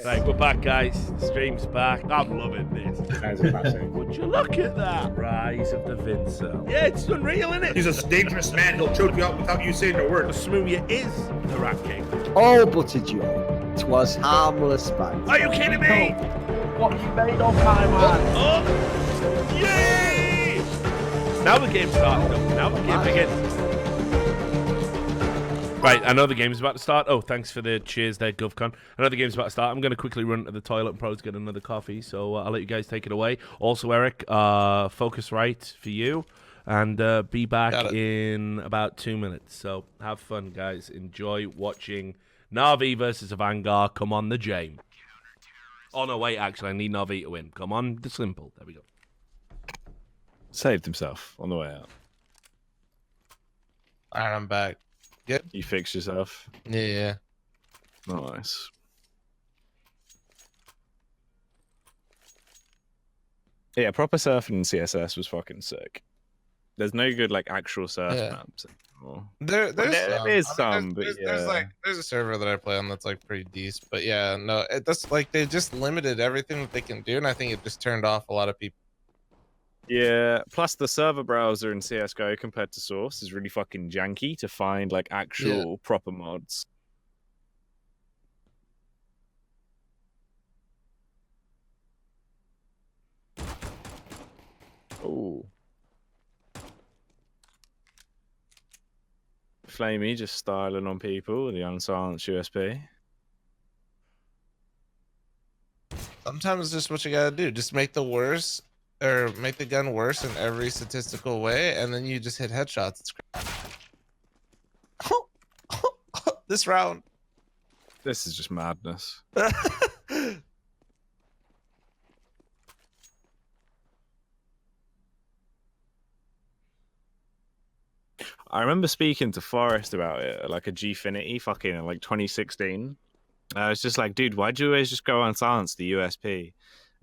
Right, we're back, guys. The stream's back. I'm loving this. That's a classic. Would you look at that? Rise of the Vincel. Yeah, it's unreal, isn't it? He's a dangerous man. He'll choke you out without you saying a word. Smoothie is the Rat King. All but a joke. 'Twas harmless banter. Are you kidding me? What you made of my man? Oh! Yay! Now the game's starting up. Now the game begins. Right, I know the game's about to start. Oh, thanks for the cheers there, GovCon. I know the game's about to start. I'm going to quickly run to the toilet and probably get another coffee, so I'll let you guys take it away. Also, Eric, focus right for you, and be back in about 2 minutes. So have fun, guys. Enjoy watching Na'Vi versus Avangar. Come on, the Jame. Oh, no, wait, actually, I need Na'Vi to win. Come on, the Simple. There we go. Saved himself on the way out. Alright, I'm back. Good. You fixed yourself. Yeah. Nice. Yeah, proper surfing in CSS was fucking sick. There's no good like actual surf maps anymore. There is some, but there's a server that I play on that's like pretty decent. But yeah, no, that's like they just limited everything that they can do, and I think it just turned off a lot of people. Yeah, plus the server browser in CSGO compared to Source is really fucking janky to find like actual proper mods. Oh. fl0m just styling on people with the unsilenced USP. Sometimes it's just what you gotta do. Just make the worst, or make the gun worse in every statistical way, and then you just hit headshots. It's great. This round. This is just madness. I remember speaking to Forrest about it, like a Gfinity fucking in like 2016. I was just like, dude, why'd you always just go unsilenced the USP?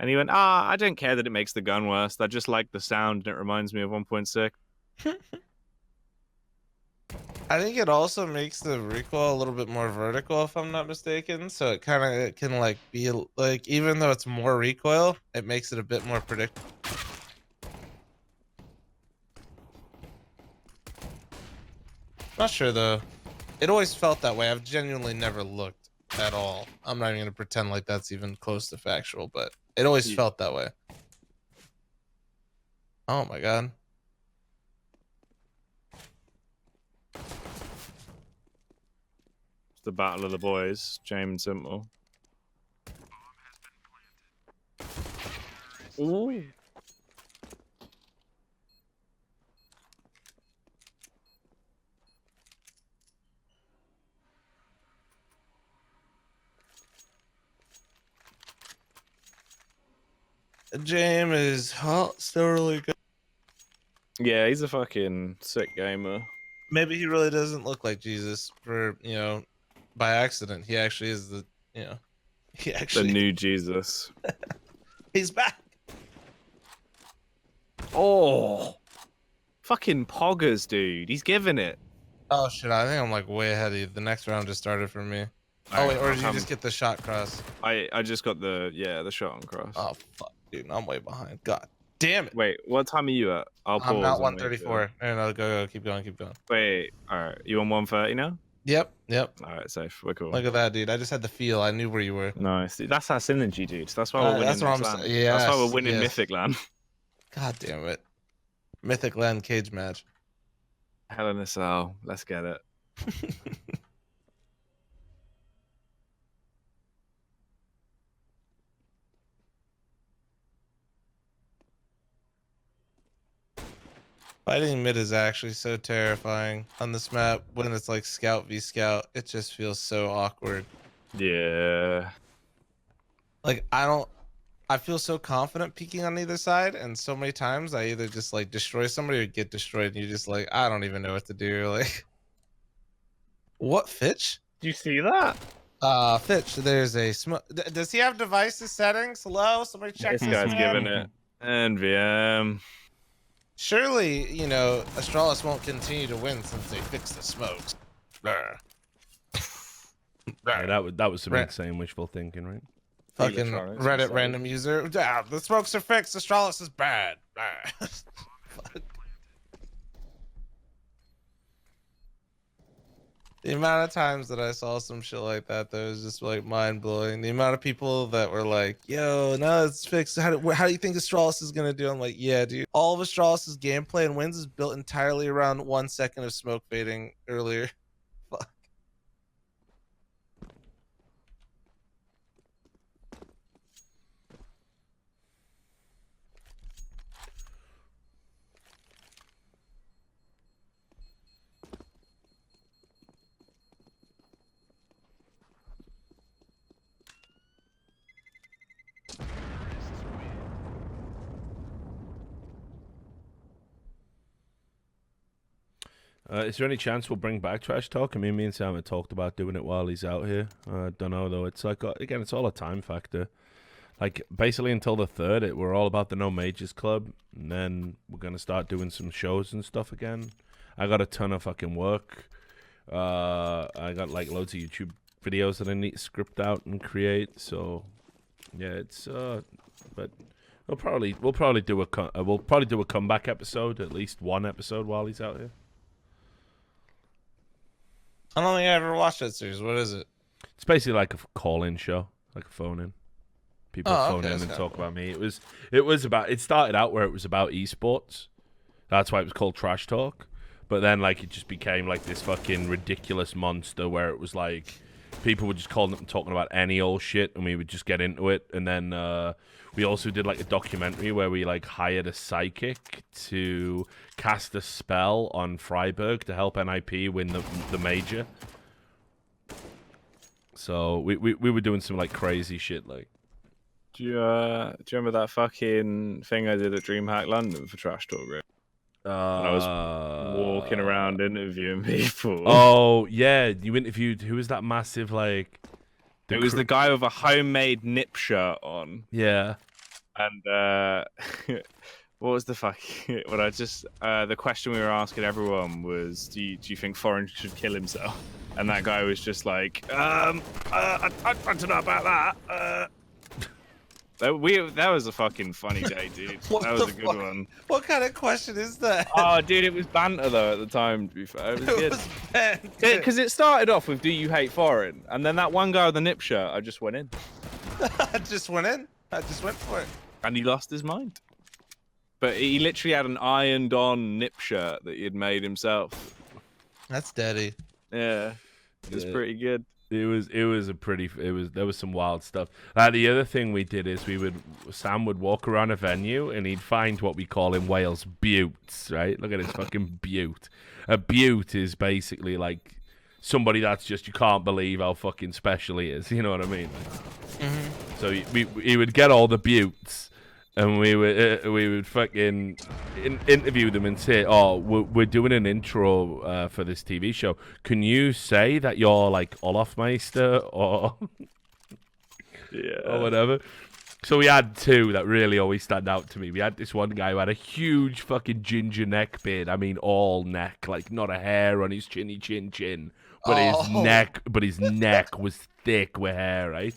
And he went, I don't care that it makes the gun worse. I just like the sound and it reminds me of 1.6. I think it also makes the recoil a little bit more vertical, if I'm not mistaken. So it kind of can like be like, even though it's more recoil, it makes it a bit more predictable. Not sure though. It always felt that way. I've genuinely never looked at all. I'm not even gonna pretend like that's even close to factual, but it always felt that way. Oh my god. It's the battle of the boys, James Simple. Ooh. James is still really good. Yeah, he's a fucking sick gamer. Maybe he really doesn't look like Jesus for, you know, by accident. He actually is the, you know, he actually. The new Jesus. He's back. Oh. Fucking poggers, dude. He's giving it. Oh shit, I think I'm like way ahead of you. The next round just started for me. Oh wait, or did you just get the shot cross? I just got the shot on cross. Oh fuck, dude, I'm way behind. God damn it. Wait, what time are you at? I'm not 134. No, go, keep going. Wait, alright. You on 130 now? Yep. Alright, safe. We're cool. Look at that, dude. I just had the feel. I knew where you were. Nice. That's our synergy, dude. That's why we're winning. That's what I'm saying. Yeah. That's why we're winning Mythic Land. God damn it. Mythic Land cage match. Hell in a cell. Let's get it. Fighting mid is actually so terrifying on this map when it's like scout v scout. It just feels so awkward. Yeah. Like I feel so confident peeking on either side, and so many times I either just like destroy somebody or get destroyed, and you're just like, I don't even know what to do. Like, what, Fitch? Do you see that? Fitch, there's a smoke. Does he have devices settings? Hello? Somebody check This guy's giving it. NVM. Surely, you know, Astralis won't continue to win since they fixed the smokes. Yeah, that was some insane wishful thinking, right? Fucking Electronics Reddit and random user. Yeah, the smokes are fixed. Astralis is bad. Fuck. The amount of times that I saw some shit like that was just like mind blowing. The amount of people that were like, "Yo, no, it's fixed. How do you think Astralis is gonna do?" I'm like, "Yeah, dude. All of Astralis's gameplay and wins is built entirely around 1 second of smoke fading earlier." Fuck. Is there any chance we'll bring back Trash Talk? I mean, me and Sam had talked about doing it while he's out here. Don't know, though. It's like, again, it's all a time factor. Like, basically until the 3rd, we're all about the No Majors Club. And then we're going to start doing some shows and stuff again. I got a ton of fucking work. I got, like, loads of YouTube videos that I need to script out and create. So, yeah, it's... but we'll probably do a comeback episode, at least one episode while he's out here. I don't think I ever watched that series. What is it? It's basically like a call-in show, like a phone-in. People phone in and talk about me. It started out where it was about esports. That's why it was called Trash Talk. But then, like, it just became like this fucking ridiculous monster where it was like people were just calling up and talking about any old shit, and we would just get into it. And then we also did like a documentary where we like hired a psychic to cast a spell on Freiburg to help NIP win the major. So we were doing some like crazy shit. Like, do you remember that fucking thing I did at DreamHack London for Trash Talk, right? When I was walking around interviewing people. Oh yeah, you interviewed, who was that massive like? It was the guy with a homemade nip shirt on. Yeah. And what was the fuck? What I just the question we were asking everyone was, do you think Thorin should kill himself? And that guy was just like, I don't know about that. That was a fucking funny day, dude. That was a good one. What kind of question is that? Oh, dude, it was banter though at the time. To be fair, it was good. Was banter. Because it started off with, "Do you hate Thorin?" And then that one guy with the nip shirt, I just went in. I just went in. I just went for it. And he lost his mind. But he literally had an ironed-on nip shirt that he had made himself. That's daddy. Yeah, it was pretty good. There was some wild stuff. The other thing we did is Sam would walk around a venue and he'd find what we call in Wales buttes, right? Look at this fucking butte. A butte is basically like somebody that's just, you can't believe how fucking special he is. You know what I mean? Mm-hmm. So he would get all the buttes, and we would fucking interview them and say, "Oh, we're doing an intro for this TV show. Can you say that you're like Olafmeister or or whatever?" So we had two that really always stand out to me. We had this one guy who had a huge fucking ginger neck beard. I mean, all neck, like not a hair on his chin, but his neck was thick with hair, right?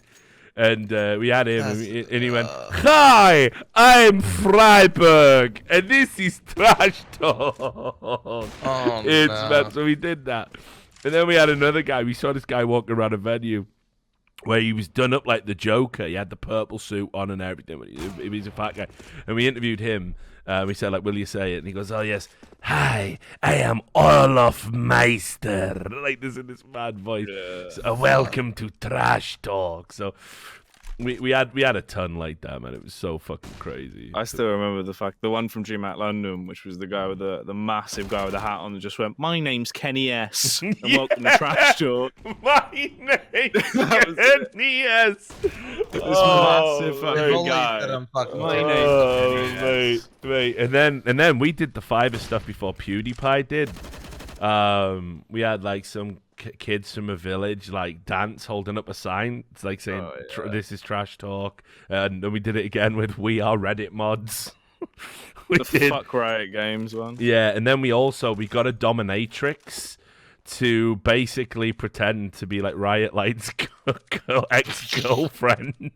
And we had him, and he went, "Hi, I'm Freiburg, and this is Trash Talk." Oh, No. So we did that. And then we had another guy. We saw this guy walking around a venue where he was done up like the Joker. He had the purple suit on and everything. He was a fat guy. And we interviewed him. We said, like, "Will you say it?" And he goes, "Oh, yes. Hi, I am Olaf Meister." Like this in this mad voice. Yeah. So, welcome to Trash Talk. So we had a ton like that, man. It was so fucking crazy. I still remember the one from DreamHack London, which was the guy with the massive guy with the hat on that just went, "My name's Kenny S. And welcome to Trash Talk." My name's Kenny S. This massive fucking guy. My name's Kenny S. Mate. And then we did the Fiverr stuff before PewDiePie did. We had like some kids from a village like dance holding up a sign. It's like saying, "This is Trash Talk." And then we did it again with "We Are Reddit Mods." Fuck Riot Games one. Yeah, and then we got a dominatrix to basically pretend to be like Riot Light's ex-girlfriend.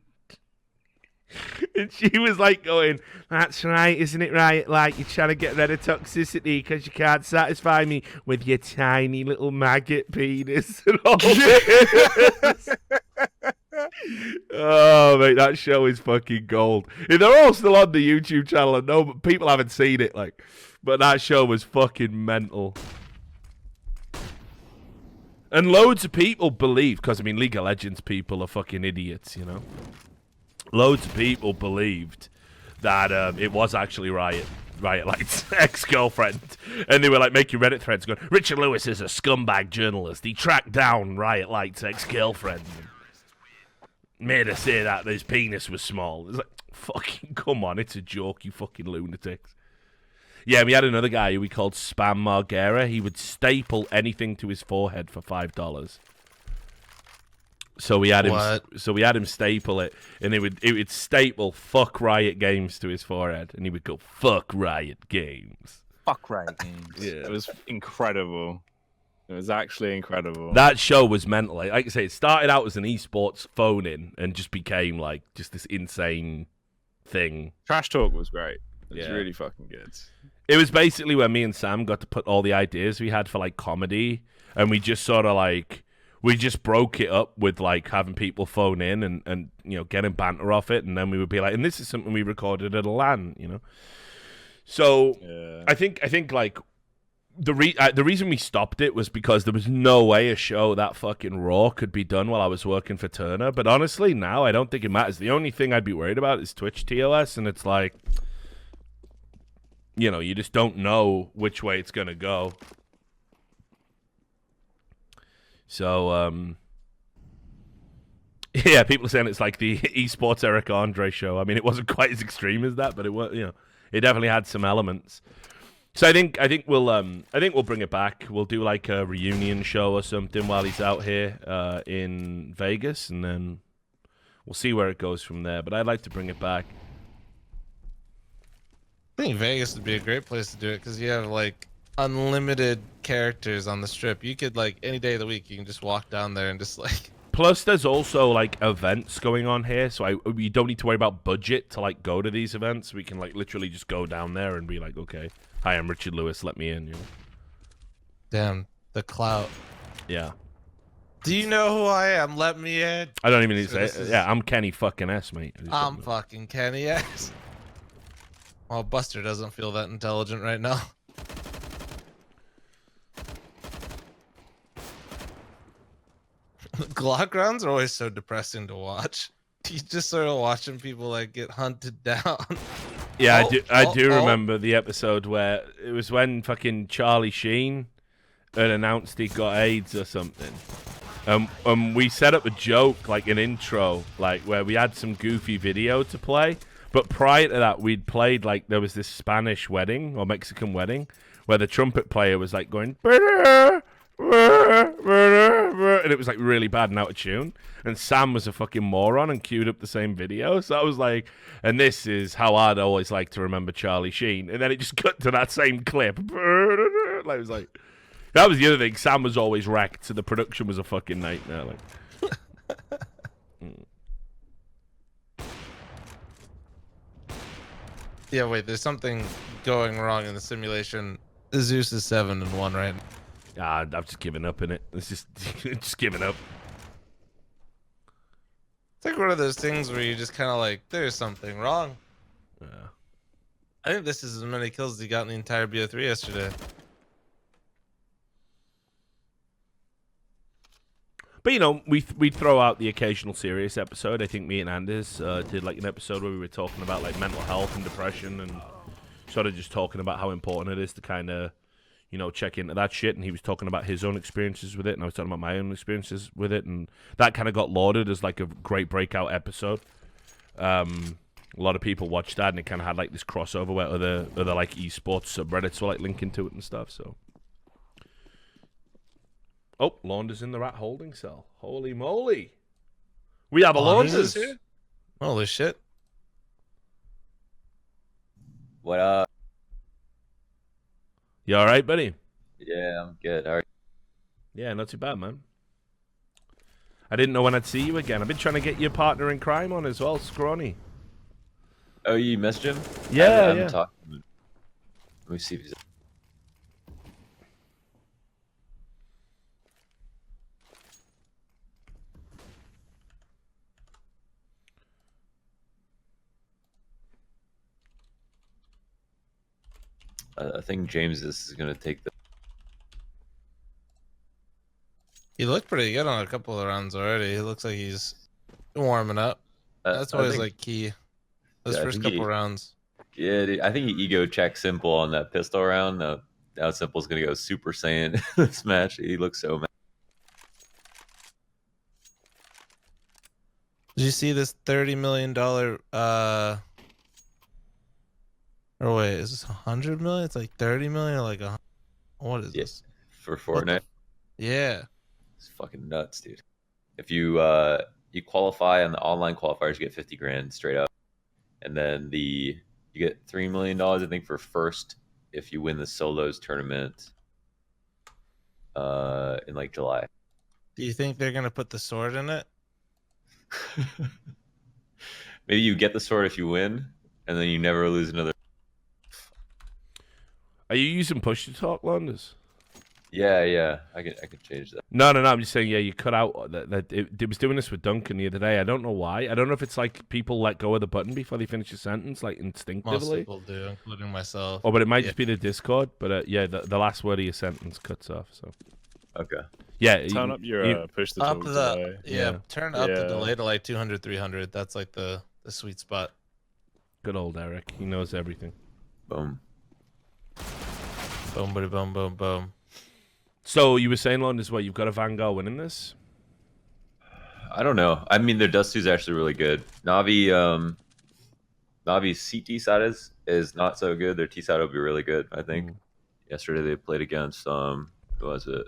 And she was like going, "That's right, isn't it, Riot Light? You're trying to get rid of toxicity because you can't satisfy me with your tiny little maggot penis." And all this. Oh, mate, that show is fucking gold. They're all still on the YouTube channel, and no, people haven't seen it, like, but that show was fucking mental. And loads of people believe, because I mean, League of Legends people are fucking idiots, you know. Loads of people believed that it was actually Riot Light's ex-girlfriend. And they were like making Reddit threads going, "Richard Lewis is a scumbag journalist. He tracked down Riot Light's ex-girlfriend. Made her say that his penis was small." It's like, fucking come on, it's a joke, you fucking lunatics. Yeah, we had another guy who we called Spam Margera. He would staple anything to his forehead for $5. So we had him. What? So we had him staple it, and it would staple "fuck Riot Games" to his forehead, and he would go "fuck Riot Games." Fuck Riot Games. Yeah. It was incredible. It was actually incredible. That show was mental. Like I say, it started out as an esports phone-in and just became like just this insane thing. Trash Talk was great. It was Yeah. really fucking good. It was basically where me and Sam got to put all the ideas we had for like comedy, and we just sort of like. We just broke it up with like having people phone in and you know getting banter off it, and then we would be like, and this is something we recorded at a LAN, you know. So Yeah. I think like the reason we stopped it was because there was no way a show that fucking raw could be done while I was working for Turner. But honestly, now I don't think it matters. The only thing I'd be worried about is Twitch TOS, and it's like, you know, you just don't know which way it's gonna go. So, yeah, people are saying it's like the esports Eric Andre show. I mean, it wasn't quite as extreme as that, but it was, you know, it definitely had some elements. So I think we'll bring it back. We'll do like a reunion show or something while he's out here in Vegas, and then we'll see where it goes from there. But I'd like to bring it back. I think Vegas would be a great place to do it because you have like unlimited characters on the strip. You could like any day of the week you can just walk down there and just like. Plus, there's also like events going on here, so we don't need to worry about budget to like go to these events. We can like literally just go down there and be like, okay, hi, I'm Richard Lewis, let me in. You know? Damn, the clout. Yeah. Do you know who I am? Let me in. I don't even need to So say this it. is- Yeah, I'm Kenny fucking S, mate. I'm fucking Kenny X. Well, Buster doesn't feel that intelligent right now. Glock rounds are always so depressing to watch. You just sort of watching people like get hunted down. Yeah, Oh, I do oh. remember the episode where it was when fucking Charlie Sheen had announced he got AIDS or something. We set up a joke, like an intro, like where we had some goofy video to play. But prior to that, we'd played like there was this Spanish wedding or Mexican wedding where the trumpet player was like going, and it was like really bad and out of tune. And Sam was a fucking moron and queued up the same video. So I was like, and this is how I'd always like to remember Charlie Sheen. And then it just cut to that same clip. Like, it was like, that was the other thing. Sam was always wrecked, so the production was a fucking nightmare. Like, Yeah, wait, there's something going wrong in the simulation. Zeus is 7-1 right now. I've just given up in it. It's just, just giving up. It's like one of those things where you just kind of like, there's something wrong. Yeah. I think this is as many kills as he got in the entire BO3 yesterday. But, you know, we'd throw out the occasional serious episode. I think me and Anders did, like, an episode where we were talking about, like, mental health and depression and sort of just talking about how important it is to kind of, you know, check into that shit. And he was talking about his own experiences with it, and I was talking about my own experiences with it. And that kind of got lauded as, like, a great breakout episode. A lot of people watched that, and it kind of had, like, this crossover where other like, esports subreddits were, like, linking to it and stuff, so... Oh, Launders in the rat holding cell. Holy moly. We have a Launders here. Holy shit. What up? You all right, buddy? Yeah, I'm good. All right. Yeah, not too bad, man. I didn't know when I'd see you again. I've been trying to get your partner in crime on as well, Scrawny. Oh, you messaged him? Yeah, I haven't talked to him. Let me see if he's. I think James is going to take the. He looked pretty good on a couple of rounds already. He looks like he's warming up. That's I always think, like key. Those yeah, I first think couple rounds. Yeah, dude, I think he ego checked Simple on that pistol round. Now Simple's going to go Super Saiyan this match. He looks so mad. Did you see this $30 million or wait, is this 100 million? It's like 30 million or like what is this? For What the Fortnite. Yeah. It's fucking nuts, dude. If you you qualify on the online qualifiers, you get 50 grand straight up, and then you get $3 million, I think, for first if you win the solos tournament in like July. Do you think they're gonna put the sword in it? Maybe you get the sword if you win, and then you never lose another. Are you using push to talk, Launders? Yeah, I could change that. No. I'm just saying, yeah, you cut out that. It was doing this with Duncan the other day. I don't know why. I don't know if it's like people let go of the button before they finish a sentence, like Most instinctively. people do, including myself. But it might just be the Discord. But yeah, the last word of your sentence cuts off. So Okay. yeah, Turn up your push the Up talk the delay. yeah, turn up the Yeah. delay to like 200, 300. That's like the sweet spot. good old Eric. He knows everything. Boom. Boom, boom, boom, boom. So you were saying, Launders, what you've got a Vanguard winning this? I don't know. I mean, their Dust 2 is actually really good. Navi's CT side is not so good. Their T side will be really good, I think. Yesterday they played against who was it?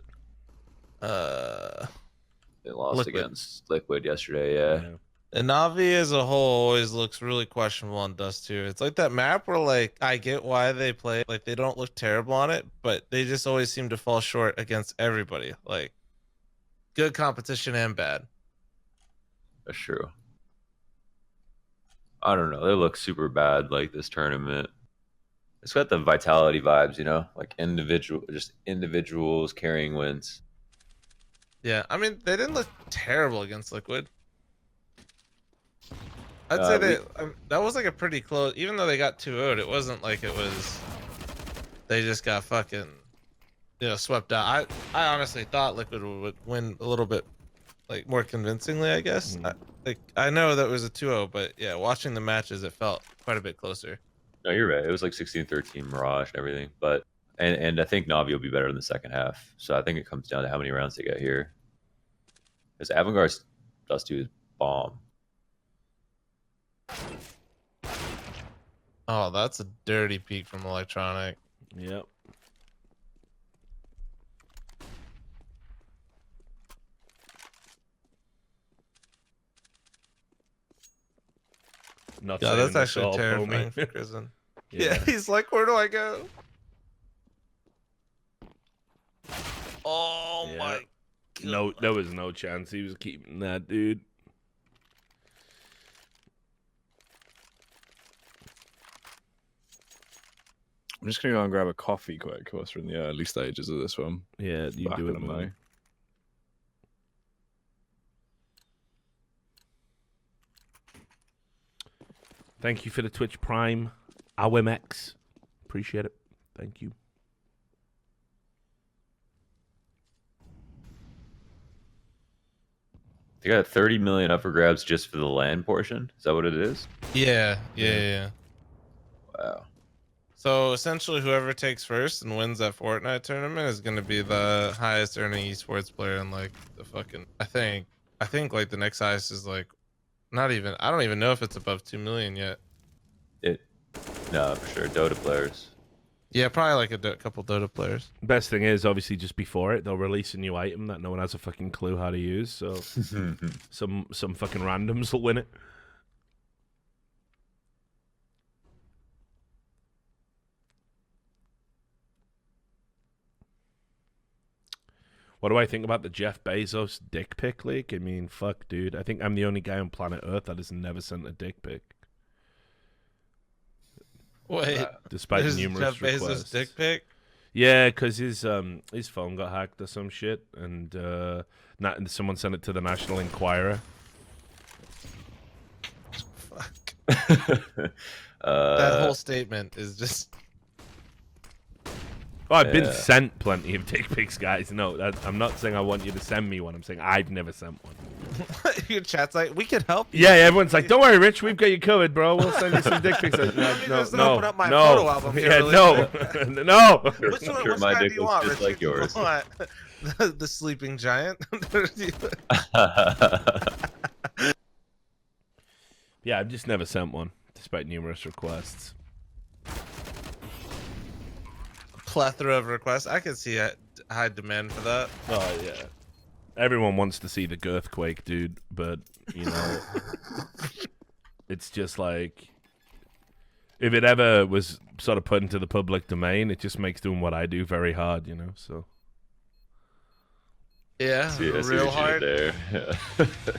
They lost Liquid. against Liquid yesterday. Yeah. And Navi as a whole always looks really questionable on Dust 2. It's like that map where like I get why they play, like they don't look terrible on it, but they just always seem to fall short against everybody. Like good competition and bad. That's true. I don't know. They look super bad like this tournament. It's got the Vitality vibes, you know, like individuals carrying wins. Yeah, I mean they didn't look terrible against Liquid. I'd say that was like a pretty close. Even though they got 2-0'd, it wasn't like it was. They just got fucking, swept out. I honestly thought Liquid would win a little bit, like more convincingly. I guess. I know that was a 2-0, but yeah, watching the matches, it felt quite a bit closer. No, you're right. It was like 16-13 Mirage and everything, but and I think Navi will be better in the second half. So I think it comes down to how many rounds they get here. Because Avangar's Dust 2 is bomb. Oh, that's a dirty peek from Electronic. Yep. Not Yeah, saying that's this actually all, terrifying homie. for Prison. Yeah, he's like, where do I go? Oh Yeah. my god. No, there was no chance he was keeping that, dude. I'm just gonna go and grab a coffee quick whilst we're in the early stages of this one. Yeah, you Back do in it, a man. minute. Thank you for the Twitch Prime, AWMX. Appreciate it. Thank you. They got 30 million up for grabs just for the land portion. Is that what it is? Yeah. Wow. So essentially, whoever takes first and wins that Fortnite tournament is going to be the highest earning esports player in like the fucking. I think like the next highest is like, not even. I don't even know if it's above 2 million yet. No, for sure. Dota players. Yeah, probably like a couple Dota players. Best thing is, obviously, just before it, they'll release a new item that no one has a fucking clue how to use. So some fucking randoms will win it. What do I think about the Jeff Bezos dick pic leak? I mean, fuck, dude. I think I'm the only guy on planet Earth that has never sent a dick pic. Wait, Despite there's numerous Jeff requests. Bezos dick pic? Yeah, because his phone got hacked or some shit, and someone sent it to the National Enquirer. Fuck. Uh, That whole statement is just. Oh, I've been Yeah. sent plenty of dick pics, guys. No, I'm not saying I want you to send me one. I'm saying I've never sent one. Your chat's like, we could help you. Yeah, everyone's like, "Don't worry, Rich, we've got you covered, bro. We'll send you some dick pics." Like, Let me no, just no, open up my no. photo album here Yeah, really no, no. Which I'm one? sure Which my guy dick do you looks want, just Rich? like yours. The sleeping giant. Yeah, I've just never sent one, despite numerous requests. Plethora of requests. I can see a high demand for that. Oh yeah, everyone wants to see the Girthquake, dude, but you know, it's just like if it ever was sort of put into the public domain, it just makes doing what I do very hard, you know. So Yeah, See, I see real what you hard. did there. Yeah.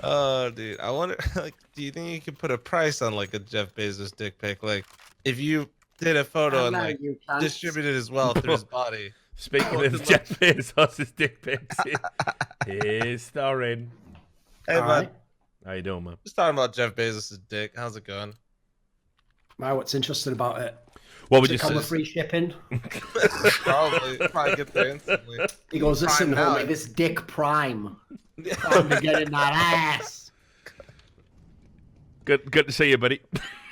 Oh, dude, I wonder. Like, do you think you could put a price on like a Jeff Bezos dick pic? Like, if you did a photo and like you can't. distributed as well through his body. speaking of Jeff Bezos' dick pics, here's Thorin. Hey, All bud. right. How you doing, man? Just talking about Jeff Bezos' dick. How's it going? Wow, what's interesting about it? What would Does you it come say? with free shipping? Probably get there instantly. He goes, listen, Prime now. homie, this dick prime. Time to get in that ass. Good to see you, buddy.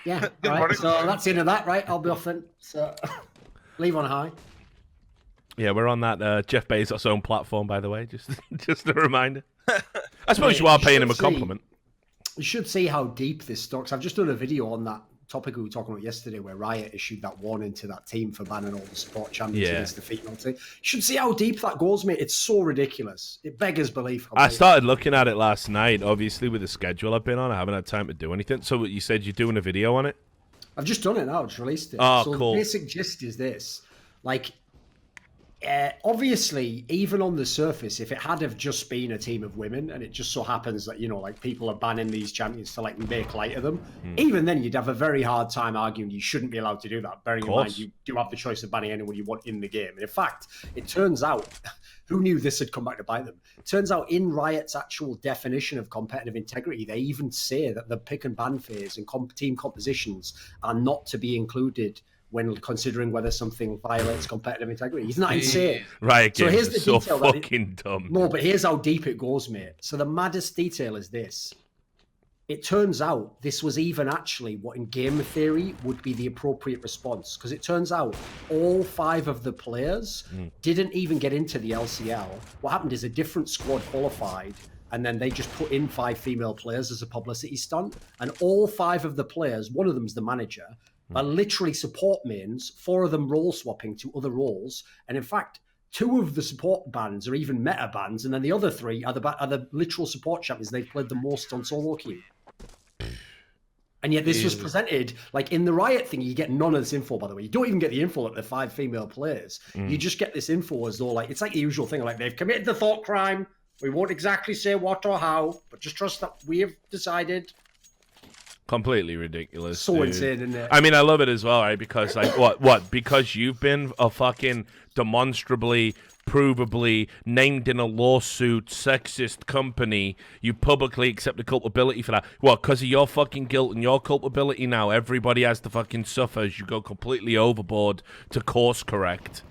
Yeah, Good all right. morning. So that's the end of that, right? I'll be off then. So leave on high. Yeah, we're on that Jeff Bezos' own platform, by the way. Just a reminder. I suppose you are paying him a should see- compliment. You should see how deep this stocks. I've just done a video on that topic we were talking about yesterday, where Riot issued that warning to that team for banning all the support champions Yeah. against the female team. You should see how deep that goes, mate. It's so ridiculous. It beggars belief. I started looking at it last night. Obviously, with the schedule I've been on, I haven't had time to do anything. So you said you're doing a video on it? I've just done it now. Just released it. Oh, so cool. The basic gist is this: like, obviously, even on the surface, if it had have just been a team of women, and it just so happens that like people are banning these champions to like make light of them, even then you'd have a very hard time arguing you shouldn't be allowed to do that. Bearing in mind course. you do have the choice of banning anyone you want in the game. And in fact, it turns out, who knew this had come back to bite them? It turns out in Riot's actual definition of competitive integrity, they even say that the pick and ban phase and team compositions are not to be included when considering whether something violates competitive integrity. Isn't that insane? Riot So games here's are the so detail that it- fucking dumb. No, but here's how deep it goes, mate. So the maddest detail is this. It turns out this was even actually what in game theory would be the appropriate response, because it turns out all 5 of the players didn't even get into the LCL. What happened is a different squad qualified, and then they just put in 5 female players as a publicity stunt, and all 5 of the players, one of them's the manager, are literally support mains, 4 of them role swapping to other roles, and in fact, 2 of the support bans are even meta bans, and then the other 3 are the literal support champions they've played the most on solo queue. And yet this was presented, like in the Riot thing, you get none of this info, by the way. You don't even get the info that they're 5 female players. You just get this info as though, like, it's like the usual thing, like they've committed the thought crime. We won't exactly say what or how, but just trust that we have decided. Completely ridiculous. So dude. insane, isn't it? I mean, I love it as well, right? Because, like, what? Because you've been a fucking demonstrably, provably named in a lawsuit sexist company, you publicly accept the culpability for that. What? Because of your fucking guilt and your culpability now, everybody has to fucking suffer as you go completely overboard to course correct.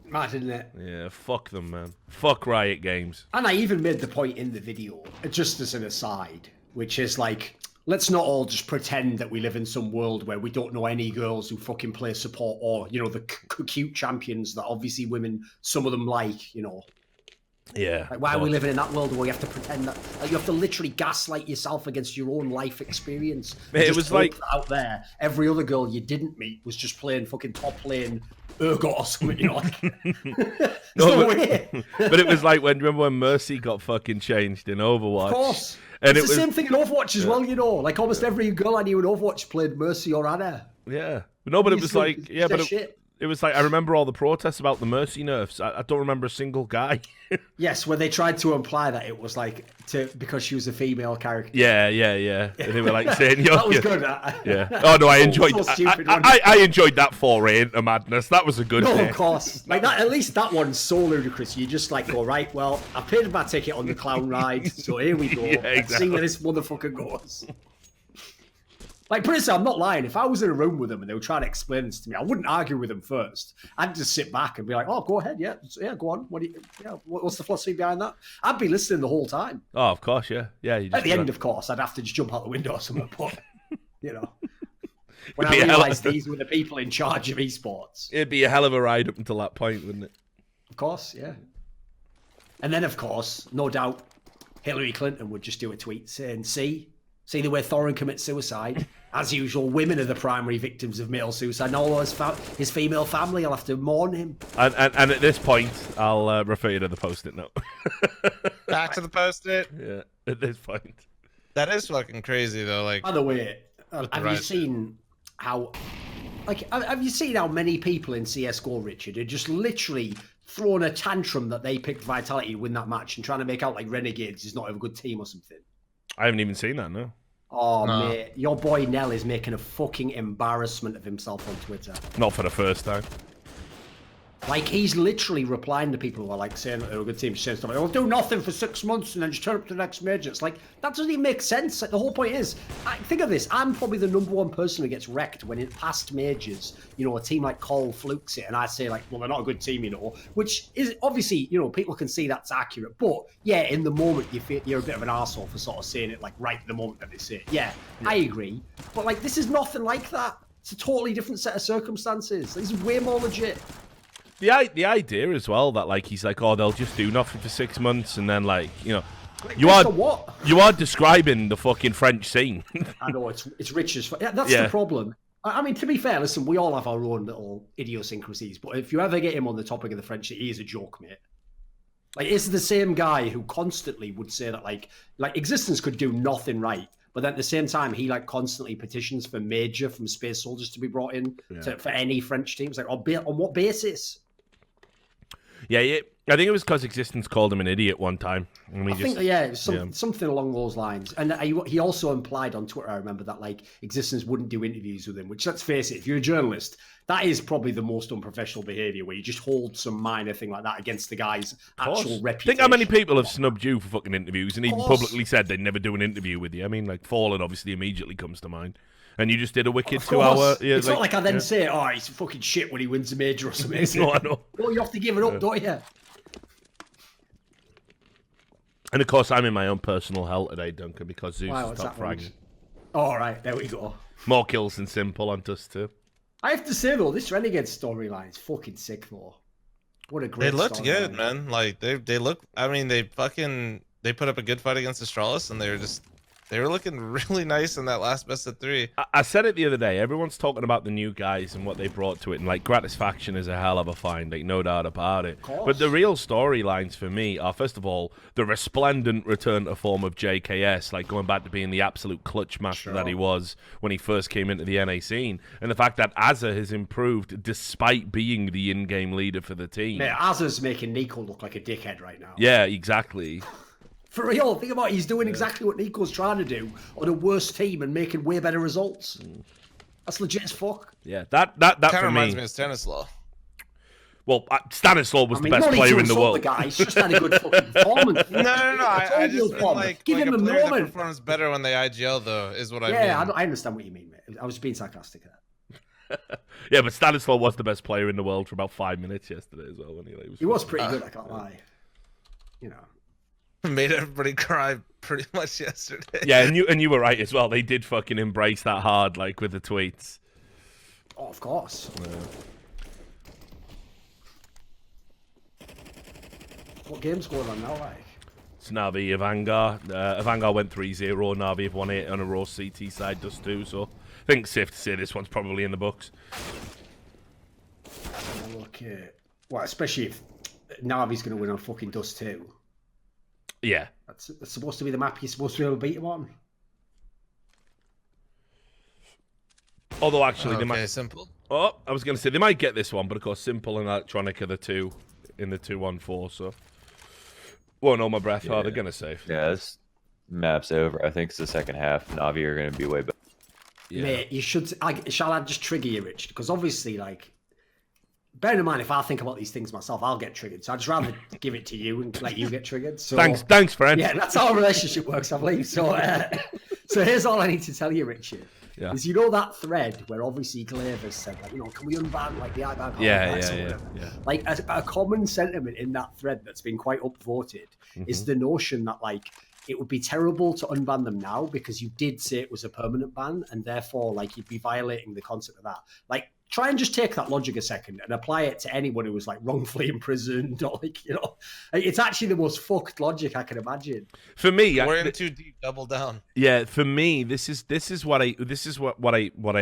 Mad, isn't it? Yeah, fuck them, man. Fuck Riot Games. And I even made the point in the video, just as an aside, which is like, let's not all just pretend that we live in some world where we don't know any girls who fucking play support or, the cute champions that obviously women, some of them like, Yeah. Like, why are we living in that world where you have to pretend that, like, you have to literally gaslight yourself against your own life experience? Mate, it Just was hope like- that out there, every other girl you didn't meet was just playing fucking top lane Urgot or something, like. There's no way. But it was like remember when Mercy got fucking changed in Overwatch? Of course. And It's it the was same thing in Overwatch as well, Like almost every girl I knew in Overwatch played Mercy or Anna. Yeah. No, but it You was still- like, yeah, but it was like, I remember all the protests about the Mercy nerfs. I don't remember a single guy. Yes, when they tried to imply that it was like because she was a female character. Yeah. And they were like saying, "Yo, that was yeah. good. Yeah. Oh no, I enjoyed. So stupid, I enjoyed that foray into madness. That was a good. No, day. of course. Like that. At least that one's so ludicrous. You just like go right. Well, I paid my ticket on the clown ride, so here we go. Yeah, Let's see where this motherfucker goes. Like, Prince, I'm not lying. If I was in a room with them and they were trying to explain this to me, I wouldn't argue with them first. I'd just sit back and be like, "Oh, go ahead, yeah, go on. What's the philosophy behind that?" I'd be listening the whole time. Oh, of course, yeah. You just At the end, of course, I'd have to just jump out the window or something. But when I realised these were the people in charge of esports, it'd be a hell of a ride up until that point, wouldn't it? Of course, yeah. And then, of course, no doubt, Hillary Clinton would just do a tweet saying, See the way Thorin commits suicide. As usual, women are the primary victims of male suicide, and all his female family will have to mourn him. And at this point, I'll refer you to the post-it note. Back to the post-it. Yeah, at this point. That is fucking crazy, though. Like, By the way, have you seen how many people in CSGO, Richard, are just literally throwing a tantrum that they picked Vitality to win that match and trying to make out like Renegades is not a good team or something? I haven't even seen that, no. Oh, No. mate. Your boy Nell is making a fucking embarrassment of himself on Twitter. Not for the first time. Like, he's literally replying to people who are, like, saying that they're a good team, just saying stuff like, "I'll do nothing for 6 months and then just turn up to the next major." It's like, that doesn't even make sense. Like, the whole point is, think of this. I'm probably the #1 person who gets wrecked when in past majors, a team like Cole flukes it, and I say, like, well, they're not a good team, which is, obviously, people can see that's accurate. But, yeah, in the moment, you're a bit of an arsehole for sort of saying it, like, right at the moment that they say it. Yeah, I agree. But, like, this is nothing like that. It's a totally different set of circumstances. This is way more legit. The idea as well that like he's like, oh, they'll just do nothing for 6 months and then like you are describing the fucking French scene. I know it's rich as fuck. Yeah, that's the problem. I mean, to be fair, listen, we all have our own little idiosyncrasies, but if you ever get him on the topic of the French, he is a joke, mate. Like, it's the same guy who constantly would say that like Existence could do nothing right, but then at the same time, he like constantly petitions for major from Space Soldiers to be brought in for any French teams. Like, on what basis? Yeah, I think it was because Existence called him an idiot one time. And it was something along those lines. And he also implied on Twitter, I remember, that like Existence wouldn't do interviews with him, which, let's face it, if you're a journalist, that is probably the most unprofessional behaviour, where you just hold some minor thing like that against the guy's actual reputation. Think how many people have snubbed you for fucking interviews and even publicly said they'd never do an interview with you. I mean, like, Fallen obviously immediately comes to mind. And you just did a wicked 2 hour. Yeah, it's not like I then say, "Oh, he's fucking shit" when he wins a major or something. No, I know. Well, you have to give it up, don't you? And of course, I'm in my own personal hell today, Duncan, because Zeus is top fragging. All right, there we go. More kills than Simple on Dust too. I have to say though, this Renegades storyline is fucking sick though. What a great. They looked good, man. Like they look. I mean, they put up a good fight against Astralis, and they were looking really nice in that last best of 3. I said it the other day. Everyone's talking about the new guys and what they brought to it, and like Gratisfaction is a hell of a find, like no doubt about it. But the real storylines for me are, first of all, the resplendent return to form of JKS, like going back to being the absolute clutch master that he was when he first came into the NA scene, and the fact that Azza has improved despite being the in-game leader for the team. Yeah, Azza's making Nico look like a dickhead right now. Yeah, exactly. For real, think about it. He's doing exactly what Nico's trying to do on a worse team and making way better results. That's legit as fuck. Yeah, that Kind for of reminds me. me of Stanislaw. Well, Stanislaw was the best player in the world. The guy. He's just had a good fucking performance. No. I just mean like give him a a player that moment. performs better when they IGL though is what I mean. Yeah, I understand what you mean, mate. I was being sarcastic at that. Yeah, but Stanislaw was the best player in the world for about 5 minutes yesterday as well. When he was pretty good, I can't lie. Made everybody cry pretty much yesterday. Yeah, and you were right as well. They did fucking embrace that hard, like with the tweets. Oh, of course. Yeah. What game's going on now, like? It's Navi, Avangar. Avangar went 3-0. Navi have won 8 on a raw CT side, Dust 2. So I think it's safe to say this one's probably in the books. Okay. Well, especially if Navi's going to win on fucking Dust 2. Yeah. That's supposed to be the map you're supposed to be able to beat him on. Although, actually, okay, simple. Oh, I was going to say they might get this one, but of course, Simple and Electronic are the two in the 2-1-4. So, won't hold my breath. Oh, they're going to save. Yeah, this map's over. I think it's the second half. Navi are going to be way better. Yeah. Mate, you should. Shall I just trigger you, Rich? Because obviously, like, bearing in mind, if I think about these things myself, I'll get triggered. So I'd just rather give it to you and let you get triggered. So, Thanks, friend. Yeah, that's how a relationship works, I believe. So, so here's all I need to tell you, Richard. Yeah. Is that thread where obviously Glaver's said, like, can we unban like the Avangar? Yeah. Like a common sentiment in that thread that's been quite upvoted is the notion that like it would be terrible to unban them now because you did say it was a permanent ban and therefore like you'd be violating the concept of that. Like try and just take that logic a second and apply it to anyone who was like wrongfully imprisoned or like, it's actually the most fucked logic I can imagine. For me, we're in too deep. Double down. Yeah, for me, this is what I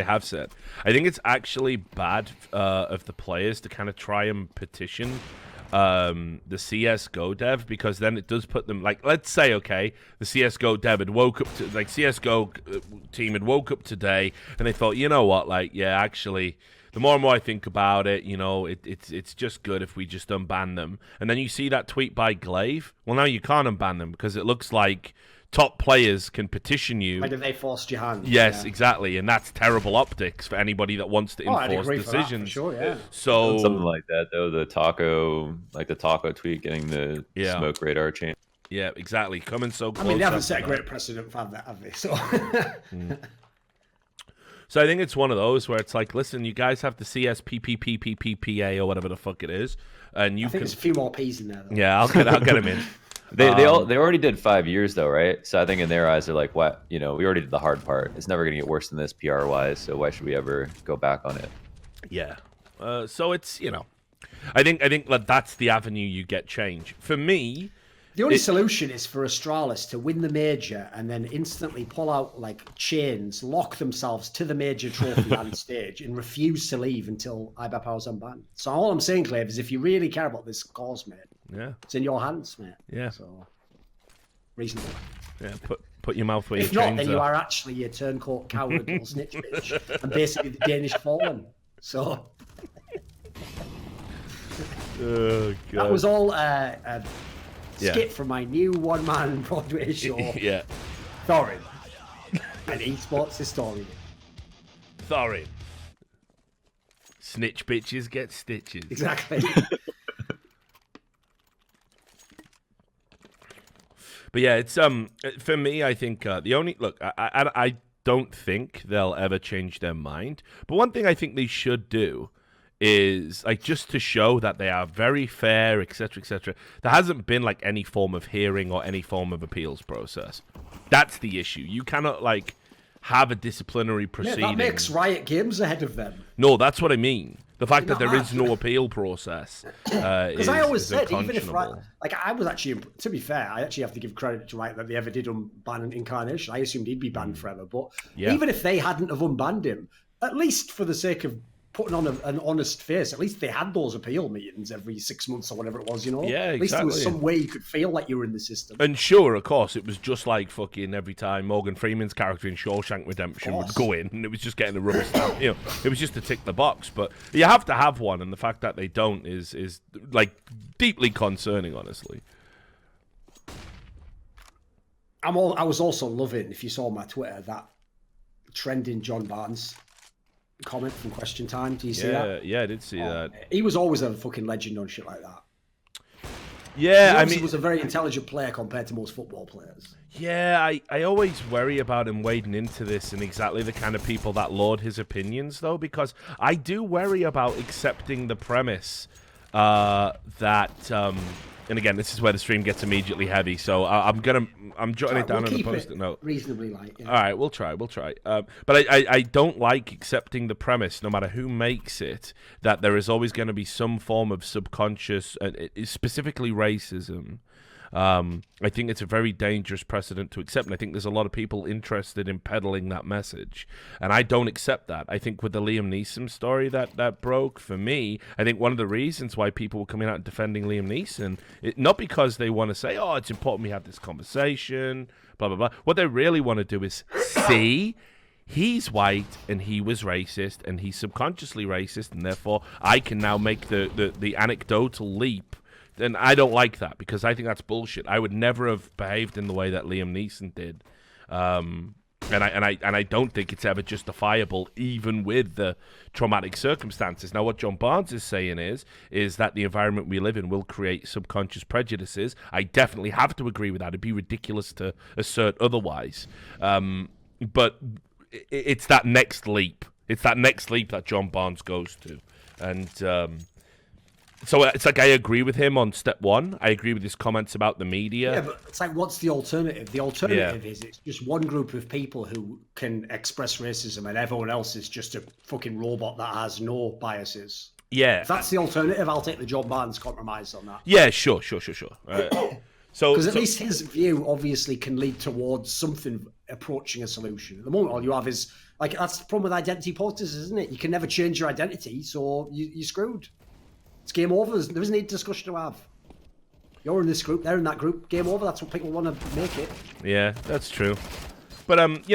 have said. I think it's actually bad of the players to kind of try and petition the CSGO dev because then it does put them like, let's say, okay, the CSGO dev had woke up to like CSGO team had woke up today and they thought, you know what, like, yeah, actually, the more and more I think about it, it's just good if we just unban them. And then you see that tweet by Glaive. Well, now you can't unban them because it looks like top players can petition you. Like if they forced your hand. Yes, yeah. Exactly, and that's terrible optics for anybody that wants to enforce decisions. For sure, yeah. So something like that though, the taco tweet getting the smoke radar change. Yeah, exactly. Coming so close. I mean, they haven't set a great precedent for that, have they? So. So I think it's one of those where it's like, listen, you guys have the CSPPPPPA or whatever the fuck it is, and you I think there's a few more P's in there. Though. Yeah, I'll get them in. They already did 5 years though, right? So I think in their eyes they're like, what? We already did the hard part. It's never gonna get worse than this PR wise. So why should we ever go back on it? Yeah. So it's I think that's the avenue you get change. For me, the only solution is for Astralis to win the major and then instantly pull out like chains, lock themselves to the major trophy and stage, and refuse to leave until IBAPOW's unbanned. So all I'm saying, Clave, is if you really care about this cause, mate, it's in your hands, mate. Yeah. So reasonable. Yeah. Put your mouth where your chains are. If not, then are. you are actually a turncoat coward little snitch bitch, and basically the Danish fallen. So. Oh, God. That was all skit from my new one-man Broadway show. Yeah. Thorin, an esports historian. Thorin. Snitch bitches get stitches. Exactly. But yeah, it's for me. I think the only look. I don't think they'll ever change their mind. But one thing I think they should do is like just to show that they are very fair, etc., etc. There hasn't been like any form of hearing or any form of appeals process. That's the issue. You cannot like have a disciplinary proceeding. Yeah, that makes Riot Games ahead of them. No, that's what I mean. The fact that there is no appeal process. Because I always said, even if I was actually, to be fair, I actually have to give credit to Riot that they ever did unban Incarnation. I assumed he'd be banned forever, but even if they hadn't have unbanned him, at least for the sake of putting on an honest face, at least they had those appeal meetings every 6 months or whatever it was, Yeah, At least there was some way you could feel like you were in the system. And sure, of course, it was just like fucking every time Morgan Freeman's character in Shawshank Redemption would go in, and it was just getting a rubber stamp. It was just to tick the box. But you have to have one, and the fact that they don't is like deeply concerning, honestly. I was also loving, if you saw my Twitter, that trending John Barnes comment from Question Time. Do you see that? Yeah, I did see that. He was always a fucking legend on shit like that. Yeah, he was a very intelligent player compared to most football players. Yeah, I always worry about him wading into this and exactly the kind of people that laud his opinions, though, because I do worry about accepting the premise that and again, this is where the stream gets immediately heavy, so I'm jotting it down on the post-it note. Reasonably light. Yeah. All right, we'll try. But I don't like accepting the premise, no matter who makes it, that there is always going to be some form of subconscious, specifically racism. I think it's a very dangerous precedent to accept, and I think there's a lot of people interested in peddling that message, and I don't accept that. I think with the Liam Neeson story that broke, for me, I think one of the reasons why people were coming out and defending Liam Neeson, not because they want to say, oh, it's important we have this conversation, blah, blah, blah. What they really want to do is see he's white and he was racist and he's subconsciously racist, and therefore I can now make the anecdotal leap. And I don't like that because I think that's bullshit. I would never have behaved in the way that Liam Neeson did. And I don't think it's ever justifiable, even with the traumatic circumstances. Now, what John Barnes is saying is that the environment we live in will create subconscious prejudices. I definitely have to agree with that. It'd be ridiculous to assert otherwise. But it's that next leap. It's that next leap that John Barnes goes to, and so it's like I agree with him on step one. I agree with his comments about the media. Yeah, but it's like, what's the alternative? The alternative is it's just one group of people who can express racism and everyone else is just a fucking robot that has no biases. Yeah. If that's the alternative, I'll take the John Barnes compromise on that. Yeah, sure. Because at least his view obviously can lead towards something approaching a solution. At the moment, all you have is, like, that's the problem with identity politics, isn't it? You can never change your identity, so you're screwed. It's game over. There isn't any discussion to have. You're in this group, they're in that group. Game over. That's what people want to make it. Yeah, that's true. But I like.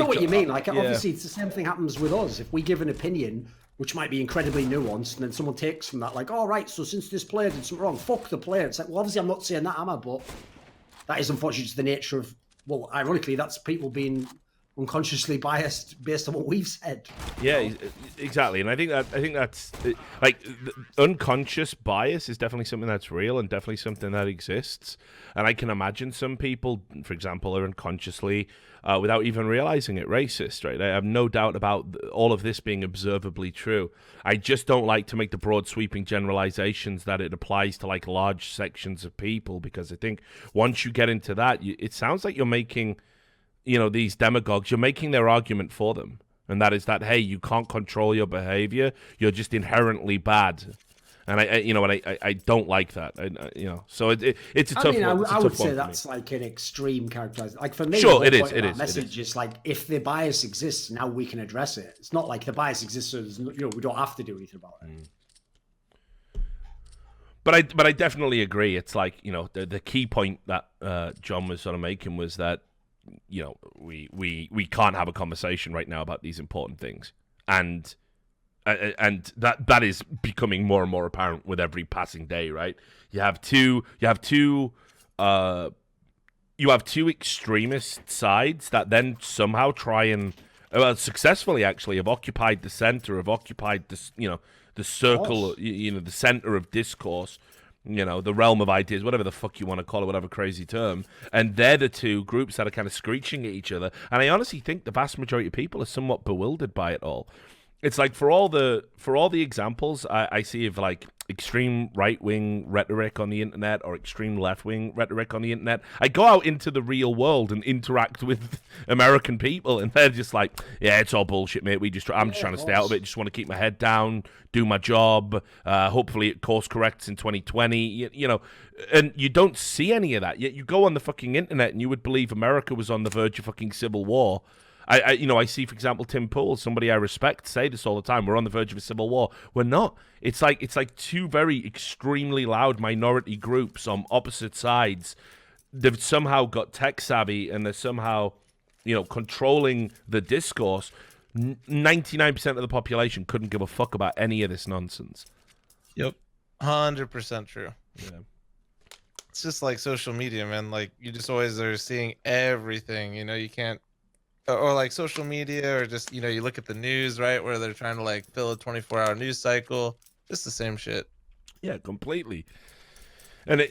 know what you mean. Like, obviously, it's the same thing happens with us. If we give an opinion, which might be incredibly nuanced, and then someone takes from that, like, oh, right, so since this player did something wrong, fuck the player. It's like, well, obviously, I'm not saying that, am I? But that is unfortunately just the nature of. Well, ironically, that's people being unconsciously biased based on what we've said. Yeah, exactly. And I think that's like unconscious bias is definitely something that's real and definitely something that exists. And I can imagine some people, for example, are unconsciously, without even realizing it, racist. Right? I have no doubt about all of this being observably true. I just don't like to make the broad sweeping generalizations that it applies to like large sections of people, because I think once you get into that, it sounds like you're making, these demagogues, you're making their argument for them. And that is that, hey, you can't control your behavior. You're just inherently bad. And I don't like that. So it's a tough one. I would say that's like an extreme characterization. Like for me, sure, it is. Message is like, if the bias exists, now we can address it. It's not like the bias exists, so we don't have to do anything about it. But I definitely agree. It's like, the key point that John was sort of making was that, we can't have a conversation right now about these important things, and that is becoming more and more apparent with every passing day. Right? You have two extremist sides that then somehow try and successfully actually have occupied the center, have occupied this, the circle, the center of discourse. The realm of ideas, whatever the fuck you want to call it, whatever crazy term. And they're the two groups that are kind of screeching at each other. And I honestly think the vast majority of people are somewhat bewildered by it all. It's like for all the examples I see of like extreme right-wing rhetoric on the internet or extreme left-wing rhetoric on the internet, I go out into the real world and interact with American people, and they're just like, yeah, it's all bullshit, mate. I'm just trying to stay out of it. Just want to keep my head down, do my job. Hopefully it course corrects in 2020. And you don't see any of that. Yet you go on the fucking internet and you would believe America was on the verge of fucking civil war. I see, for example, Tim Pool, somebody I respect, say this all the time. We're on the verge of a civil war. We're not. It's like two very extremely loud minority groups on opposite sides. They've somehow got tech savvy and they're somehow, controlling the discourse. 99% of the population couldn't give a fuck about any of this nonsense. Yep. 100% true. Yeah. It's just like social media, man. Like, you just always are seeing everything, you can't. Or like social media, or just, you look at the news, right, where they're trying to like fill a 24-hour news cycle. Just the same shit. Yeah, completely. And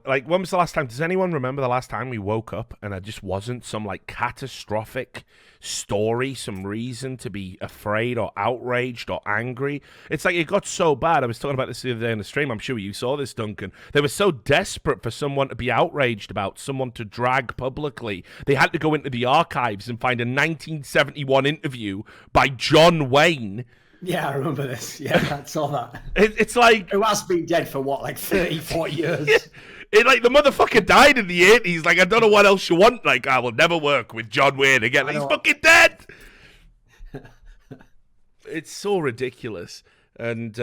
like, when was the last time? Does anyone remember the last time we woke up and there just wasn't some like catastrophic story, some reason to be afraid or outraged or angry? It's like it got so bad. I was talking about this the other day in the stream. I'm sure you saw this, Duncan. They were so desperate for someone to be outraged about, someone to drag publicly. They had to go into the archives and find a 1971 interview by John Wayne. Yeah, I remember this. Yeah, I saw that. It's like... Who has been dead for, what, like 30, 40 years? Like, the motherfucker died in the 80s. Like, I don't know what else you want. Like, I will never work with John Wayne again. Like, he's fucking dead! It's so ridiculous. And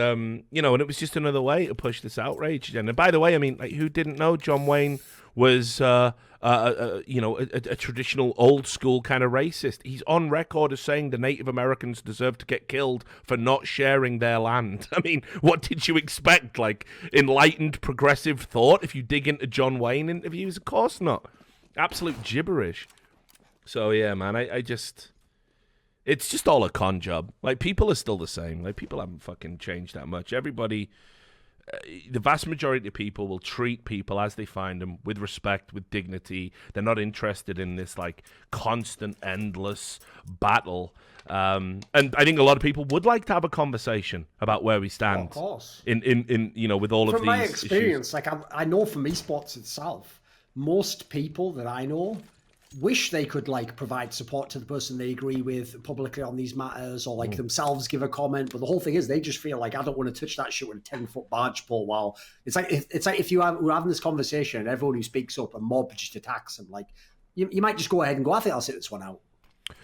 you know, and it was just another way to push this outrage agenda. And by the way, I mean, like, who didn't know John Wayne was you know, a traditional old school kind of racist? He's on record as saying the Native Americans deserve to get killed for not sharing their land. I mean, what did you expect? Like, enlightened progressive thought if you dig into John Wayne interviews? Of course not. Absolute gibberish. So yeah, man, I just, it's just all a con job. Like, people are still the same. Like, people haven't fucking changed that much. Everybody, the vast majority of people will treat people as they find them, with respect, with dignity. They're not interested in this, like, constant, endless battle. And I think a lot of people would like to have a conversation about where we stand. Of course. In you know, with all of these From my experience, issues. like, I know from esports itself, most people that I know wish they could, like, provide support to the person they agree with publicly on these matters, or like themselves give a comment. But the whole thing is, they just feel like, I don't want to touch that shit with a 10-foot barge pole. While it's like if we're having this conversation and everyone who speaks up, a mob just attacks them. Like, you might just go ahead and go, I think I'll sit this one out.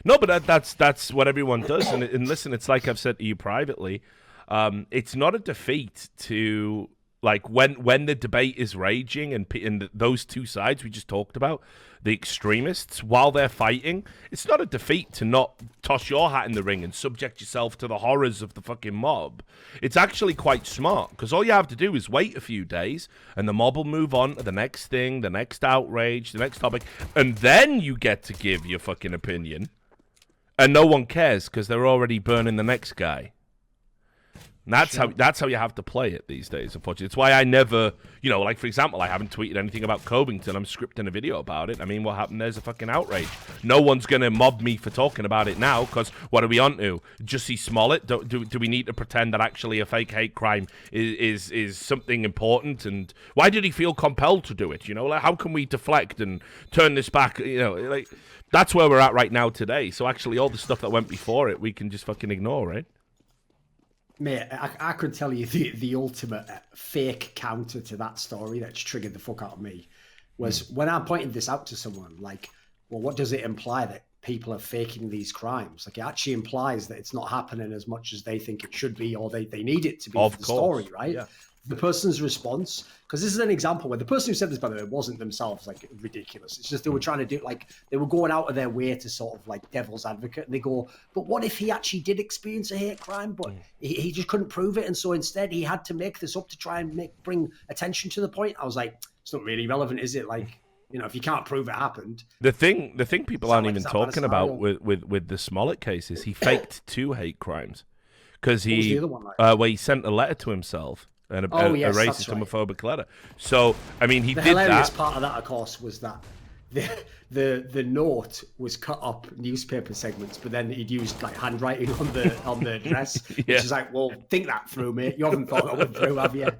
No, but that's what everyone does. And listen, it's like I've said to you privately. It's not a defeat to, like, when the debate is raging and those two sides we just talked about, the extremists, while they're fighting, it's not a defeat to not toss your hat in the ring and subject yourself to the horrors of the fucking mob. It's actually quite smart, because all you have to do is wait a few days and the mob will move on to the next thing, the next outrage, the next topic, and then you get to give your fucking opinion. And no one cares because they're already burning the next guy. And that's how you have to play it these days, unfortunately. It's why I never, you know, like, for example, I haven't tweeted anything about Covington. I'm scripting a video about it. I mean, what happened? There's a fucking outrage. No one's going to mob me for talking about it now, because what are we on to? Jussie Smollett? Do we need to pretend that actually a fake hate crime is something important? And why did he feel compelled to do it? You know, like, how can we deflect and turn this back? You know, like, that's where we're at right now today. So actually all the stuff that went before it, we can just fucking ignore, right? Mate, I could tell you the ultimate fake counter to that story that's triggered the fuck out of me was when I pointed this out to someone, like, well, what does it imply that people are faking these crimes? Like, it actually implies that it's not happening as much as they think it should be, or they need it to be for the story, right? Yeah. The person's response, because this is an example where the person who said this, by the way, wasn't themselves, like, ridiculous. It's just they were trying to do, like, they were going out of their way to sort of, like, devil's advocate, and they go, but what if he actually did experience a hate crime, but he just couldn't prove it, and so instead he had to make this up to try and bring attention to the point? I was like, it's not really relevant, is it? Like, you know, if you can't prove it happened. The thing people aren't even talking about with the Smollett case is he faked 2 hate crimes, because he where he sent a letter to himself. And a racist, homophobic letter. So, I mean, he did that. The hilarious part of that, of course, was that the note was cut up newspaper segments, but then he'd used, like, handwriting on the dress, which is like, well, think that through, mate. You haven't thought that one through, have you?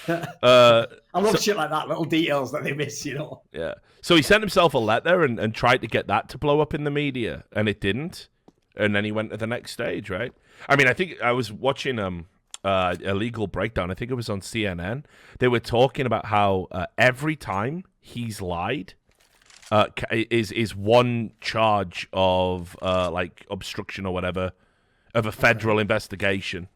I love shit like that, little details that they miss, you know. Yeah. So he sent himself a letter and tried to get that to blow up in the media, and it didn't. And then he went to the next stage, right? I mean, I think I was watching a legal breakdown. I think it was on CNN. They were talking about how every time he's lied is one charge of like obstruction or whatever of a federal investigation.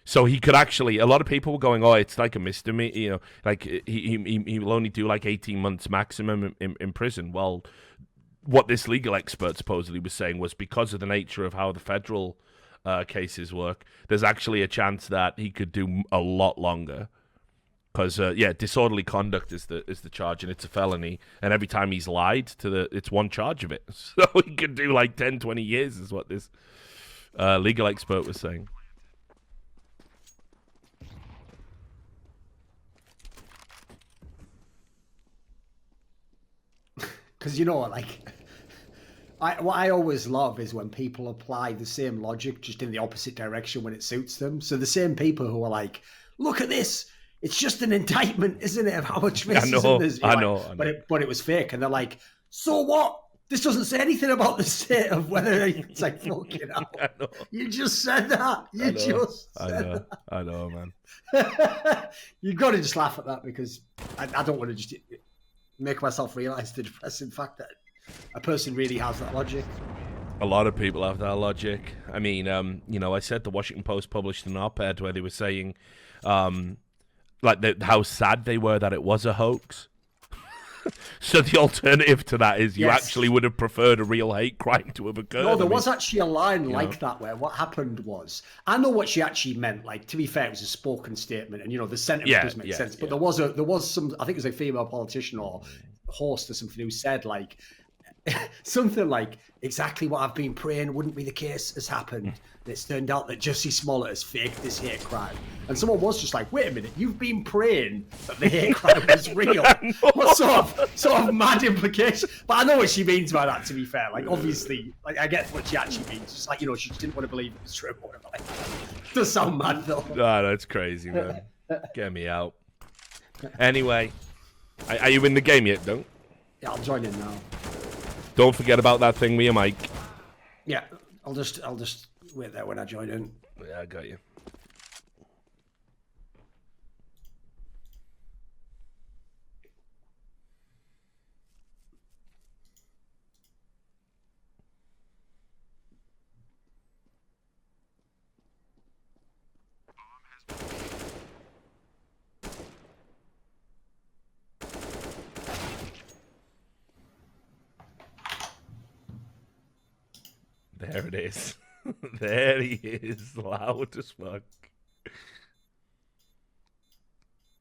So he could actually, a lot of people were going, oh, it's like a misdemeanor, you know, like he will only do like 18 months maximum in prison. Well, what this legal expert supposedly was saying was, because of the nature of how the federal cases work, there's actually a chance that he could do a lot longer, because disorderly conduct is the charge, and it's a felony, and every time he's lied it's one charge of it, so he could do like 10-20 years is what this legal expert was saying. Because, you know, like, what I always love is when people apply the same logic just in the opposite direction when it suits them. So the same people who are like, look at this, it's just an indictment, isn't it, of how much racism there's. I know. But it was fake. And they're like, so what? This doesn't say anything about the state of whether it's like, fucking hell. You just said that. I know, man. You've got to just laugh at that, because I don't want to just make myself realize the depressing fact that a person really has that logic. A lot of people have that logic. I mean, I said the Washington Post published an op-ed where they were saying, how sad they were that it was a hoax. So the alternative to that is you actually would have preferred a real hate crime to have occurred. No, there was actually a line like that where what happened was, I know what she actually meant. Like, to be fair, it was a spoken statement, and the sentiment does make sense. But there was some, I think it was a female politician or host or something who said like something like, exactly what I've been praying wouldn't be the case has happened. And it's turned out that Jussie Smollett has faked this hate crime. And someone was just like, wait a minute, you've been praying that the hate crime was real. What sort of mad implication? But I know what she means by that, to be fair. Like, obviously, like, I get what she actually means. Just like, she didn't want to believe it was true or whatever. Like, it does sound mad, though. Ah, that's crazy, man. Get me out. Anyway, are you in the game yet, don't? Yeah, I'll join in now. Don't forget about that thing with your mic. Yeah, I'll just wait there when I join in. Yeah, I got you. There it is. There he is, loud as fuck.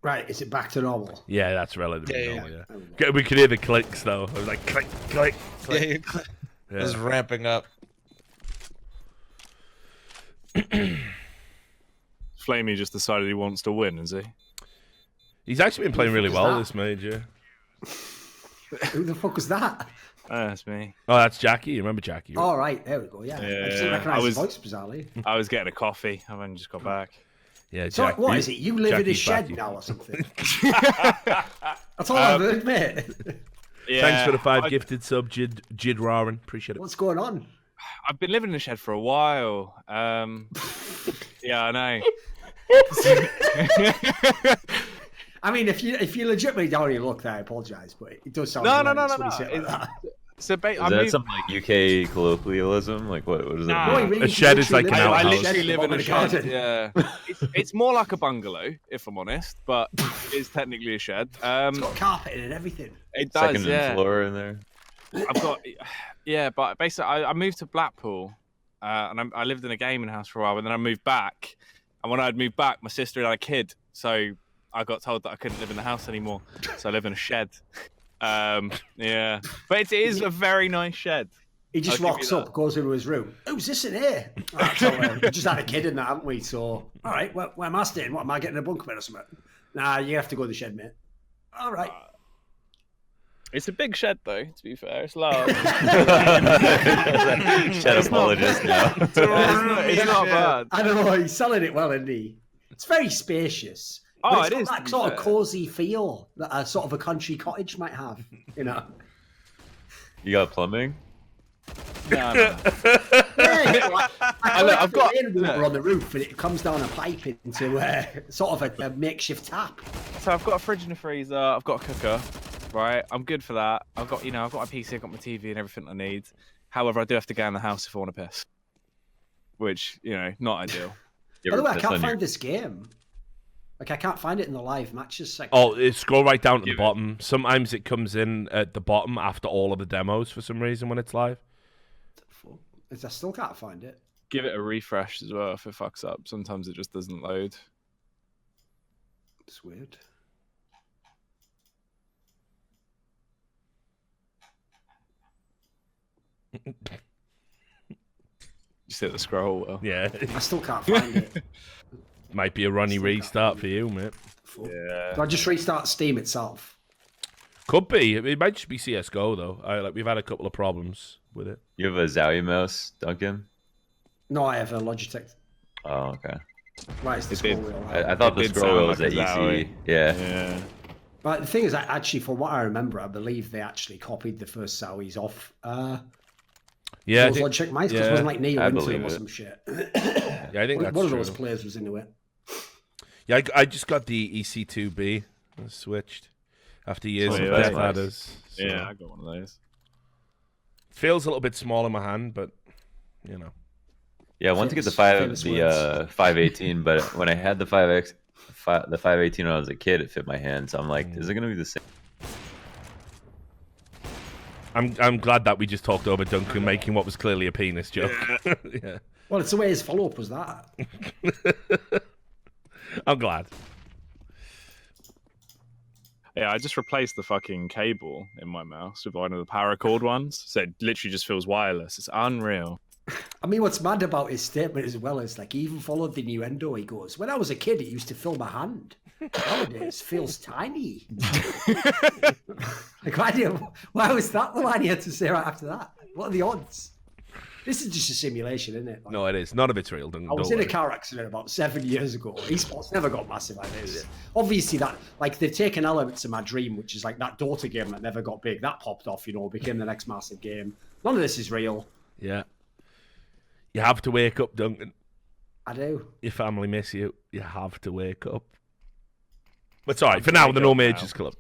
Right, is it back to normal? Yeah, that's relatively normal, yeah. We could hear the clicks, though. It was like, click, click, click. It was ramping up. fl0m just decided he wants to win, is he? He's actually been playing really well this major. Who the fuck was that? That's me. Oh, that's Jackie. You remember Jackie? Right? All right, there we go. Yeah, I just didn't recognise his voice bizarrely. I was getting a coffee. I've only just got back. Yeah, so what is it? You live in a shed now or something? That's all I've heard, mate. Yeah, thanks for the 5 gifted sub, Jid Rarin. Appreciate it. What's going on? I've been living in a shed for a while. Yeah, I know. I mean, if you legitimately don't even look there, I apologise, but it does sound no. So is that some like UK colloquialism? Like what is that? No, really, a shed is like an outhouse. I literally live in a shed. Yeah, it's more like a bungalow, if I'm honest, but it's technically a shed. It's got carpeting and everything. It does. Second floor in there. I've got, but basically I moved to Blackpool, and I lived in a gaming house for a while, and then I moved back. And when I'd moved back, my sister had a kid, so I got told that I couldn't live in the house anymore, so I live in a shed. Yeah, but it is a very nice shed. He just rocks up, goes into his room. Who's this in here? We just had a kid in there, haven't we? So, all right, where am I staying? What, am I getting a bunk bed or something? Nah, you have to go to the shed, mate. All right. It's a big shed, though, to be fair. It's large. Shed apologist now. It's not bad. I don't know, he's selling it well, isn't he? It's very spacious. Oh, it's it got is. that sort of cosy feel that a sort of a country cottage might have, you know. You got plumbing? No. Yeah, I've got got water on the roof, and it comes down a pipe into sort of a makeshift tap. So I've got a fridge and a freezer. I've got a cooker. Right, I'm good for that. I've got my PC, I've got my TV, and everything I need. However, I do have to go in the house if I want to piss, which not ideal. By the way, I can't find this game. Like, I can't find it in the live matches section. Oh, scroll right down to the bottom. Sometimes it comes in at the bottom after all of the demos for some reason when it's live. I still can't find it. Give it a refresh as well if it fucks up. Sometimes it just doesn't load. It's weird. Just hit the scroll wheel. Yeah. I still can't find it. Might be a runny restart for you, mate. Yeah. Do I just restart Steam itself? Could be. It might just be CSGO, though. We've had a couple of problems with it. You have a Zowie mouse, Duncan? No, I have a Logitech. Oh, okay. Right, it's the scroll wheel. I thought the scroll wheel was at EC. Yeah. But the thing is, actually, from what I remember, I believe they actually copied the first Zowies off. Yeah, those Logitech mice, because it wasn't like Neo into them or some shit. Yeah, I think that's one of true. those players was into it. Yeah, I just got the EC2B. I switched after years of death ladders. So. Yeah, I got one of those. Feels a little bit small in my hand, but you know. Yeah, I wanted to get the Famous words. 518, but when I had the 518 when I was a kid, it fit my hand. So I'm like, is it gonna be the same? I'm glad that we just talked over Duncan making what was clearly a penis joke. Yeah. Well, it's the way his follow-up was that. I'm glad. Yeah, I just replaced the fucking cable in my mouse with one of the paracord ones, so it literally just feels wireless. It's unreal. I mean, what's mad about his statement as well is like he even followed the innuendo. He goes, "When I was a kid, it used to fill my hand. Nowadays, feels tiny." Like, why was that the line he had to say right after that? What are the odds? This is just a simulation, isn't it? Like, No, it is. None of it's real. I was in a car accident about 7 years ago. Esports never got massive like this. Obviously, that like they've taken elements of my dream, which is like that Dota game that never got big. That popped off, became the next massive game. None of this is real. Yeah. You have to wake up, Duncan. I do. Your family miss you. You have to wake up. But it's all right. For now, the No Majors Club.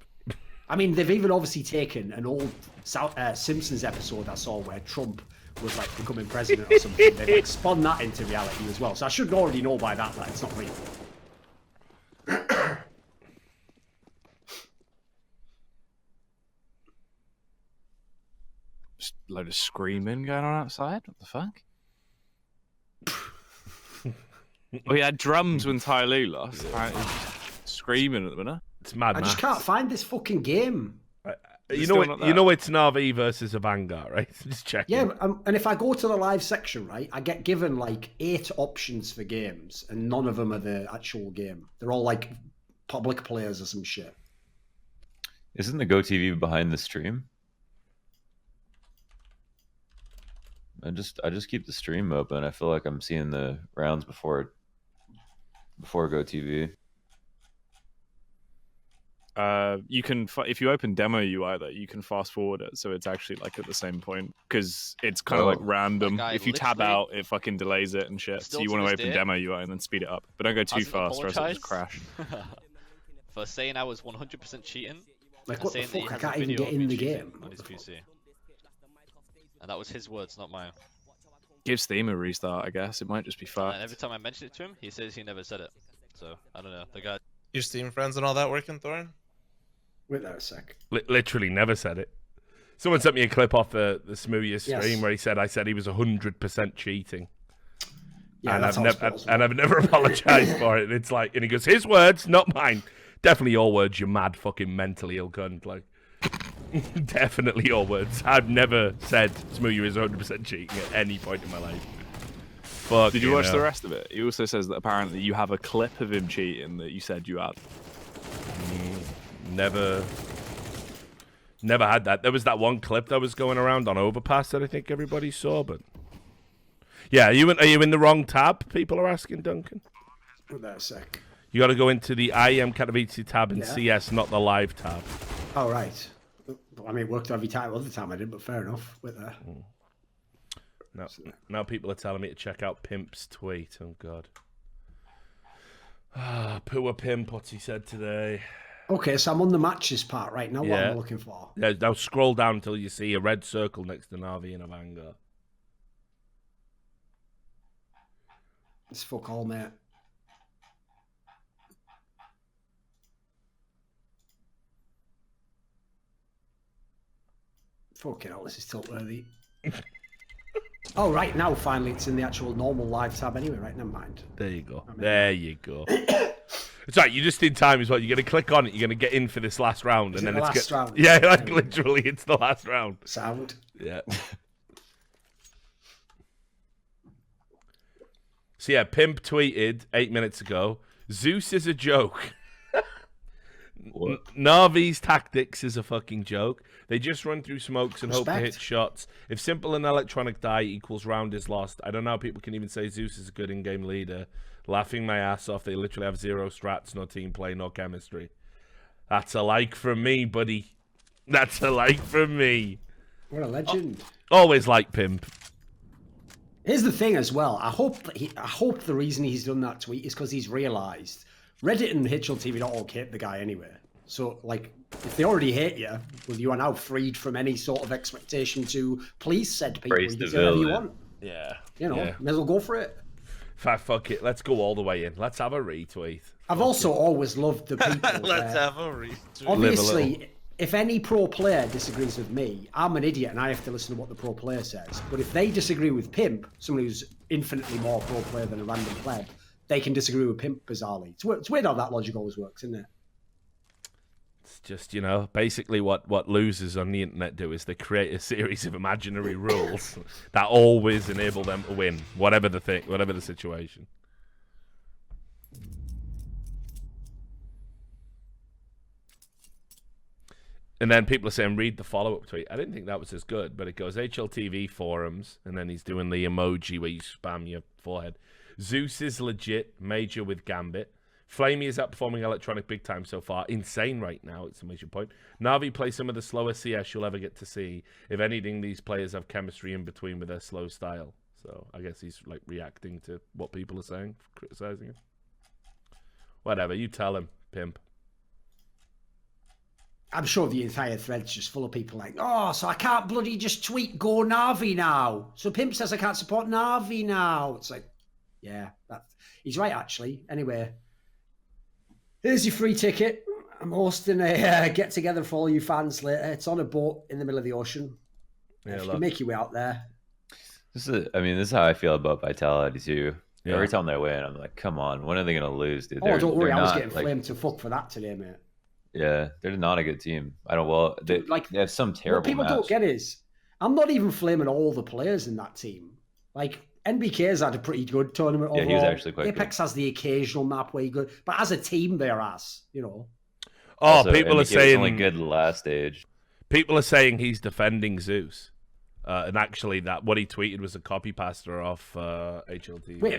I mean, they've even obviously taken an old Simpsons episode I saw where Trump was like becoming president or something. They've like spun that into reality as well. So I should already know by that it's not real. Just a load of screaming going on outside. What the fuck? We had drums when Ty Lue lost. Apparently screaming at the minute. It's mad. I just can't find this fucking game. You know it's Na'Vi versus Avangar, right? Just check. Yeah, and if I go to the live section, right, I get given like 8 options for games, and none of them are the actual game. They're all like public players or some shit. Isn't the GoTV behind the stream? I just keep the stream open. I feel like I'm seeing the rounds before GoTV. You can, if you open demo UI, you can fast forward it, so it's actually like at the same point because it's kind of like random. If you tab out, it fucking delays it and shit. So you want to open demo UI and then speed it up, but don't go too fast, or else it'll just crash. For saying I was 100% cheating. Like what the fuck? I can't even get in the game on his PC. And that was his words, not mine. Give Steam a restart, I guess. It might just be fucked. And every time I mention it to him, he says he never said it. So I don't know. The guy. Your Steam friends and all that working, Thorin? Wait there a sec. Literally never said it. Someone sent me a clip off the Smoothie stream where I said he was 100% cheating. Yeah, and I've never apologized for it. And it's like, and he goes, his words, not mine. Definitely your words, you mad fucking mentally ill cunt. Like, definitely your words. I've never said Smoothie is 100% cheating at any point in my life. Fuck, did you watch the rest of it? He also says that apparently you have a clip of him cheating that you said you had. Never had that. There was that one clip that was going around on Overpass that I think everybody saw, but yeah, are you in the wrong tab? People are asking, Duncan. Wait there a sec. You got to go into the IEM Katowice tab in CS, not the live tab. Oh right. I mean, it worked every time. Other time I did, but fair enough. Wait there. Now people are telling me to check out Pimp's tweet. Oh god. Poor Pimp, what's he said today? Okay, so I'm on the matches part right now. What am I looking for? Yeah, now scroll down until you see a red circle next to Na'Vi and Avangar. It's fuck all, mate. Fucking hell, this is tilt-worthy. Oh, right, now finally it's in the actual normal live tab anyway, right? Never mind. There you go. There you go. It's right, you're just in time as well. You're going to click on it, you're going to get in for this last round. Is and it then the it's last round? Yeah, like literally, it's the last round. Sound. Yeah. So yeah, Pimp tweeted 8 minutes ago, Zeus is a joke. Na'Vi's tactics is a fucking joke. They just run through smokes and hope to hit shots. If simple and electronic die equals round is lost, I don't know how people can even say Zeus is a good in-game leader. Laughing my ass off. They literally have zero strats, no team play, no chemistry. That's a like from me, buddy. That's a like from me. What a legend. Always like Pimp. Here's the thing as well. I hope the reason he's done that tweet is because he's realised Reddit and HLTV don't all hate the guy anyway. So, like, if they already hate you, well, you are now freed from any sort of expectation to please said people. Praise You the do whatever you villain. want. Yeah. You know, Yeah. may as well go for it. Fuck it. Let's go all the way in. Let's have a retweet. I've also always loved the people. Let's have a retweet. Obviously, if any pro player disagrees with me, I'm an idiot and I have to listen to what the pro player says. But if they disagree with Pimp, somebody who's infinitely more pro player than a random pleb, they can disagree with Pimp bizarrely. It's weird how that logic always works, isn't it? It's just, you know, basically what losers on the internet do is they create a series of imaginary rules that always enable them to win, whatever the thing, whatever the situation. And then people are saying, read the follow-up tweet. I didn't think that was as good, but it goes HLTV forums, and then he's doing the emoji where you spam your forehead. Zeus is legit, major with Gambit. fl0m is outperforming Electronic big time so far. Insane right now, it's a major point. Na'Vi plays some of the slowest CS you'll ever get to see. If anything, these players have chemistry in between with their slow style. So I guess he's like reacting to what people are saying, criticizing him. Whatever, you tell him, Pimp. I'm sure the entire thread's just full of people like, oh, so I can't bloody just tweet go Na'Vi now. So Pimp says I can't support Na'Vi now. It's like, yeah, he's right, actually. Anyway, here's your free ticket. I'm hosting a get-together for all you fans later. It's on a boat in the middle of the ocean. Yeah, if you can make your way out there. This is how I feel about Vitality too. Yeah. Every time they win, I'm like, come on, when are they gonna lose, dude? Oh, don't worry, I was not, getting flamed to fuck for that today, mate. Yeah, they're not a good team. They have some terrible. What people maps. don't get is, I'm not even flaming all the players in that team. Like, NBK's had a pretty good tournament overall. Yeah, he was actually quite Apex has the occasional map where you're good, but as a team, they're ass, you know. Oh, Also, people are NBK was saying only good last stage. People are saying he's defending Zeus, and actually, that what he tweeted was a copy pasta off HLTV. Wait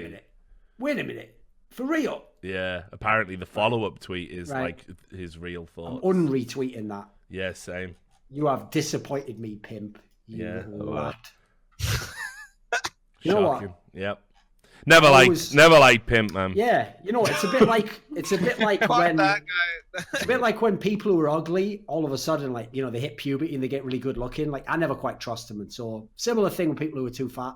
a minute. For real? Yeah, apparently the follow-up tweet is Right. like his real thoughts. I'm unretweeting that. Yeah, same. You have disappointed me, Pimp. You Yeah. lad. You know what? Shocking. Yep. Never liked Pimp, man. Yeah, you know, it's a bit like when that guy. it's a bit like when people who are ugly all of a sudden, like, you know, they hit puberty and they get really good looking. Like, I never quite trust them, and so similar thing with people who are too fat.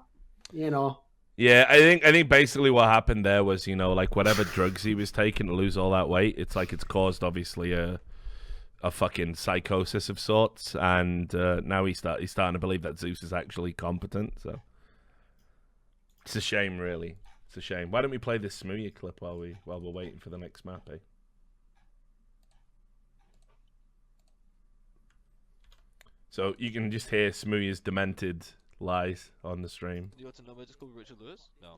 You know. Yeah, I think basically what happened there was, you know, like whatever drugs he was taking to lose all that weight, it's like it's caused obviously a fucking psychosis of sorts, and now he's starting to believe that Zeus is actually competent. So it's a shame, really. It's a shame. Why don't we play this Smoothie clip while we're waiting for the next map, eh? So you can just hear Smoothie's demented lies on the stream. You want to know just called Richard Lewis? No.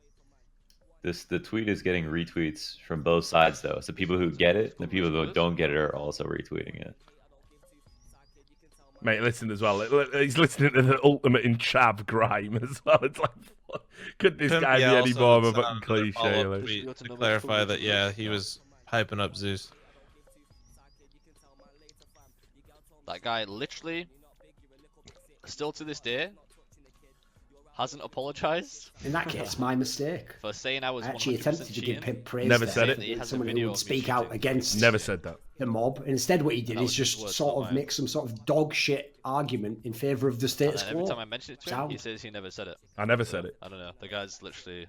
The tweet is getting retweets from both sides though. So people who get it, the people who don't get it are also retweeting it. Mate, listen as well. He's listening to the ultimate in chav grime as well. It's like, what? Could this guy be any more of a fucking cliche? Like? To clarify that, yeah, he was hyping up Zeus. That guy literally, still to this day, hasn't apologized. In that case, my mistake. For saying I was I actually 100% attempted to give cheating. Pimp praise. Never there. said it. He has a Someone who video would of speak me out cheating. against Never said that. the mob. Instead, what he did That is was his just words, sort not of mine. make some sort of dog shit argument in favor of the And status then every quo. time I mention it to him, he says he never said it. I never said it. I don't know. The guy's literally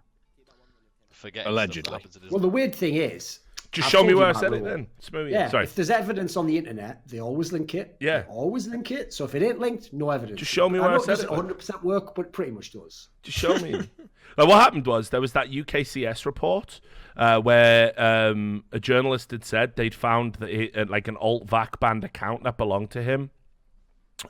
forgetting Allegedly. stuff that happens in his Well, the life. weird thing is, Just I've show me told where I you my said it rule. then. Smoothie. Yeah, Sorry. if there's evidence on the internet, they always link it. Yeah. They always link it. So if it ain't linked, no evidence. Just show me where I know said it it, doesn't 100% work, but it pretty much does. Just show me. Like, what happened was there was that UKCS report where a journalist had said they'd found that like an alt-vac banned account that belonged to him.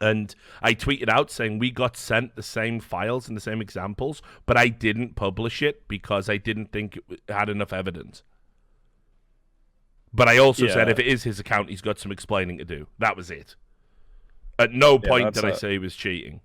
And I tweeted out saying we got sent the same files and the same examples, but I didn't publish it because I didn't think it had enough evidence. But I also said if it is his account, he's got some explaining to do. That was it. At no point did I say he was cheating.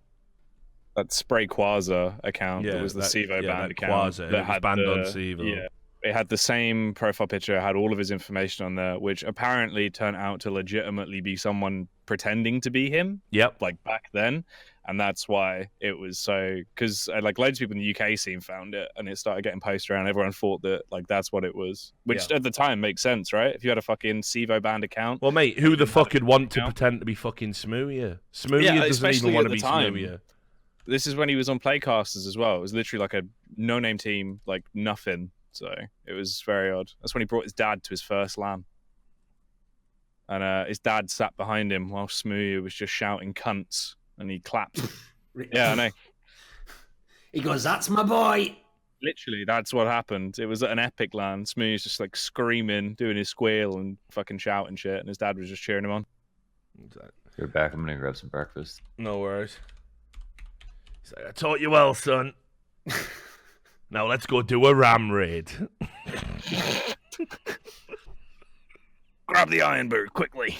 That Spray Quasar account that was the Sevo banned account Quasar, that it was had banned the, on Sevo. Yeah, it had the same profile picture, had all of his information on there, which apparently turned out to legitimately be someone pretending to be him. Yep. Like back then, and that's why it was so, because like loads of people in the UK scene found it, and it started getting posted around. Everyone thought that like that's what it was, which at the time makes sense, right? If you had a fucking Sevo banned account. Well, mate, who the fuck would want to pretend to be fucking Smoothie? Smoothie doesn't even want to be Smoothie. this is when he was on Playcasters as well. It was literally like a no-name team, like nothing. So it was very odd. That's when he brought his dad to his first LAN. And his dad sat behind him while Smoothie was just shouting cunts, and he clapped. Yeah, I know. He goes, "That's my boy." Literally, that's what happened. It was at an epic LAN. Smoothie's just like screaming, doing his squeal and fucking shouting shit, and his dad was just cheering him on. You're back. I'm gonna grab some breakfast. No worries. He's like, I taught you well, son. Now let's go do a ram raid. Grab the Ironbird quickly.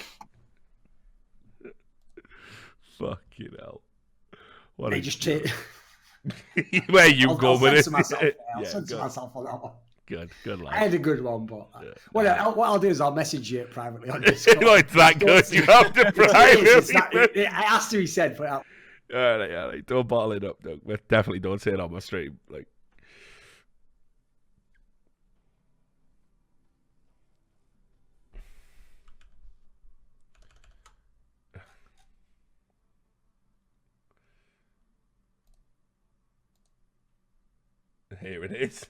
Fucking hell. What They a just take. Where you I'll go with censor it? myself. I'll Yeah, censor good. myself on that one. Good I lad. had a good one, but Yeah. what I'll do is I'll message you privately on Discord. No, it's that good. You have to It has to be said, but All right, yeah, like, don't bottle it up, Doug. But definitely don't say it on my stream. Like, here it is.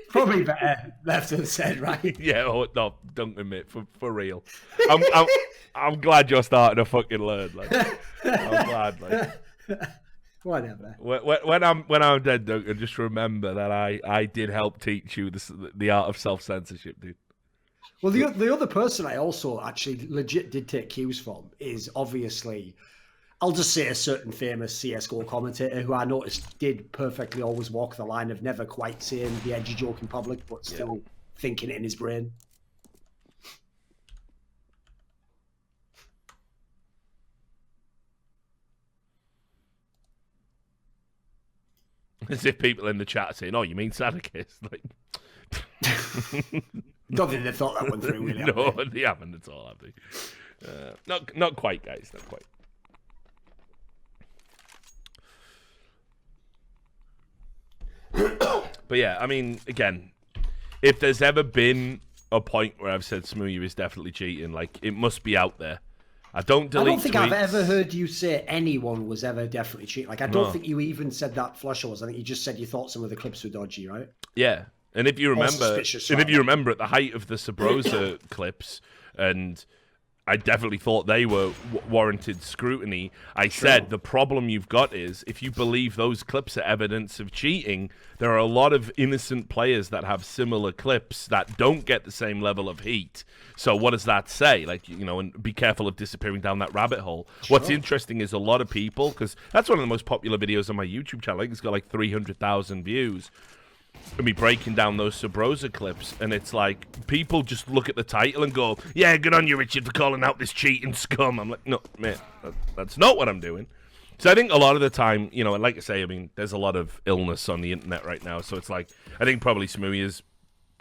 probably better left unsaid, right? Yeah, oh, no, don't admit for real. I'm glad you're starting to fucking learn. Like, I'm glad. Like, Whatever. when I'm dead, Duncan, just remember that I did help teach you the art of self-censorship, dude. Well, the other person I also actually legit did take cues from is obviously, I'll just say a certain famous CSGO commentator who I noticed did perfectly always walk the line of never quite saying the edgy joke in public, but still thinking it in his brain. As if people in the chat are saying, "Oh, you mean Sadokist?" Like, Don't think they thought that one through, really. no, have they? they haven't at all, have they? Not quite, guys. Not quite. But yeah, I mean, again, if there's ever been a point where I've said Smoothie is definitely cheating, like, it must be out there. I don't think I've tweets. ever heard you say anyone was ever definitely cheating. Like, I don't think you even said that Flusher was. I think you just said you thought some of the clips were dodgy, right? Yeah, and if you remember, suspicious, and if right? you remember at the height of the Sabrosa clips, and I definitely thought they were warranted scrutiny. I said the problem you've got is if you believe those clips are evidence of cheating, there are a lot of innocent players that have similar clips that don't get the same level of heat. So what does that say? Like, you know, and be careful of disappearing down that rabbit hole. What's interesting is a lot of people, because that's one of the most popular videos on my YouTube channel. I think it's got like 300,000 views. And me breaking down those Sabrosa clips, and it's like people just look at the title and go, "Yeah, good on you, Richard, for calling out this cheating scum." I'm like, no, man, that's not what I'm doing. So I think a lot of the time, you know, and like I say, I mean, there's a lot of illness on the internet right now, so it's like, I think probably Smoothie has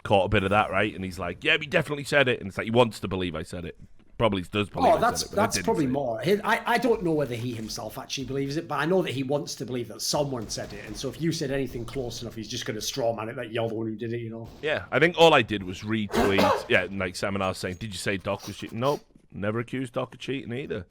caught a bit of that, right? And he's like, "Yeah, he definitely said it," and it's like he wants to believe I said it. Probably does believe I said it, but I that's didn't probably say it. more. I don't know whether he himself actually believes it, but I know that he wants to believe that someone said it. And so if you said anything close enough, he's just going to straw man it that you're the one who did it, you know? Yeah, I think all I did was retweet. Yeah, and like Seminar saying, "Did you say Doc was cheating?" Nope, never accused Doc of cheating either.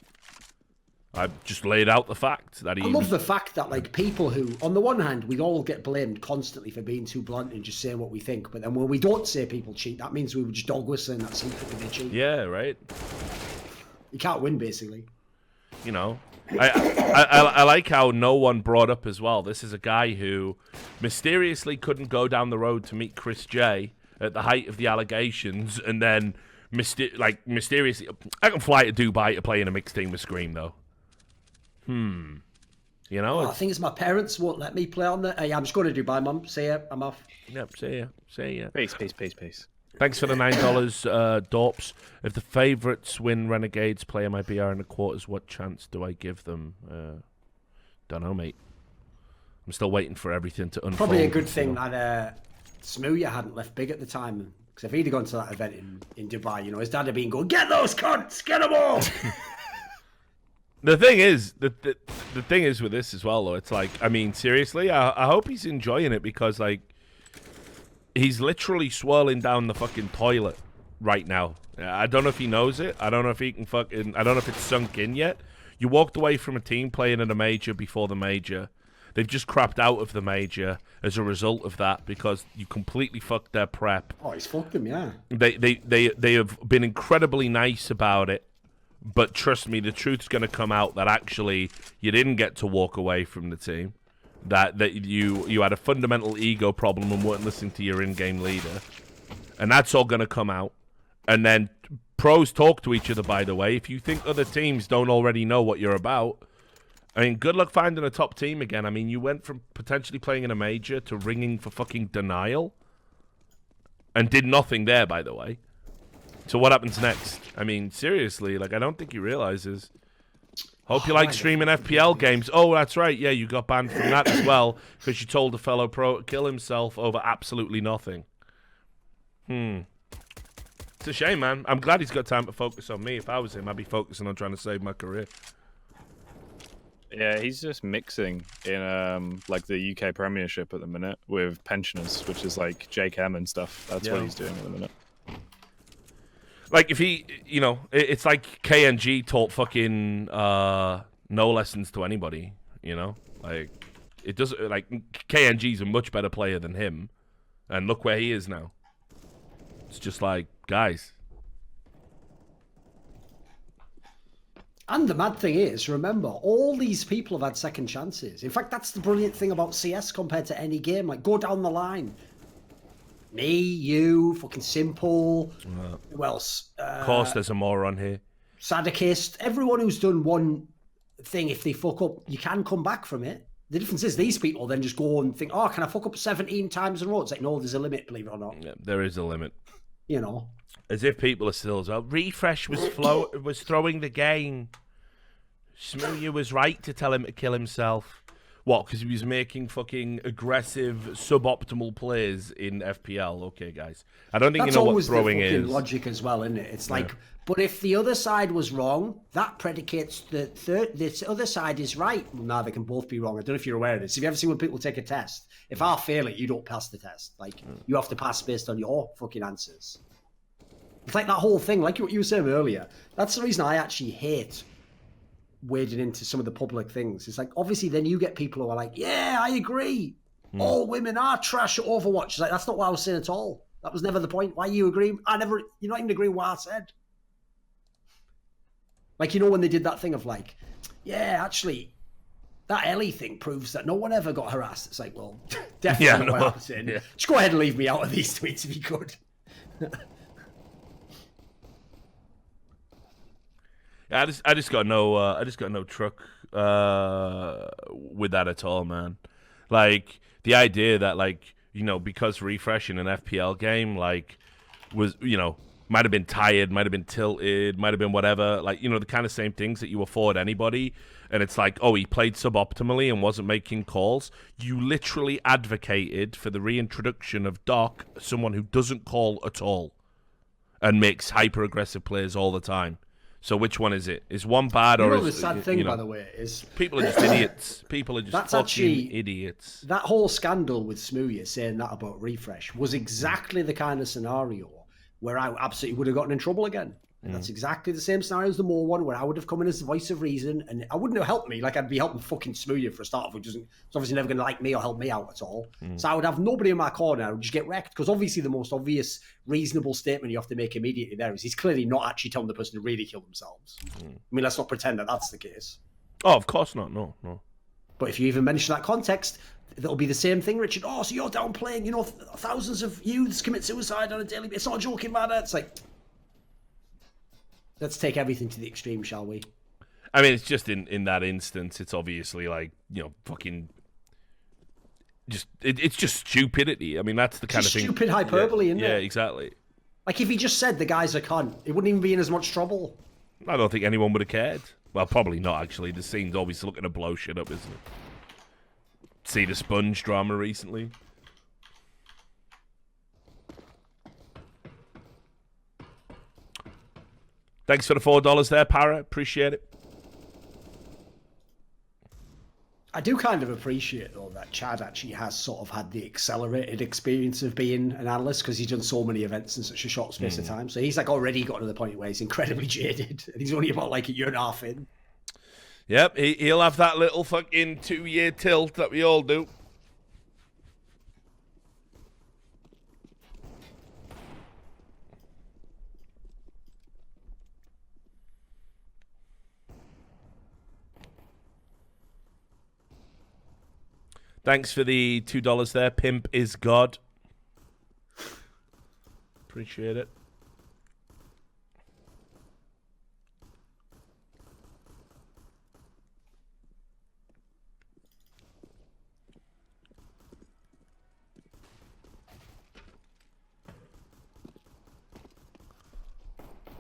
I just laid out the fact that he. I love the fact that, like, people who, on the one hand, we all get blamed constantly for being too blunt and just saying what we think, but then when we don't say people cheat, that means we were just dog whistling that secretly they cheat. Yeah, right. You can't win, basically. You know, I like how no one brought up as well. This is a guy who mysteriously couldn't go down the road to meet Chris J at the height of the allegations, and then mysteriously, I can fly to Dubai to play in a mixed team with Scream though. You know, I think it's my parents won't let me play on there. Hey, I'm just going to Dubai, Mum. See ya. I'm off. Yep, see ya. Peace. Thanks for the $9, Dorps. If the favourites win Renegades, player my BR in the quarters, what chance do I give them? Don't know, mate. I'm still waiting for everything to unfold. Probably a good thing that Smoothie hadn't left big at the time. Because if he'd have gone to that event in Dubai, you know, his dad had been going, "Get those cunts! Get them all!" The thing is, the thing is with this as well, though, it's like, I mean, seriously, I hope he's enjoying it because, like, he's literally swirling down the fucking toilet right now I don't know if he knows it. I don't know if he can fucking. I don't know if it's sunk in yet. You walked away from a team playing in a major before the major. They've just crapped out of the major as a result of that because you completely fucked their prep. Oh, he's fucked them, yeah. They have been incredibly nice about it, but trust me, the truth's going to come out that actually you didn't get to walk away from the team. That you had a fundamental ego problem and weren't listening to your in-game leader, and that's all going to come out. And then pros talk to each other. By the way, if you think other teams don't already know what you're about, I mean, good luck finding a top team again. I mean, you went from potentially playing in a major to ringing for fucking denial, and did nothing there. By the way, so what happens next? I mean, seriously, like I don't think he realizes. Hope you like streaming FPL games. Oh, that's right. Yeah, you got banned from that as well because you told a fellow pro to kill himself over absolutely nothing. It's a shame, man. I'm glad he's got time to focus on me. If I was him, I'd be focusing on trying to save my career. Yeah, he's just mixing in like the UK Premiership at the minute with pensioners, which is like Jake M and stuff. That's what he's doing at the minute. Like, if he, you know, it's like KNG taught fucking no lessons to anybody, you know? Like, it doesn't, like, KNG's a much better player than him, and look where he is now. It's just like, guys. And the mad thing is, remember, all these people have had second chances. In fact, that's the brilliant thing about CS compared to any game. Like, go down the line. Me, you, fucking Simple. Who else? Of course, there's a moron here. Sadokist. Everyone who's done one thing, if they fuck up, you can come back from it. The difference is these people then just go and think, oh, can I fuck up 17 times in a row? It's like, no, there's a limit, believe it or not. Yeah, there is a limit. You know. As if people are still as well. Refresh was was throwing the game. Smooya was right to tell him to kill himself. What? Because he was making fucking aggressive, suboptimal plays in FPL. Okay, guys. I don't think you know what throwing is. That's logic as well, isn't it? It's like, but if the other side was wrong, that predicates that this other side is right. Well, now they can both be wrong. I don't know if you're aware of this. Have you ever seen when people take a test? If I fail it, you don't pass the test. Like, you have to pass based on your fucking answers. It's like that whole thing, like what you were saying earlier. That's the reason I actually hate wading into some of the public things. It's like, obviously, then you get people who are like, yeah, I agree. All women are trash at Overwatch. It's like, that's not what I was saying at all. That was never the point. Why are you agreeing? You're not even agreeing with what I said. Like, you know, when they did that thing of like, yeah, actually, that Ellie thing proves that no one ever got harassed. It's like, well, definitely not what I'm saying. Yeah. Just go ahead and leave me out of these tweets if you could. I just got no truck with that at all, man. Like, the idea that, like, you know, because refresh in an FPL game, like, was, you know, might have been tired, might have been tilted, might have been whatever, like, you know, the kind of same things that you afford anybody, and it's like, oh, he played suboptimally and wasn't making calls. You literally advocated for the reintroduction of Doc, someone who doesn't call at all and makes hyper-aggressive plays all the time. So which one is it? Is one bad, or is the sad thing, by the way, is people are just idiots. People are just fucking idiots. That whole scandal with Smooya saying that about refresh was exactly the kind of scenario where I absolutely would have gotten in trouble again. And that's exactly the same scenario as the Moore one, where I would have come in as the voice of reason, and I wouldn't have helped me. Like, I'd be helping fucking Smooya for a start, which isn't, it's obviously never going to like me or help me out at all. So I would have nobody in my corner. I would just get wrecked, because obviously the most obvious, reasonable statement you have to make immediately there is he's clearly not actually telling the person to really kill themselves. I mean, let's not pretend that that's the case. Oh, of course not. No. But if you even mention that context, it'll be the same thing, Richard. Oh, so you're downplaying, you know, thousands of youths commit suicide on a daily basis. It's not a joking matter. It's like, let's take everything to the extreme, shall we? I mean, it's just in that instance, it's obviously like, you know, fucking just it's just stupidity. I mean, that's the kind of thing. Stupid hyperbole, isn't it? Yeah, exactly. Like, if he just said the guy's a cunt, it wouldn't even be in as much trouble. I don't think anyone would have cared. Well, probably not, actually. The scene's always looking to blow shit up, isn't it? See the Sponge drama recently? Thanks for the $4 there, Para. Appreciate it. I do kind of appreciate, though, that Chad actually has sort of had the accelerated experience of being an analyst because he's done so many events in such a short space of time. So he's like already got to the point where he's incredibly jaded, and he's only about like a year and a half in. Yep, he'll have that little fucking 2-year tilt that we all do. Thanks for the $2 there. Pimp is God. Appreciate it.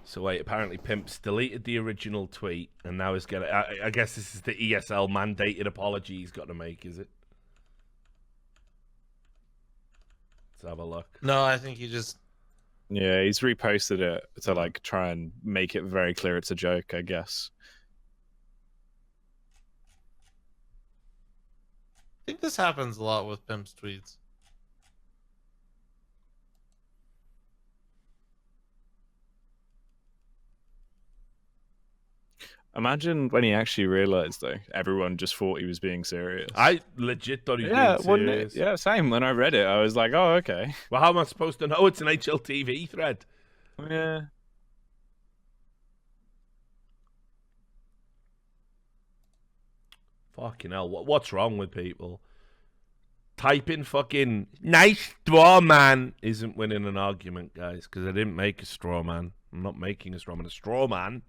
So wait, apparently Pimp's deleted the original tweet and now is getting... I guess this is the ESL mandated apology he's got to make, is it? Let's have a look. No, I think he just... Yeah, he's reposted it to like try and make it very clear it's a joke, I guess. I think this happens a lot with Pimp's tweets. Imagine when he actually realized, though, everyone just thought he was being serious. I legit thought he was yeah, being wouldn't serious. it? Yeah, same. When I read it, I was like, oh, okay. Well, how am I supposed to know it's an HLTV thread? Yeah. Fucking hell, what's wrong with people? Typing fucking nice straw man isn't winning an argument, guys, because I didn't make a straw man. I'm not making a straw man. A straw man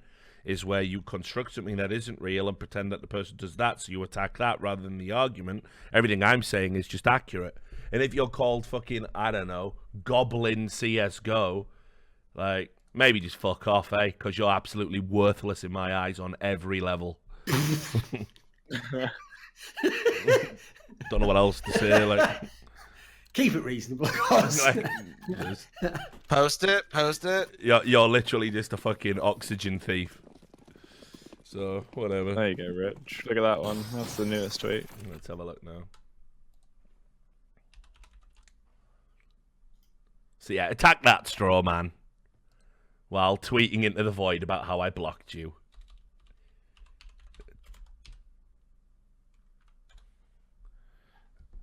is where you construct something that isn't real and pretend that the person does that, so you attack that rather than the argument. Everything I'm saying is just accurate. And if you're called fucking, I don't know, Goblin CSGO, like, maybe just fuck off, eh? Because you're absolutely worthless in my eyes on every level. Don't know what else to say, like... Keep it reasonable, of course. Post it. You're literally just a fucking oxygen thief. So, whatever. There you go, Rich. Look at that one. That's the newest tweet. Let's have a look now. So yeah, attack that straw man while tweeting into the void about how I blocked you.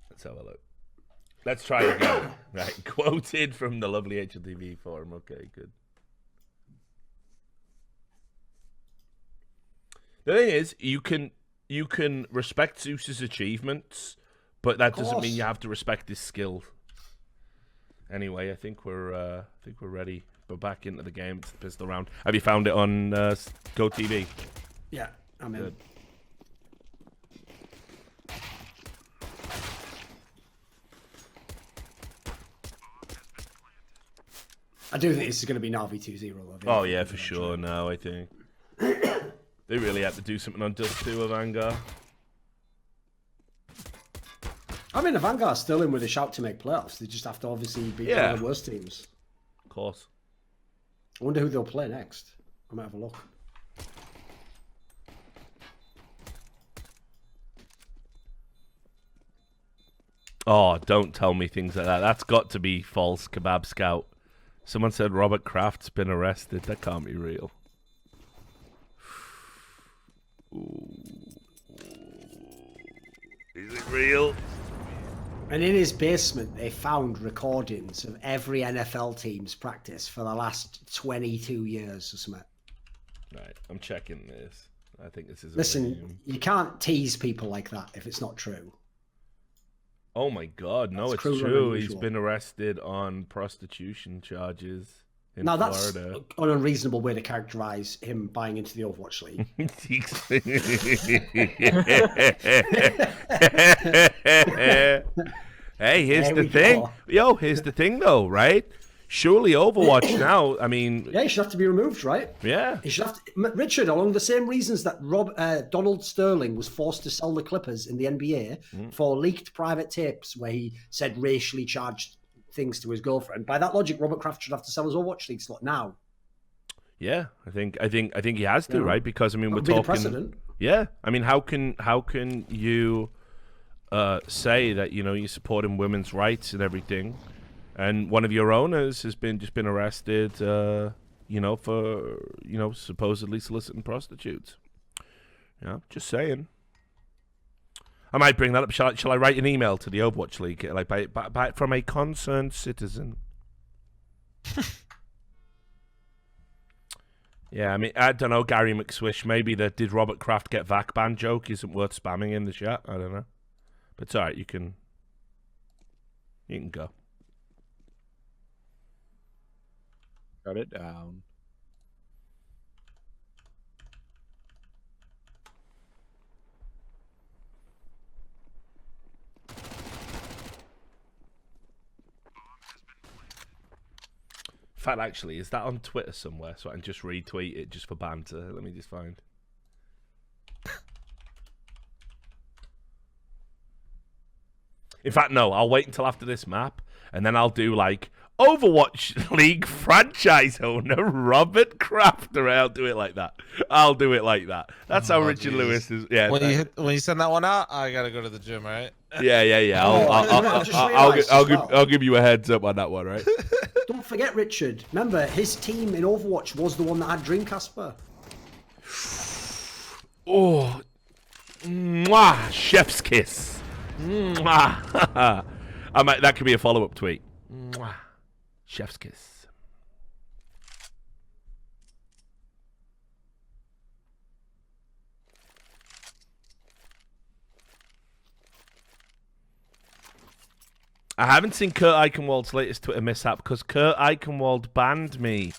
Let's have a look. Let's try again. Right, quoted from the lovely HLTV forum. Okay, good. The thing is, you can respect Zeus's achievements, but that doesn't mean you have to respect his skill. Anyway, I think we're ready. We're back into the game. It's the pistol round. Have you found it on Go TV? Yeah, I'm in. Good. I do think this is going to be Navi 2-0. Oh yeah, for sure. Now I think they really had to do something on Dust 2 of Avangar. I mean, Avangar's still in with a shout to make playoffs. They just have to obviously beat one of the worst teams. Of course. I wonder who they'll play next. I might have a look. Oh, don't tell me things like that. That's got to be false, Kebab Scout. Someone said Robert Kraft's been arrested. That can't be real. Ooh. Is it real? And in his basement, they found recordings of every NFL team's practice for the last 22 years or something. Right, I'm checking this. I think this is... Listen, you can't tease people like that if it's not true. Oh my God, no, it's true. He's been arrested on prostitution charges in Florida. That's an unreasonable way to characterize him buying into the Overwatch League. Hey, here's the thing. Yo, here's the thing though, right? Surely Overwatch now, I mean... Yeah, he should have to be removed, right? Yeah. He should have to... Richard, along the same reasons that Donald Sterling was forced to sell the Clippers in the NBA for leaked private tapes where he said racially charged things to his girlfriend. By that logic, Robert Kraft should have to sell his Overwatch League slot now. Yeah, I think he has to, right? Because I mean, we're talking... The precedent. Yeah, I mean, how can you say that you're supporting women's rights and everything, and one of your owners has been arrested, for supposedly soliciting prostitutes. Yeah, just saying. I might bring that up. Shall I write an email to the Overwatch League, like by from a concerned citizen? Yeah, I mean, I don't know, Gary McSwish. Maybe the did Robert Kraft get vac ban joke isn't worth spamming in the chat. I don't know, but it's alright. You can go. Got it down. In fact, actually, is that on Twitter somewhere? So I can just retweet it just for banter. Let me just find. In fact, no. I'll wait until after this map, and then I'll do like Overwatch League franchise owner Robert Kraft, or I'll do it like that. I'll do it like that. That's how Richard Lewis is. Yeah. When you send that one out, I gotta go to the gym, right? Yeah. I'll give you a heads up on that one, right? Don't forget, Richard. Remember, his team in Overwatch was the one that had Dream Casper. Oh, mwah, chef's kiss. Mwah. That could be a follow-up tweet. Mwah, chef's kiss. I haven't seen Kurt Eichenwald's latest Twitter mishap because Kurt Eichenwald banned me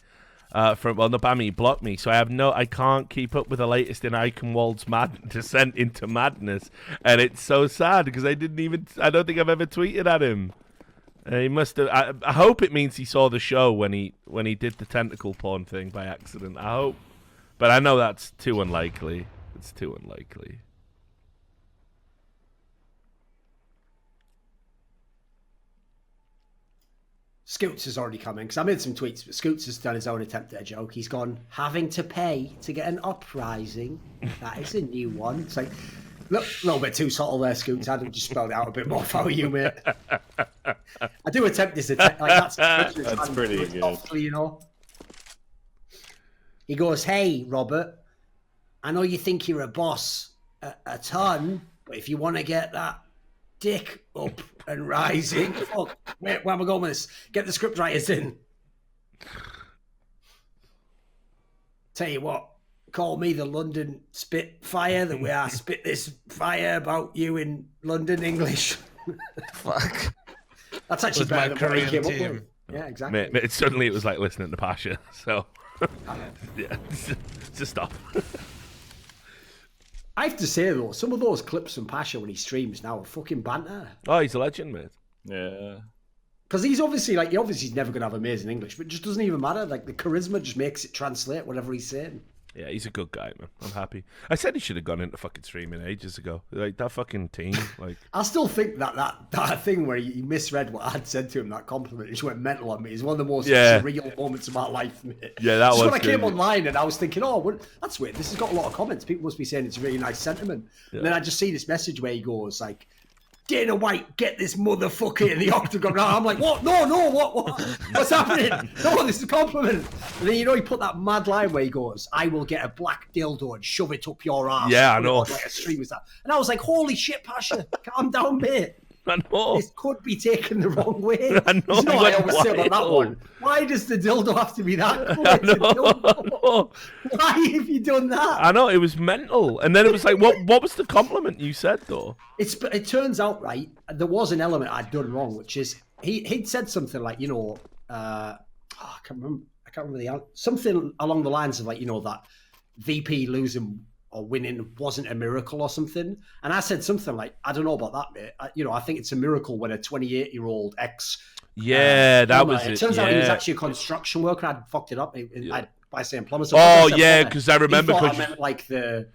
not banned me, blocked me. So I can't keep up with the latest in Eichenwald's descent into madness, and it's so sad because I don't think I've ever tweeted at him. He must have. I hope it means he saw the show when he did the tentacle porn thing by accident. I hope, but I know that's too unlikely. It's too unlikely. Scoots has already come in because I made some tweets, but Scoots has done his own attempt at a joke. He's gone, having to pay to get an uprising. That is a new one. It's like, look, a little bit too subtle there, Scoots. I'd have just spelled it out a bit more for you, mate. I do attempt this attempt. Like, that's pretty good. Softly, He goes, hey, Robert, I know you think you're a boss a ton, but if you want to get that dick up and rising. Fuck. Wait, where am I going with this? Get the script writers in. Tell you what, call me the London Spitfire, the way I spit this fire about you in London English. Fuck. That's actually With better my than what he Korean came up team. with. Yeah, exactly. Mate, suddenly it was like listening to Pasha. So, yeah, just stop. I have to say, though, some of those clips from Pasha when he streams now are fucking banter. Oh, he's a legend, mate. Yeah. Because he's obviously, he's never going to have amazing English, but it just doesn't even matter. Like, the charisma just makes it translate whatever he's saying. Yeah, he's a good guy, man. I'm happy. I said he should have gone into fucking streaming ages ago. Like, that fucking team, like... I still think that thing where he misread what I'd said to him, that compliment, and just went mental on me, is one of the most surreal moments of my life, mate. Yeah, that was when I came online and I was thinking, that's weird. This has got a lot of comments. People must be saying it's a really nice sentiment. Yeah. And then I just see this message where he goes, like, Dana White, get this motherfucker in the octagon. I'm like, what? No, what? What's happening? No, this is a compliment. And then, he put that mad line where he goes, I will get a black dildo and shove it up your ass. Yeah, I know. Like a stream was that. And I was like, holy shit, Pasha, calm down, mate. I know. This could be taken the wrong way. I know. You know what I always say about that one? Why does the dildo have to be that? I know. Why have you done that? I know, it was mental. And then it was like, what was the compliment you said, though? It turns out, right, there was an element I'd done wrong, which is he'd said something like, I can't remember something along the lines of like, that VP losing or winning wasn't a miracle or something. And I said something like, I don't know about that, mate. I think it's a miracle when a 28-year-old ex... Yeah, that was it. It turns out he was actually a construction worker. I'd fucked it up by saying plumber. So because I remember... I meant like the...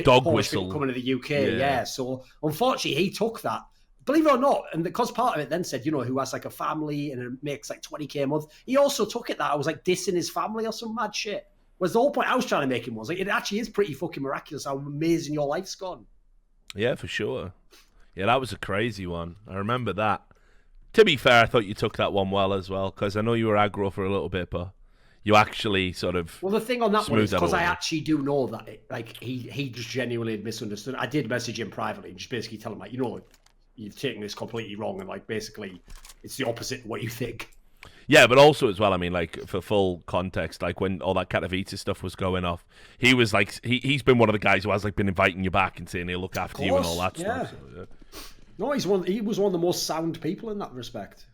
dog whistle. Coming to the UK, yeah. So, unfortunately, he took that. Believe it or not, and because part of it then said, who has like a family and it makes like 20k a month, he also took it that I was like dissing his family or some mad shit. Whereas the whole point I was trying to make him was like, it actually is pretty fucking miraculous how amazing your life's gone. Yeah, for sure. Yeah, that was a crazy one. I remember that. To be fair, I thought you took that one well as well, because I know you were aggro for a little bit, but you actually sort of. Well, the thing on that one is smoothed that because I over. actually do know that he just genuinely had misunderstood. I did message him privately and just basically tell him, like, you've taken this completely wrong, and like basically it's the opposite of what you think. Yeah, but also as well, I mean, like, for full context, like when all that Katowice stuff was going off, he was like, he's been one of the guys who has like been inviting you back and saying he'll look after you and all that stuff. So, yeah. No, he was one of the most sound people in that respect.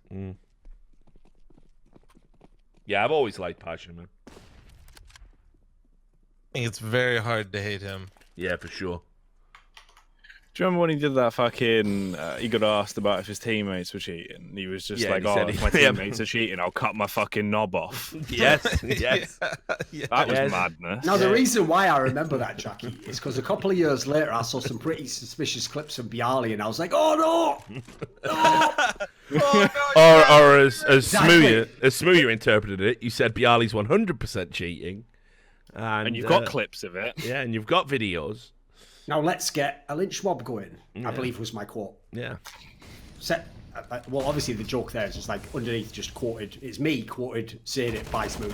Yeah, I've always liked Pasha, man. I think it's very hard to hate him. Yeah, for sure. Do you remember when he did that fucking? He got asked about if his teammates were cheating. And he was just Yeah, like, he said "Oh, if my teammates are cheating, I'll cut my fucking knob off." Yes, yes. That was madness. Now, the reason why I remember that, Jackie, is because a couple of years later, I saw some pretty suspicious clips of Bialy, and I was like, "Oh no, no!" Or as Exactly. Smooya interpreted it, you said Bialy's 100% cheating, And you've got clips of it. Yeah, and you've got videos. Now let's get a lynch mob going. Yeah. I believe was my quote. Yeah. Well, obviously the joke there is just like underneath, just quoted. It's me quoted, saying it by Smoo.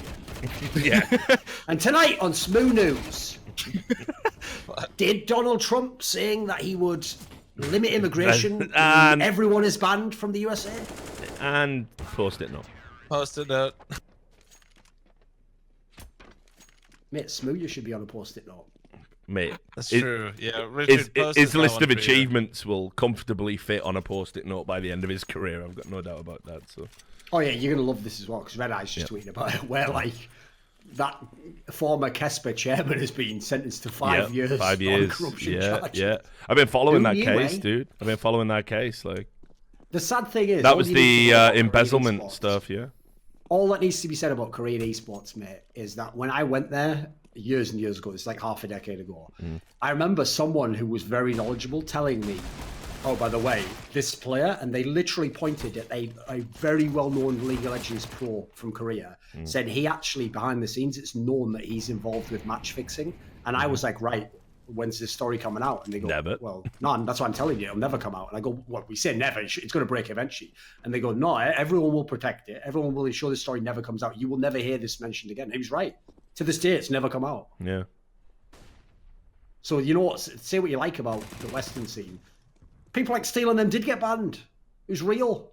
Yeah. And tonight on Smoo News, did Donald Trump saying that he would limit immigration And- everyone is banned from the USA? And post-it note. Post-it note. Mate, Smoo should be on a post-it note. Mate. That's it- true. Yeah, Richard posted His that list one of for you. achievements will comfortably fit on a post-it note by the end of his career. I've got no doubt about that. So. Oh yeah, you're gonna love this as well because Red Eye's just tweeting about it, where like that former Kesper chairman has been sentenced to 5 years. 5 years. On corruption Yeah, charges. yeah. I've been following Who that knew, case, eh? dude. I've been following that case. Like The sad thing is that all was you need to the know about Korean embezzlement esports- stuff. Yeah. All that needs to be said about Korean esports, mate, is that when I went there years and years ago, it's like half a decade ago, I remember someone who was very knowledgeable telling me, oh, by the way, this player, and they literally pointed at a very well-known League of Legends pro from Korea, said he actually, behind the scenes, it's known that he's involved with match fixing. And I was like, right, when's this story coming out? And they go, Never. well, no, that's what I'm telling you, it'll never come out. And I go, what, we say never, it's going to break eventually. And they go, no, everyone will protect it. Everyone will ensure this story never comes out. You will never hear this mentioned again. And he was right. To this day, it's never come out. Yeah. So, you know what, say what you like about the Western scene. People like Steel and them did get banned. It was real.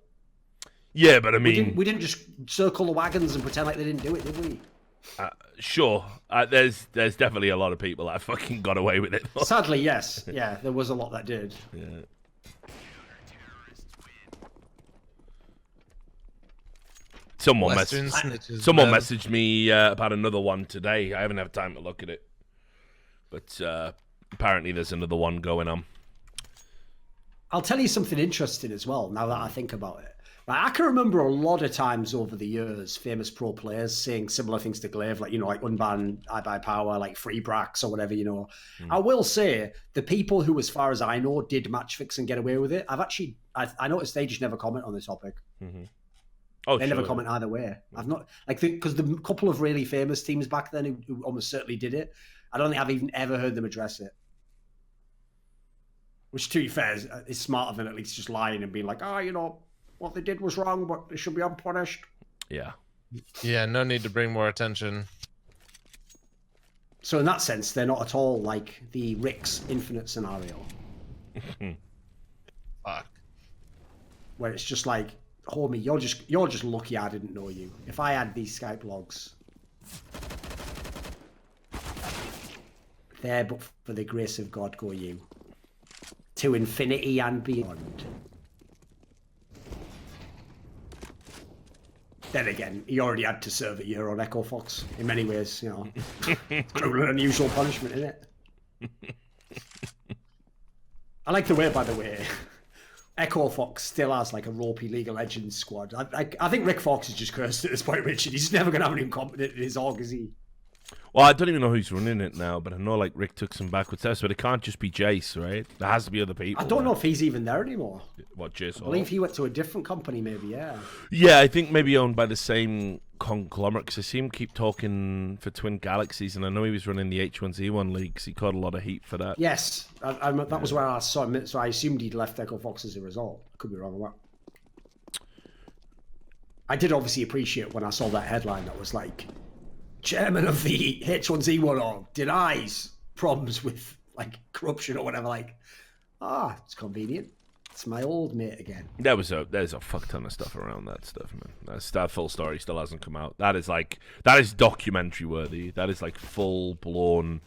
Yeah, but I mean, We didn't just circle the wagons and pretend like they didn't do it, did we? sure. There's definitely a lot of people that fucking got away with it. Sadly, yes. Yeah, there was a lot that did. Yeah. Someone Western messaged. snitches, Someone man. messaged me about another one today. I haven't had time to look at it, but apparently there's another one going on. I'll tell you something interesting as well, now that I think about it. Like, I can remember a lot of times over the years, famous pro players saying similar things to Glaive, like, like unban, I buy power, like free bracks or whatever, I will say, the people who, as far as I know, did match fix and get away with it, I noticed they just never comment on the topic. Mm-hmm. Oh, They never comment either way. I've not, because the couple of really famous teams back then who almost certainly did it, I don't think I've even ever heard them address it. Which, to be fair, is smarter than at least just lying and being like, what they did was wrong, but they should be unpunished. Yeah. Yeah, no need to bring more attention. So in that sense, they're not at all like the Rick's Infinite scenario, Fuck. where it's just like, homie, you're just lucky I didn't know you. If I had these Skype logs, there, but for the grace of God, go you to infinity and beyond. Then again, he already had to serve a year on Echo Fox. In many ways, cruel and unusual punishment, isn't it? I like the way, by the way, Echo Fox still has like a ropey League of Legends squad. I think Rick Fox is just cursed at this point, Richard. He's never going to have anyone competent in his org, is he? Well, I don't even know who's running it now, but I know like Rick took some backwards steps, but it can't just be Jace, right? There has to be other people. I don't know if he's even there anymore. What, Jace? I believe he went to a different company, maybe, yeah. Yeah, I think maybe owned by the same conglomerate because I see him keep talking for Twin Galaxies, and I know he was running the H1Z1 league because he caught a lot of heat for that. Yes, that was where I saw him. So I assumed he'd left Echo Fox as a result. I could be wrong on that. I did obviously appreciate when I saw that headline that was like, chairman of the H1Z1 org denies problems with like corruption or whatever. Like, it's convenient. It's my old mate again. There's a fuck ton of stuff around that stuff, man. That full story still hasn't come out. That is documentary worthy. That is like full blown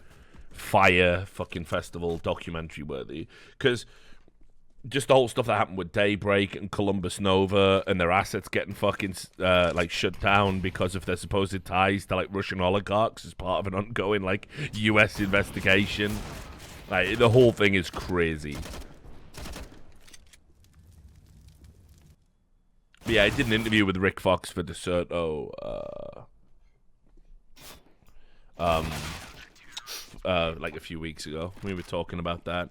fire fucking festival documentary worthy. Because just the whole stuff that happened with Daybreak and Columbus Nova and their assets getting fucking like shut down because of their supposed ties to like Russian oligarchs as part of an ongoing like US investigation. Like the whole thing is crazy. But yeah, I did an interview with Rick Fox for Deserto like a few weeks ago. We were talking about that.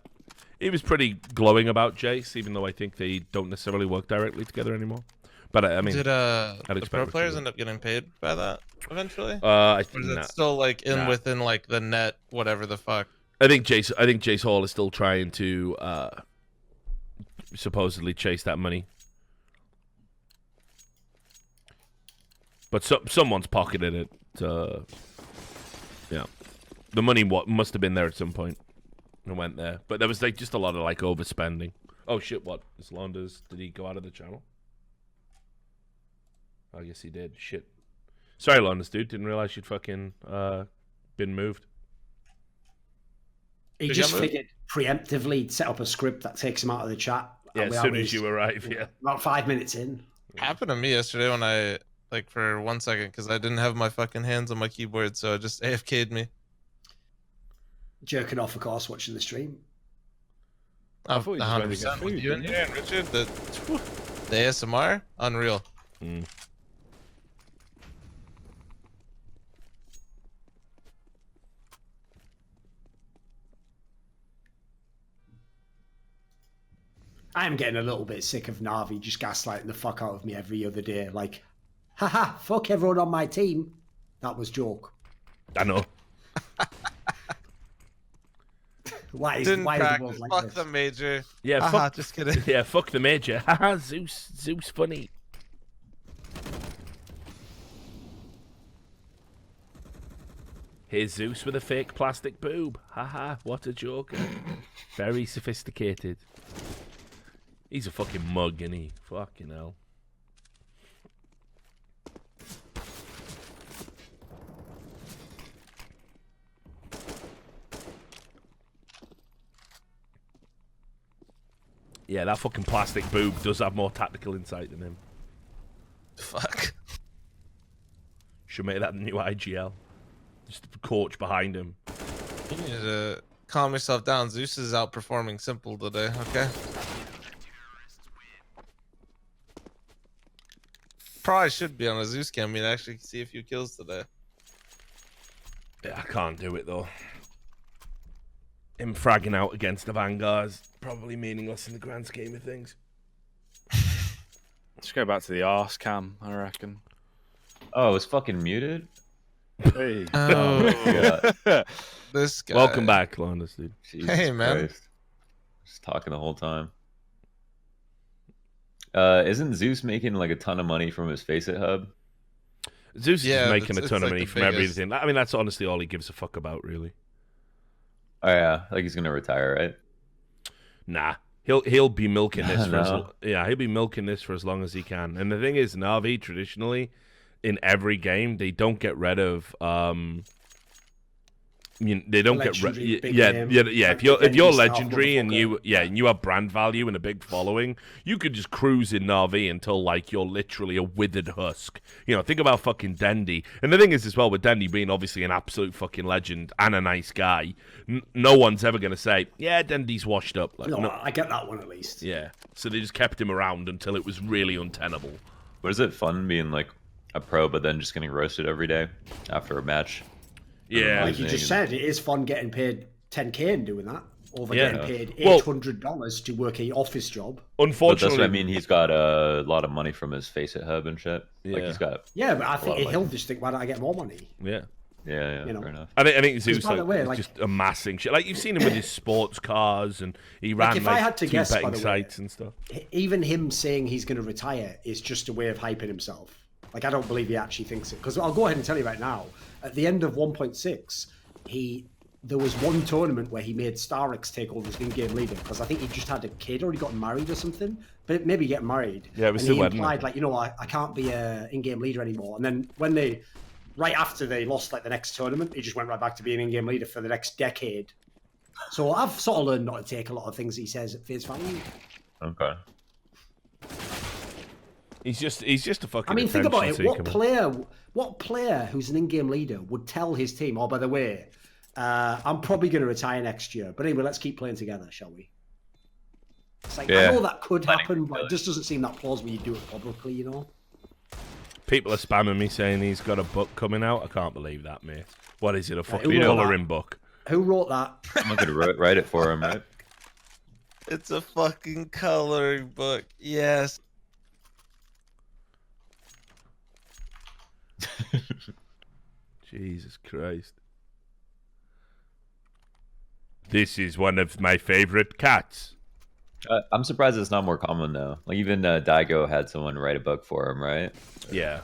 He was pretty glowing about Jace, even though I think they don't necessarily work directly together anymore. But I mean, did the pro players end up getting paid by that eventually? I or is it still like within like the net, whatever the fuck? I think Jace Hall is still trying to supposedly chase that money. But someone's pocketed it. Yeah, the money must have been there at some point and went there. But there was like just a lot of like overspending. Oh shit! What is Launders? Did he go out of the channel? I guess he did. Shit. Sorry, Launders, dude. Didn't realize you'd fucking been moved. He just figured preemptively set up a script that takes him out of the chat. Yeah, as soon as you arrive. Yeah. About 5 minutes in. Happened to me yesterday when I. Like for 1 second, because I didn't have my fucking hands on my keyboard, so it just AFK'd me. Jerking off, of course, watching the stream. I thought 100% with you in here and Richard. The ASMR, unreal. Mm. I'm getting a little bit sick of Na'Vi just gaslighting the fuck out of me every other day. Like, haha, fuck everyone on my team. That was joke. I know. why is the world like fuck this? the major. Yeah, fuck. Just kidding. Yeah, fuck the major. Haha, Zeus funny. Here's Zeus with a fake plastic boob. Haha, what a joker. Very sophisticated. He's a fucking mug, isn't he? Fucking hell. Yeah, that fucking plastic boob does have more tactical insight than him. Fuck. Should make that the new IGL. Just a coach behind him. You need to calm yourself down. Zeus is outperforming Simple today, okay? Probably should be on a Zeus cam and actually see a few kills today. Yeah, I can't do it though. Him fragging out against Avangar is probably meaningless in the grand scheme of things. Let's go back to the arse cam, I reckon. Oh, it's fucking muted? Hey. Oh, God. This guy. Welcome back, Launders, dude. Jesus Hey, man. Christ. Just talking the whole time. Isn't Zeus making like a ton of money from his Faceit hub? Zeus Yeah, is making a it's ton of like money the from biggest. everything. I mean, that's honestly all he gives a fuck about, really. Oh yeah, like he's gonna retire, right? Nah, he'll be milking this for No. he'll be milking this for as long as he can. And the thing is, Na'Vi traditionally in every game they don't get rid of they don't get Legendary, big yeah. name. If you're legendary and you have brand value and a big following, you could just cruise in Na'Vi until like you're literally a withered husk. You know, think about fucking Dendy. And the thing is as well with Dendy being obviously an absolute fucking legend and a nice guy, no one's ever gonna say, yeah, Dendy's washed up. Like, No, I get that one at least. yeah. So they just kept him around until it was really untenable. But is it fun being like a pro, but then just getting roasted every day after a match? Yeah. Like you just said, it is fun getting paid 10k and doing that. over Yeah. getting paid Well- $800 to work a office job. But Unfortunately, that's what I mean. He's got a lot of money from his Face It hub and shit. Like Yeah. he's got. Yeah, but I lot think of he'll money. just think, why don't I get more money? Yeah. Yeah, You know. fair enough. I think Zeus by the way, is like- just amassing shit. Like you've seen him with his sports cars, and he ran if I had to two guess, by betting the way, sites and stuff. Even him saying he's going to retire is just a way of hyping himself. Like, I don't believe he actually thinks it. Because I'll go ahead and tell you right now, at the end of 1.6, there was one tournament where he made Starix take over as in-game leader, because I think he just had a kid or he got married or something. But maybe getting married. Yeah, it was and still he wedding, implied, like, I can't be a in-game leader anymore. And then when right after they lost, like, the next tournament, he just went right back to being in-game leader for the next decade. So I've sort of learned not to take a lot of things he says at face value. Okay. He's just a fucking. I mean, think about it. attention seeker, man. What player who's an in-game leader would tell his team, "Oh, by the way, I'm probably going to retire next year, but anyway, let's keep playing together, shall we?" It's like, I Yeah. know that could happen, but it just doesn't seem that plausible. You do it publicly, you know. People are spamming me saying he's got a book coming out. I can't believe that, mate. What is it? A fucking who wrote colouring book? Who wrote that? I'm gonna write it for him, right? It's a fucking coloring book. Yes. Jesus Christ. This is one of my favorite cats. I'm surprised it's not more common though. Like even Daigo had someone write a book for him, right? Yeah.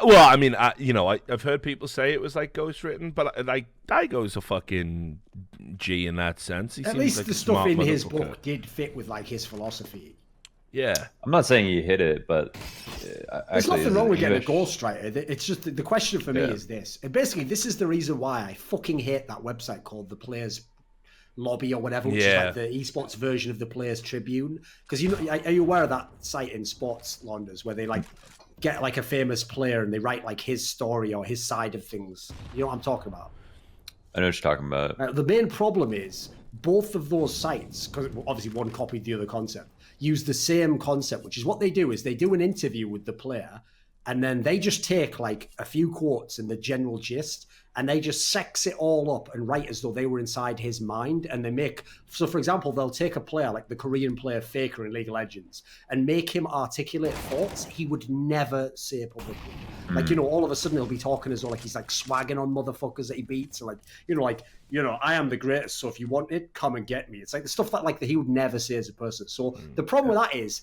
Well, I mean, I've heard people say it was like ghostwritten, but like Daigo's a fucking G in that sense. He At seems least like the a stuff smart in his motherfucker. book did fit with like his philosophy. Yeah. I'm not saying he hit it, but There's actually, nothing wrong with getting a English- ghostwriter. It's just the question for me Yeah. is this. And basically, this is the reason why I fucking hate that website called the Players Lobby or whatever, which Yeah. is like the esports version of the Players Tribune. Because are you aware of that site in sports, Launders, where they like get like a famous player and they write like his story or his side of things? You know what I'm talking about? I know what you're talking about. The main problem is both of those sites, because obviously one copied the other concept, use the same concept, which is what they do is they do an interview with the player and then they just take like a few quotes and the general gist and they just sex it all up and write as though they were inside his mind. And they make, so for example, they'll take a player like the Korean player Faker in League of Legends and make him articulate thoughts he would never say publicly. Like, all of a sudden he'll be talking as though like he's like swagging on motherfuckers that he beats, or like, I am the greatest, so if you want it, come and get me. It's like the stuff that he would never say as a person. So the problem with that is,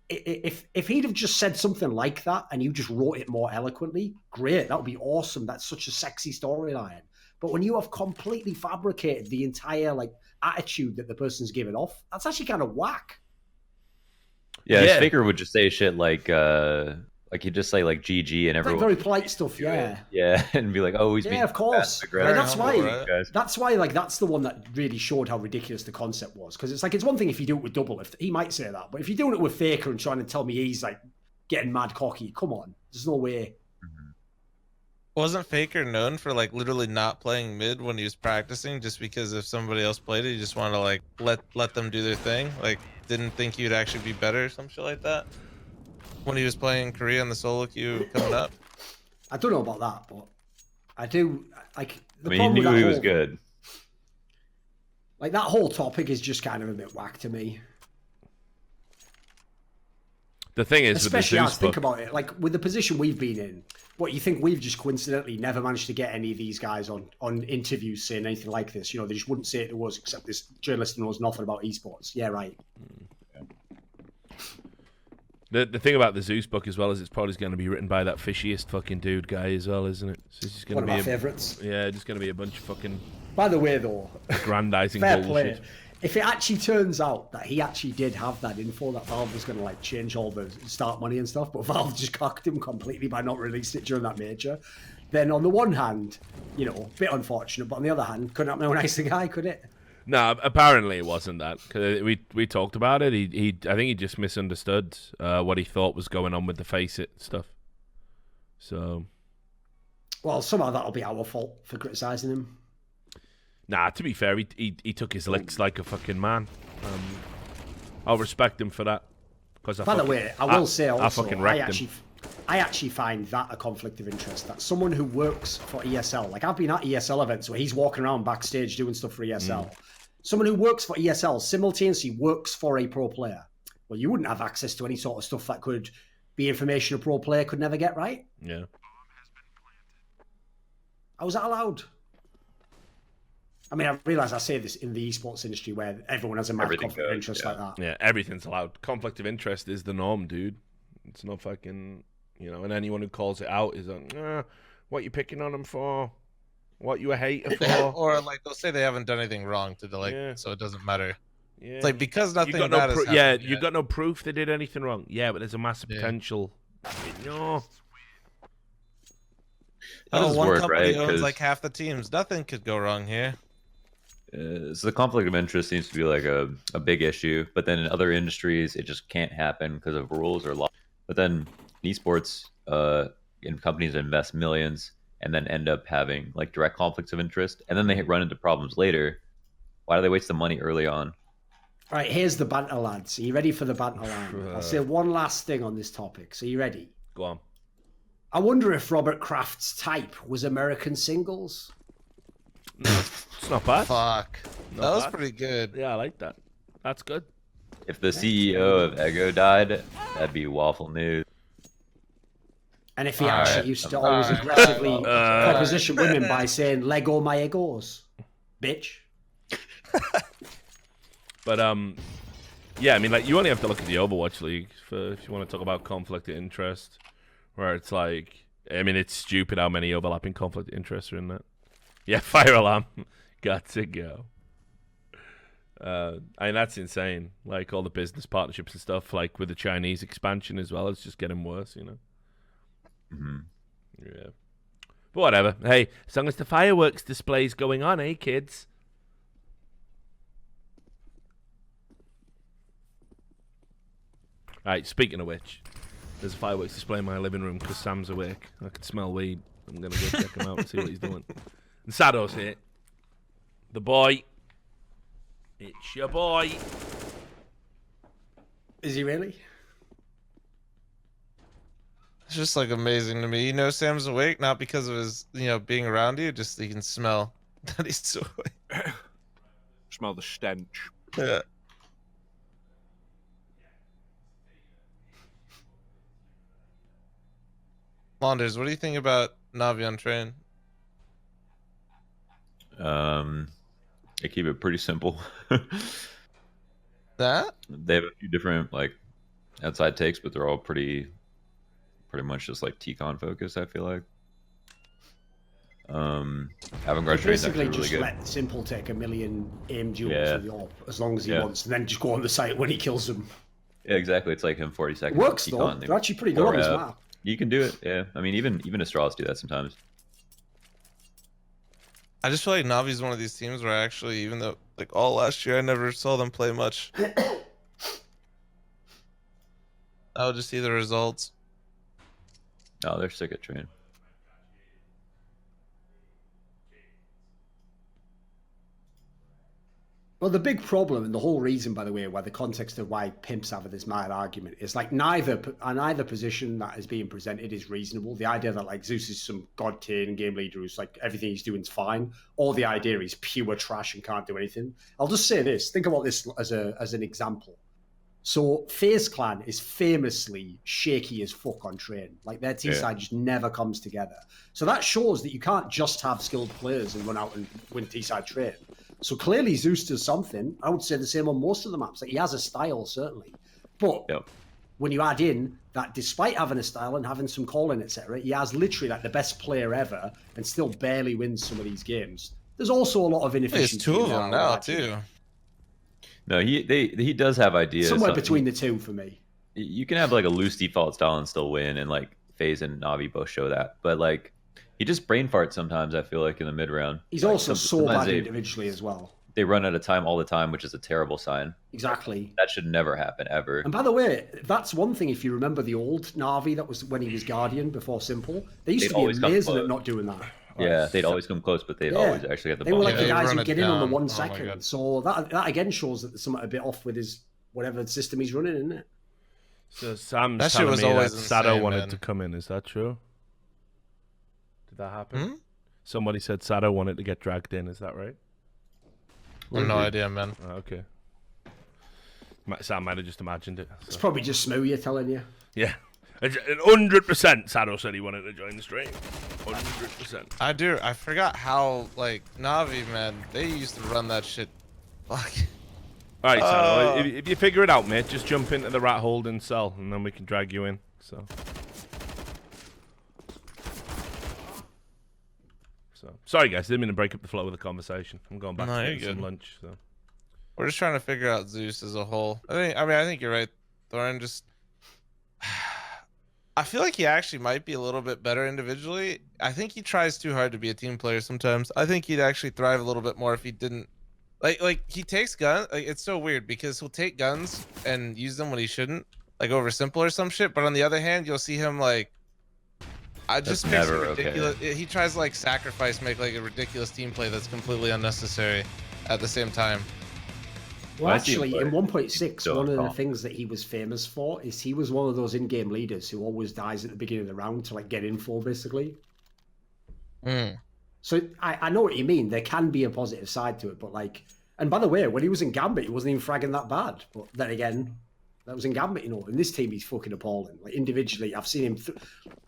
if he'd have just said something like that and you just wrote it more eloquently, great, that would be awesome. That's such a sexy storyline. But when you have completely fabricated the entire attitude that the person's given off, that's actually kind of whack. Yeah, Yeah. Faker would just say shit like he'd just say like GG and It's everyone. like very polite stuff, yeah. Yeah, and be like, oh, he's being Yeah, of course. fast, Like, aggressive. that's why. Right. Guys. That's why, that's the one that really showed how ridiculous the concept was. Because it's one thing if you do it with Double, if he might say that, but if you're doing it with Faker and trying to tell me he's getting mad cocky, come on, there's no way. Wasn't Faker known for literally not playing mid when he was practicing, just because if somebody else played it, he just wanted to let them do their thing? Didn't think you'd actually be better or some shit like that? When he was playing Korea in the solo queue coming up? I don't know about that, but I do like. The I mean, he problem with knew that he was whole- good. Like that whole topic is just kind of a bit whack to me. The thing is, Especially with as the Zeus think book, about it, with the position we've been in, what you think we've just coincidentally never managed to get any of these guys on interviews saying anything like this. They just wouldn't say it to us, except this journalist knows nothing about esports. Yeah, right. the thing about the Zeus book as well is it's probably going to be written by that fishiest fucking dude guy as well, isn't it? So it's just going One to of be my favourites. Yeah, just going to be a bunch of fucking By the way, though, grandizing fair bullshit. play. If it actually turns out that he actually did have that info, that Valve was going to change all the start money and stuff, but Valve just cocked him completely by not releasing it during that major, then on the one hand, a bit unfortunate, but on the other hand, couldn't happen to a nicer guy, could it? No, apparently it wasn't that. 'Cause we talked about it. I think he just misunderstood what he thought was going on with the Face It stuff. So, Well, somehow that'll be our fault for criticising him. nah. To be fair, he took his licks like a fucking man. I'll respect him for that. Because By the way, I will say also, fucking wrecked him. I actually find that a conflict of interest. That someone who works for ESL, I've been at ESL events where he's walking around backstage doing stuff for ESL. Someone who works for ESL simultaneously works for a pro player. Well, you wouldn't have access to any sort of stuff that could be information a pro player could never get, right? Yeah. How was that allowed? I mean, I realise I say this in the esports industry where everyone has a mad conflict of interest like that. Yeah, everything's allowed. Conflict of interest is the norm, dude. It's not fucking, and anyone who calls it out is like, what you picking on them for? What you a hater for? Or like they'll say they haven't done anything wrong so it doesn't matter. Yeah. It's like because nothing you got bad has happened you got no proof they did anything wrong. Yeah, but there's a massive potential. No. One company owns like half the teams. Nothing could go wrong here. So the conflict of interest seems to be like a big issue, but then in other industries, it just can't happen because of rules or law. But then in esports, in companies that invest millions and then end up having like direct conflicts of interest, and then they run into problems later. Why do they waste the money early on? All right, here's the banter, lads. Are you ready for the banter line? I'll say one last thing on this topic. So you ready? Go on. I wonder if Robert Kraft's type was American singles. No, it's not bad. Fuck. Not That was bad. pretty good. Yeah, I like that. That's good. If the CEO of Ego died, that'd be waffle news. And if he actually used to always aggressively proposition women by saying, Lego my egos, bitch. But yeah, I mean, like you only have to look at the Overwatch League if you want to talk about conflict of interest, where it's like, I mean, it's stupid how many overlapping conflict of interests are in that. Yeah, fire alarm, got to go. I mean, that's insane. Like all the business partnerships and stuff, like with the Chinese expansion as well, it's just getting worse, Mm-hmm. Yeah. But whatever. Hey, as long as the fireworks display's going on, eh, kids? Right, speaking of which, there's a fireworks display in my living room because Sam's awake. I can smell weed. I'm going to go check him out and see what he's doing. And Sado's here. The boy. It's your boy. Is he really? It's just like amazing to me. Sam's awake not because of his, being around you, just he can smell that he's so awake. Smell the stench. Yeah. Launders, what do you think about Navi on train? They keep it pretty simple. That? They have a few different like outside takes, but they're all pretty much just like T-Con focused, I feel like. Avangar train's actually Basically, really just good. let Simple take a million aim duels Yeah. with the AWP as long as he wants, and then just go on the site when he kills them. Yeah, exactly. It's like him 40 It seconds. works though. T-Con. They're actually pretty good on this map. You can do it, yeah. I mean, even Astralis do that sometimes. I just feel like Navi's one of these teams where I actually, even though like all last year, I never saw them play much. I would just see the results. No, they're sick at train. Well, the big problem, and the whole reason, by the way, why the context of why Pimp's having this mad argument is like neither position that is being presented is reasonable. The idea that like Zeus is some god tier and game leader who's like everything he's doing is fine, or the idea he's pure trash and can't do anything. I'll just say this: think about this as an example. So FaZe Clan is famously shaky as fuck on train. Like their T side just never comes together. So that shows that you can't just have skilled players and run out and win T side train. So clearly Zeus does something. I would say the same on most of the maps. Like he has a style, certainly. But when you add in that despite having a style and having some calling, etc., he has literally like the best player ever and still barely wins some of these games. There's also a lot of inefficiency. There's two of them now, too. No, he does have ideas. Somewhere between the two for me. You can have like a loose default style and still win, and like FaZe and Navi both show that. But like he just brain farts sometimes, I feel like, in the mid round. He's like, also so bad individually as well. They run out of time all the time, which is a terrible sign. Exactly. That should never happen, ever. And by the way, that's one thing, if you remember the old Navi, that was when he was Guardian before Simple. They used to be amazing at not doing that. Yeah, they'd always come close, but they'd always actually get the ball. They were like the guys who get in on the 1 Oh second. So that again shows that there's something a bit off with his whatever system he's running, isn't it? So Sam's that telling was me always that insane, Sado wanted man. to come in. Is that true? Did that happen? Hmm? Somebody said Sado wanted to get dragged in. Is that right? No idea, man. Oh, okay. Sam might have just imagined it. It's So. probably just Smoothie telling you. Yeah. 100% Sado said he wanted to join the stream. 100%. I do. I forgot how, like, Navi, man, they used to run that shit. Fuck. Alright, Sado, if you figure it out, mate, just jump into the rat hole and sell, and then we can drag you in. So sorry, guys, didn't mean to break up the flow of the conversation. I'm going back to get some lunch. So we're just trying to figure out Zeus as a whole. I think you're right, Thorin. Just, I feel like he actually might be a little bit better individually. I think he tries too hard to be a team player sometimes. I think he'd actually thrive a little bit more if he didn't. Like he takes guns. Like, it's so weird because he'll take guns and use them when he shouldn't, like over simple or some shit. But on the other hand, you'll see him like, I just makes it ridiculous. Okay. He tries to like sacrifice, make like a ridiculous team play that's completely unnecessary at the same time. Well, actually, in 1.6, one of the things that he was famous for is he was one of those in-game leaders who always dies at the beginning of the round to like get info, basically. So I know what you mean. There can be a positive side to it, but like, and by the way, when he was in Gambit, he wasn't even fragging that bad. But then again, that was in Gambit, you know. In this team, he's fucking appalling. Like individually, I've seen him.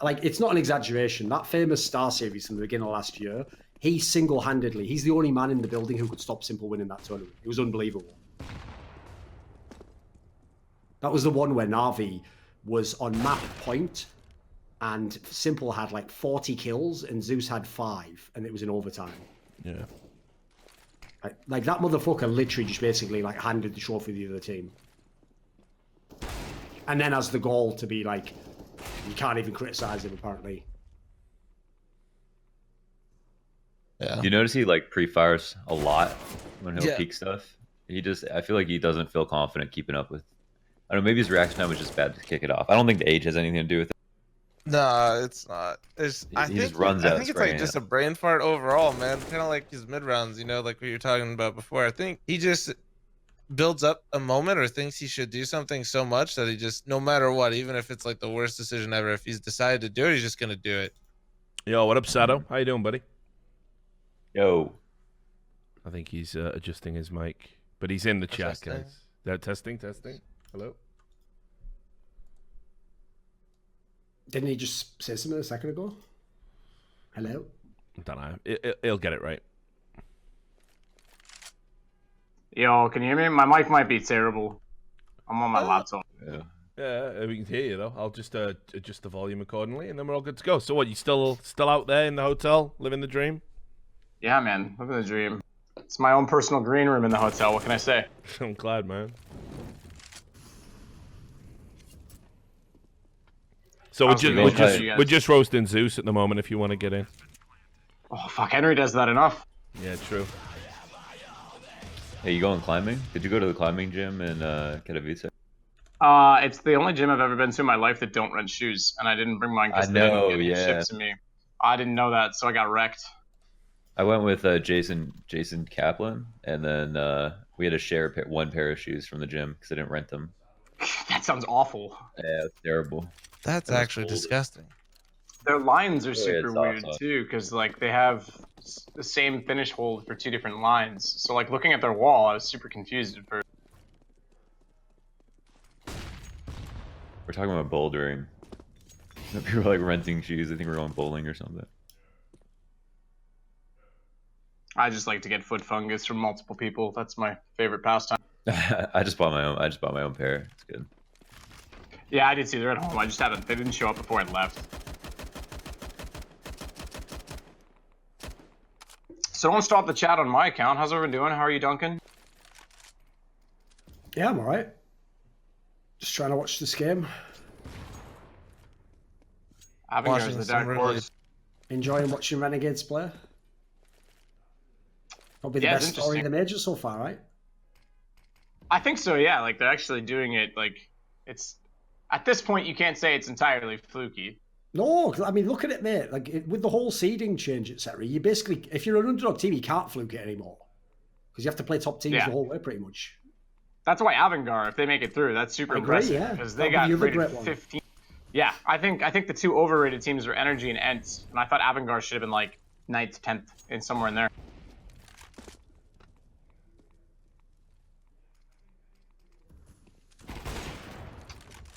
Like, it's not an exaggeration. That famous Star Series from the beginning of last year, he single-handedly, he's the only man in the building who could stop Simple winning that tournament. It was unbelievable. That was the one where Na'Vi was on map point, and Simple had like 40 kills, and Zeus had 5, and it was in overtime. Yeah. Like that motherfucker literally just basically like handed the trophy to the other team. And then has the goal to be like, you can't even criticize him apparently. Yeah. You notice he like pre-fires a lot when he'll peek stuff? I feel like he doesn't feel confident keeping up with. I don't know, maybe his reaction time was just bad to kick it off. I don't think the age has anything to do with it. No, it's not. I think it's like just a brain fart overall, man. Kind of like his mid rounds, you know, like what you were talking about before. I think he just builds up a moment or thinks he should do something so much that he just, no matter what, even if it's like the worst decision ever, if he's decided to do it, he's just gonna do it. Yo, what up, Sado? How you doing, buddy? Yo. I think he's adjusting his mic, but he's in the chat, guys. They're testing. Hello. Didn't he just say something a second ago? Hello? I don't know. He'll get it right. Yo, can you hear me? My mic might be terrible. I'm on my laptop. Yeah, we can hear you, though. I'll just adjust the volume accordingly, and then we're all good to go. So what, you still out there in the hotel, living the dream? Yeah, man. Living the dream. It's my own personal green room in the hotel. What can I say? I'm glad, man. So we're just roasting Zeus at the moment if you want to get in. Oh, fuck. Henry does that enough. Yeah, true. Hey, you going climbing? Did you go to the climbing gym in Katowice? It's the only gym I've ever been to in my life that don't rent shoes, and I didn't bring mine because they didn't get shipped to me. I didn't know that, so I got wrecked. I went with Jason Kaplan, and then we had to share one pair of shoes from the gym because I didn't rent them. That sounds awful. Yeah, it's terrible. That's actually disgusting. Their lines are super weird too, because like they have the same finish hold for 2 different lines. So like looking at their wall, I was super confused at first. We're talking about bouldering. People are like renting shoes. I think we're going bowling or something. I just like to get foot fungus from multiple people. That's my favorite pastime. I just bought my own pair. It's good. Yeah, I did see they're at home. I just haven't. They didn't show up before I left. So don't stop the chat on my account. How's everyone doing? How are you, Duncan? Yeah, I'm alright. Just trying to watch this game. Avangar is the dark horse. Enjoying watching Renegades play. Probably the best story in the major so far, right? I think so, yeah. Like, they're actually doing it, like, it's... At this point, you can't say it's entirely fluky. No, I mean, look at it, mate. Like, with the whole seeding change, etc., you basically... If you're an underdog team, you can't fluke it anymore. Because you have to play top teams the whole way, pretty much. That's why Avangar, if they make it through, that's super impressive. Yeah. Because they got rated 15... Yeah, I think the 2 overrated teams were Energy and Ents, and I thought Avangar should have been, like, 9th, 10th, and somewhere in there.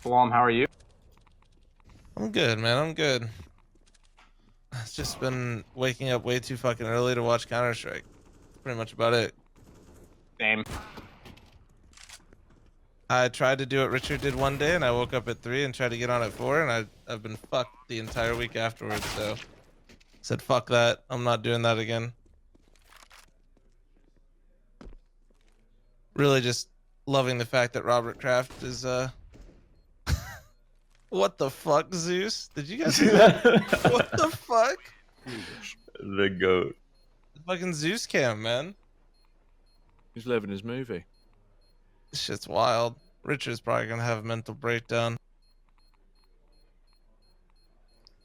fl0m, how are you? I'm good, man. I'm good. It's just been waking up way too fucking early to watch Counter-Strike. Pretty much about it. Same. I tried to do what Richard did one day, and I woke up at 3 and tried to get on at 4, and I've been fucked the entire week afterwards. So said fuck that. I'm not doing that again. Really just loving the fact that Robert Kraft is what the fuck, Zeus? Did you guys see that? What the fuck? The GOAT. The fucking Zeus cam, man. He's living his movie. This shit's wild. Richard's probably gonna have a mental breakdown.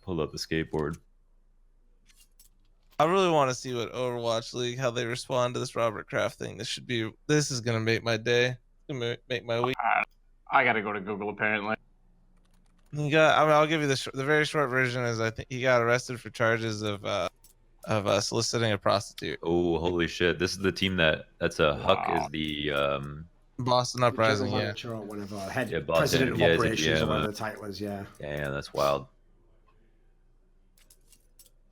Pull up the skateboard. I really want to see what Overwatch League, how they respond to this Robert Kraft thing. This is gonna make my day. It's gonna make my week. I gotta go to Google apparently. I'll give you the very short version. Is I think he got arrested for charges of soliciting a prostitute. Oh, holy shit! This is the team that's a Huck is the Boston Uprising, yeah. Or whatever, head Yeah, Boston, president of yeah, operations or GM, whatever the title is. Yeah. Yeah, that's wild.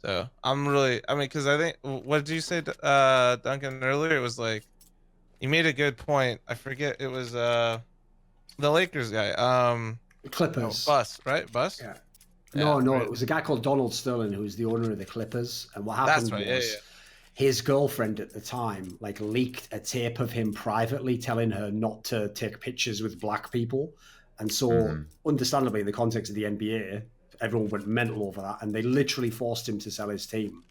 So I'm really, because I think, what did you say, Duncan, earlier? It was like, you made a good point. I forget, it was the Lakers guy. Clippers. Bus, right? Bus? Yeah. Yeah, No, right. it was a guy called Donald Sterling who was the owner of the Clippers. And what happened That's right, was his girlfriend at the time like leaked a tape of him privately telling her not to take pictures with black people. And so, understandably, in the context of the NBA, everyone went mental over that, and they literally forced him to sell his team.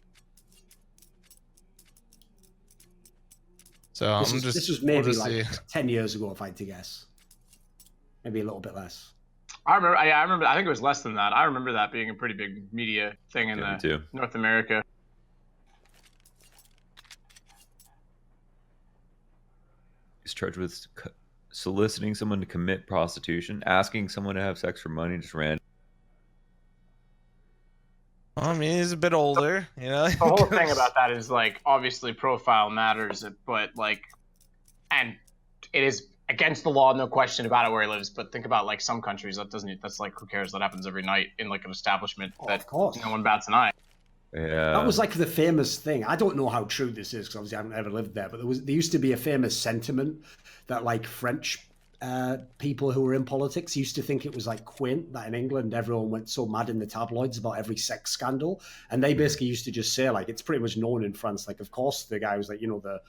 So this was maybe like 10 years ago, if I had to guess. Maybe a little bit less. I remember. I think it was less than that. I remember that being a pretty big media thing in North America. He's charged with soliciting someone to commit prostitution, asking someone to have sex for money, just random. I mean, he's a bit older, you know. The whole thing about that is like, obviously, profile matters, but like, and it is against the law, no question about it where he lives. But think about like some countries that's like, who cares? That happens every night in like an establishment that of course. No one bats an eye. Yeah, that was like the famous thing. I don't know how true this is because obviously I haven't ever lived there, but there used to be a famous sentiment that like French people who were in politics used to think it was like quaint that in England everyone went so mad in the tabloids about every sex scandal, and they basically used to just say like it's pretty much known in France. Like, of course, the guy who's like, you know, the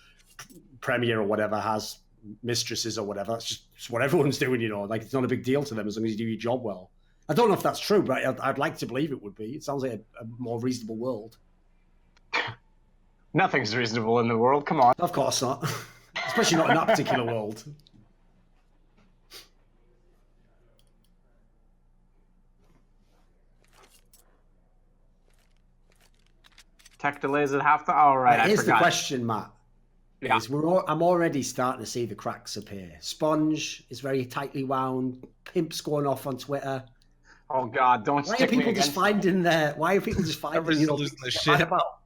premier or whatever has mistresses or whatever. That's just what everyone's doing, you know. Like, it's not a big deal to them as long as you do your job well. I don't know if that's true, but I'd like to believe it would be. It sounds like a more reasonable world. Nothing's reasonable in the world. Come on. Of course not. Especially not in that particular world. Tech delays at half the. Oh, right. Here's I forgot. the question, Matt. Yeah. I'm already starting to see the cracks appear. Sponge is very tightly wound. Pimp's going off on Twitter. Oh God! Don't Why are stick me people just against. finding their? Why are people just finding? You know, losing their get shit. mad about?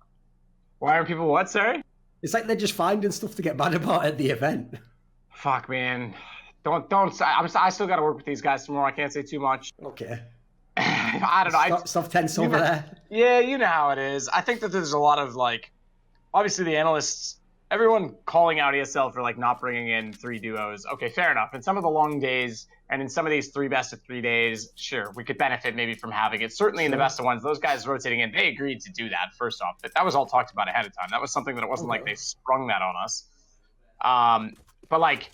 Why are people what? Sorry. It's like they're just finding stuff to get mad about at the event. Fuck, man. Don't. I still got to work with these guys tomorrow. I can't say too much. Okay. I don't know. Stuff tense over there. Yeah, you know how it is. I think that there's a lot of like, obviously the analysts, everyone calling out ESL for like not bringing in 3 duos. Okay, fair enough. In some of the long days and in some of these 3 best of 3 days, sure, we could benefit maybe from having it. Certainly in the best of ones, those guys rotating in, they agreed to do that. First off, that was all talked about ahead of time. That was something that it wasn't like they sprung that on us. But like,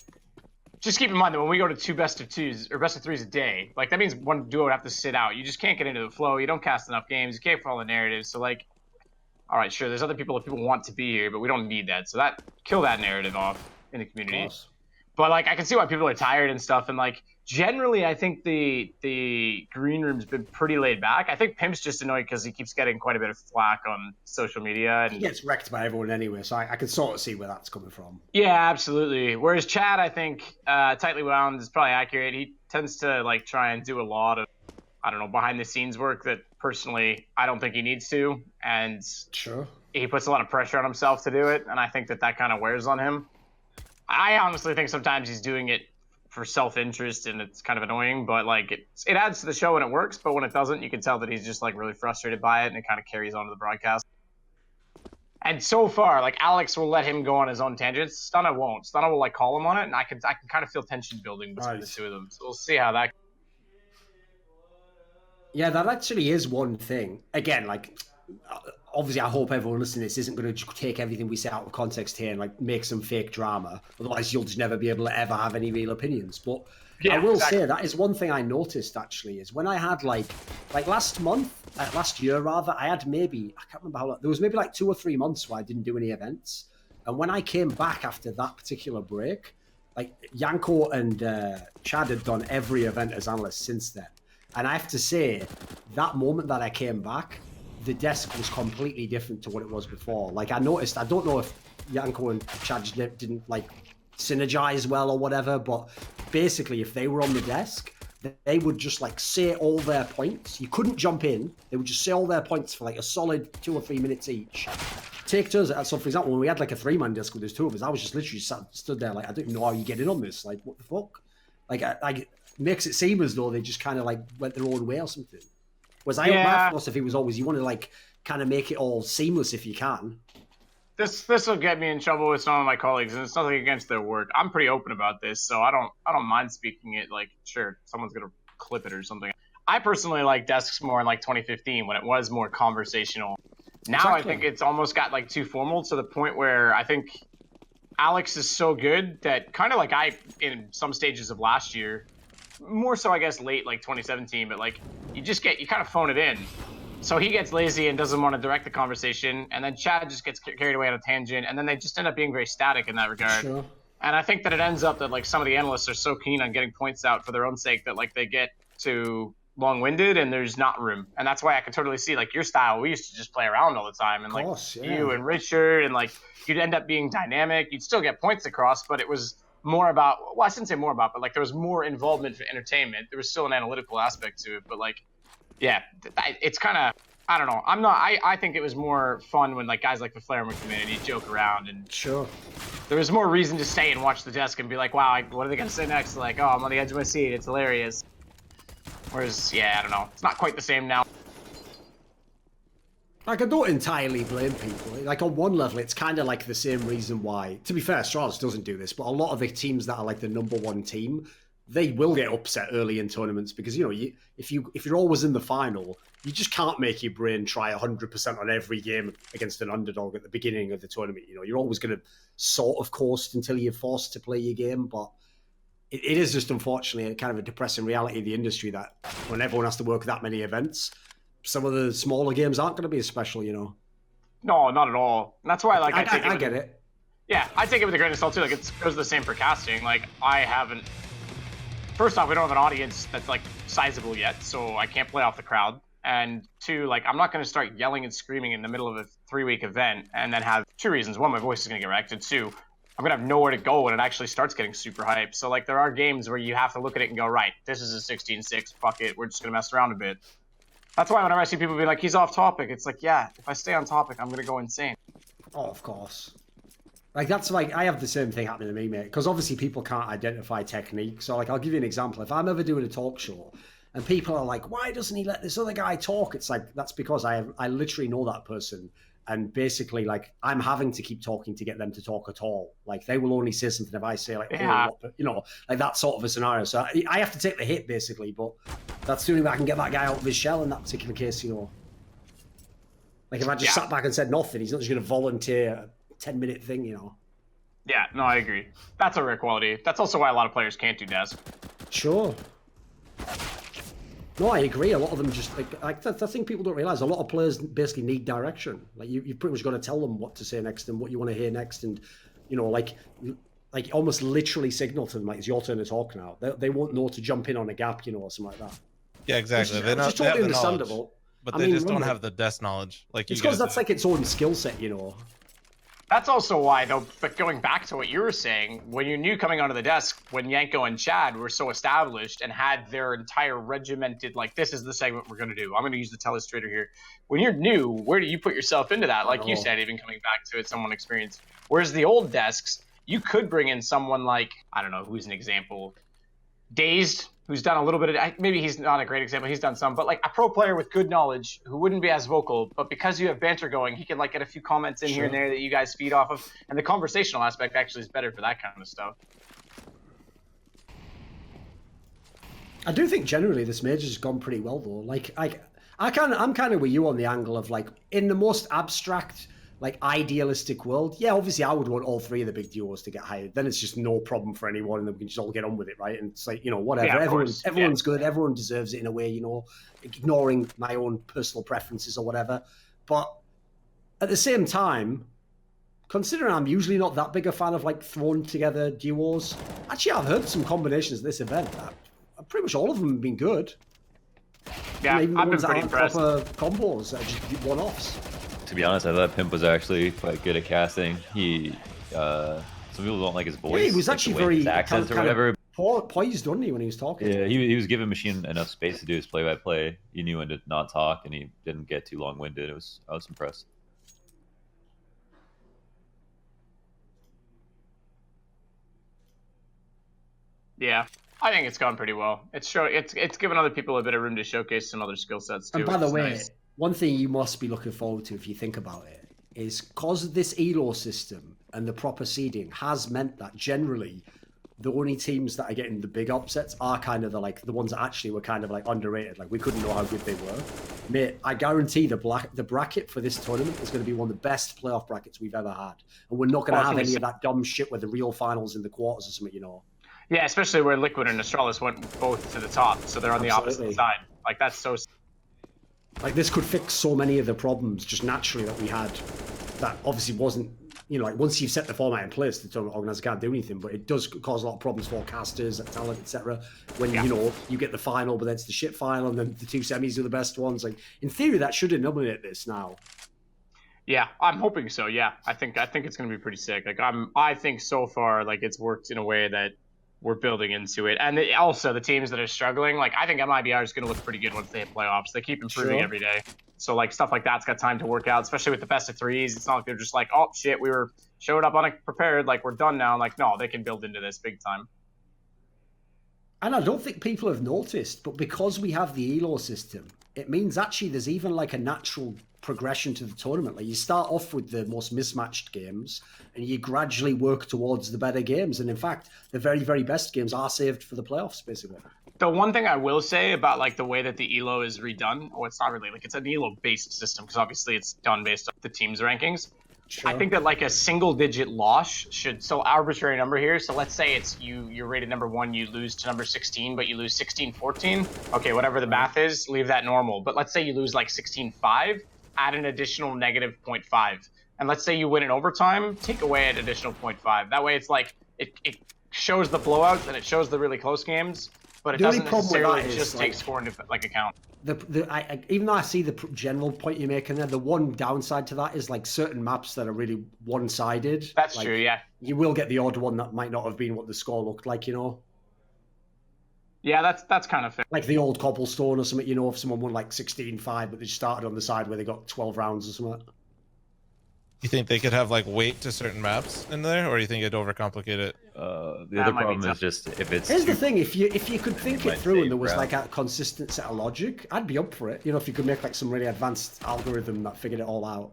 just keep in mind that when we go to 2 best of 2s or best of 3s a day, like that means one duo would have to sit out. You just can't get into the flow. You don't cast enough games. You can't follow the narrative. So like, all right, sure, there's other people if people want to be here, but we don't need that. So that kill that narrative off in the community. But like, I can see why people are tired and stuff. And like, generally, I think the green room's been pretty laid back. I think Pimp's just annoyed because he keeps getting quite a bit of flack on social media. And He gets wrecked by everyone anyway, so I can sort of see where that's coming from. yeah, absolutely. Whereas Chad, I think, tightly wound is probably accurate. He tends to like try and do a lot of, I don't know, behind the scenes work that personally I don't think he needs to, and Sure. he puts a lot of pressure on himself to do it, and I think that kind of wears on him. I honestly think sometimes he's doing it for self-interest, and it's kind of annoying, but like it adds to the show and it works. But when it doesn't, you can tell that he's just like really frustrated by it, and it kind of carries on to the broadcast. And so far, like Alex will let him go on his own tangents. Stunna won't. Stunna will like call him on it, and I can kind of feel tension building between the two of them. So we'll see how that. Yeah, that actually is one thing. Again, like, obviously, I hope everyone listening to this isn't going to take everything we say out of context here and like make some fake drama. Otherwise, you'll just never be able to ever have any real opinions. But I will say that is one thing I noticed actually is when I had like last year rather, I had maybe, I can't remember how long, there was maybe like 2 or 3 months where I didn't do any events. And when I came back after that particular break, like Yanko and Chad had done every event as analysts since then. And I have to say, that moment that I came back, the desk was completely different to what it was before. Like I noticed, I don't know if Yanko and Chad didn't like synergize well or whatever, but basically if they were on the desk, they would just like say all their points. You couldn't jump in. They would just say all their points for like a solid 2 or 3 minutes each. Take turns. So for example, when we had like a 3-man desk with there's 2 of us, I was just literally stood there like, I don't even know how you get in on this. Like, what the fuck? Like makes it seem as though they just kind of like went their own way or something. Whereas my philosophy was always you want to like kind of make it all seamless if you can. This will get me in trouble with some of my colleagues, and it's nothing against their work. I'm pretty open about this, so I don't mind speaking it. Like, sure, someone's gonna clip it or something. I personally like desks more in like 2015 when it was more conversational. Now exactly. I think it's almost got like too formal to the point where I think Alex is so good that kind of like in some stages of last year, more so I guess late like 2017, but like you kind of phone it in. So he gets lazy and doesn't want to direct the conversation, and then Chad just gets carried away on a tangent, and then they just end up being very static in that regard. Sure. And I think that it ends up that like some of the analysts are so keen on getting points out for their own sake that like they get too long-winded and there's not room. And that's why I can totally see like your style. We used to just play around all the time, and like you and Richard, and like you'd end up being dynamic. You'd still get points across, but it was more about, well, I shouldn't say more about, but like there was more involvement for entertainment. There was still an analytical aspect to it, but like, yeah, it's kind of, I don't know. I think it was more fun when like guys like the fl0m would come in and you joke around, and sure, there was more reason to stay and watch the desk and be like, wow, what are they gonna say next? Like, oh, I'm on the edge of my seat. It's hilarious. Whereas, yeah, I don't know. It's not quite the same now. Like, I don't entirely blame people. Like, on one level, it's kind of like the same reason why, to be fair, Straws doesn't do this, but a lot of the teams that are like the #1 team, they will get upset early in tournaments because, you know, if you're always in the final, you just can't make your brain try 100% on every game against an underdog at the beginning of the tournament. You know, you're always going to sort of coast until you're forced to play your game, but it is just unfortunately a kind of a depressing reality of the industry that when everyone has to work that many events, some of the smaller games aren't going to be as special, you know. No, not at all. And that's why, like, I get it. Yeah, I take it with a grain of salt too. Like, it goes the same for casting. Like, I haven't. First off, we don't have an audience that's like sizable yet, so I can't play off the crowd. And 2, like, I'm not going to start yelling and screaming in the middle of a 3-week event and then have 2 reasons. 1, my voice is going to get wrecked. And 2, I'm going to have nowhere to go when it actually starts getting super hyped. So, like, there are games where you have to look at it and go, right, this is a 16-6, fuck it, we're just going to mess around a bit. That's why whenever I see people be like, he's off topic, it's like, yeah, if I stay on topic, I'm going to go insane. Oh, of course. Like, that's like, I have the same thing happening to me, mate, because obviously people can't identify technique. So, like, I'll give you an example. If I'm ever doing a talk show and people are like, why doesn't he let this other guy talk? It's like, that's because I literally know that person. And basically, like, I'm having to keep talking to get them to talk at all. Like, they will only say something if I say, like, yeah. Oh, you know, like that sort of a scenario. So I have to take the hit, basically. But that's the only way I can get that guy out of his shell in that particular case, you know. Like, if I just sat back and said nothing, he's not just going to volunteer a 10-minute thing, you know. Yeah, no, I agree. That's a rare quality. That's also why a lot of players can't do desk. Sure. No, I agree. A lot of them just like the thing people don't realize. A lot of players basically need direction. Like you pretty much got to tell them what to say next and what you want to hear next, and you know, like almost literally signal to them like it's your turn to talk now. They won't know to jump in on a gap, you know, or something like that. Yeah, exactly. They're not totally the understandable. Knowledge, but they just don't have the desk knowledge. Like it's because that's like its own skill set, you know. That's also why, though, but going back to what you were saying, when you knew coming onto the desk, when Yanko and Chad were so established and had their entire regimented, like, this is the segment we're going to do. I'm going to use the telestrator here. When you're new, where do you put yourself into that? Like you said, even coming back to it, someone experienced. Whereas the old desks, you could bring in someone like, I don't know, who's an example? Dazed, who's done a little bit of, maybe he's not a great example, he's done some, but like a pro player with good knowledge who wouldn't be as vocal, but because you have banter going, he can like get a few comments in here and there that you guys feed off of, and the conversational aspect actually is better for that kind of stuff. I do think generally this major's gone pretty well though. Like I'm kind of with you on the angle of like in the most abstract, like idealistic world. Yeah, obviously I would want all three of the big duos to get hired. Then it's just no problem for anyone, and then we can just all get on with it, right? And it's like, you know, whatever. Yeah, everyone's good. Everyone deserves it in a way, you know, ignoring my own personal preferences or whatever. But at the same time, considering I'm usually not that big a fan of like thrown together duos, actually I've heard some combinations of this event. Pretty much all of them have been good. Yeah, even I've the been ones pretty that aren't impressed. proper combos that are just one-offs. To be honest, I thought Pimp was actually quite good at casting. He, some people don't like his voice. Yeah, he was like actually the way very his accents or kind of whatever. poised, wasn't he, when he was talking? Yeah, he was giving Machine enough space to do his play-by-play. He knew when to not talk, and he didn't get too long-winded. I was impressed. Yeah, I think it's gone pretty well. It's given other people a bit of room to showcase some other skill sets too. And by the which is way, nice. one thing you must be looking forward to if you think about it is because of this ELO system and the proper seeding has meant that generally the only teams that are getting the big upsets are kind of the ones that actually were kind of like underrated. Like we couldn't know how good they were. Mate, I guarantee the bracket for this tournament is going to be one of the best playoff brackets we've ever had. And we're not going to have any of that dumb shit where the real finals in the quarters or something, you know. Yeah, especially where Liquid and Astralis went both to the top, so they're on the opposite side. Like that's so. Like this could fix so many of the problems just naturally that we had. That obviously wasn't, you know, like once you've set the format in place, the tournament organizer can't do anything. But it does cause a lot of problems for casters, talent, etc. When you know you get the final, but then it's the shit final, and then the two semis are the best ones. Like in theory, that should eliminate this now. Yeah, I'm hoping so. Yeah, I think it's going to be pretty sick. Like I think so far, like it's worked in a way that we're building into it. And also the teams that are struggling, like I think MIBR is going to look pretty good once they hit playoffs. They keep improving every day. So like stuff like that's got time to work out, especially with the best of threes. It's not like they're just like, oh shit, we showed up unprepared, like we're done now. Like no, they can build into this big time. And I don't think people have noticed, but because we have the ELO system, it means actually there's even like a natural progression to the tournament. Like you start off with the most mismatched games and you gradually work towards the better games. And in fact, the very, very best games are saved for the playoffs, basically. The one thing I will say about like the way that the ELO is redone, or it's not really like it's an ELO based system because obviously it's done based on the team's rankings. Sure. I think that like a single digit loss should, so arbitrary number here. So let's say it's you're rated number 1, you lose to number 16, but you lose 16-14. Okay, whatever the math is, leave that normal. But let's say you lose like 16-5, add an additional negative 0.5. And let's say you win in overtime, take away an additional 0.5. That way it's like, it shows the blowouts and it shows the really close games, but it doesn't necessarily just take score into like account. Even though I see the general point you're making there, the one downside to that is like certain maps that are really one-sided. That's like, true, yeah. You will get the odd one that might not have been what the score looked like, you know? Yeah, that's kind of fair. Like the old cobblestone or something, you know, if someone won like 16-5, but they started on the side where they got 12 rounds or something. You think they could have like weight to certain maps in there, or do you think it'd overcomplicate it? The other problem is just if it's. Here's the thing: if you could think it through and there was like a consistent set of logic, I'd be up for it. You know, if you could make like some really advanced algorithm that figured it all out.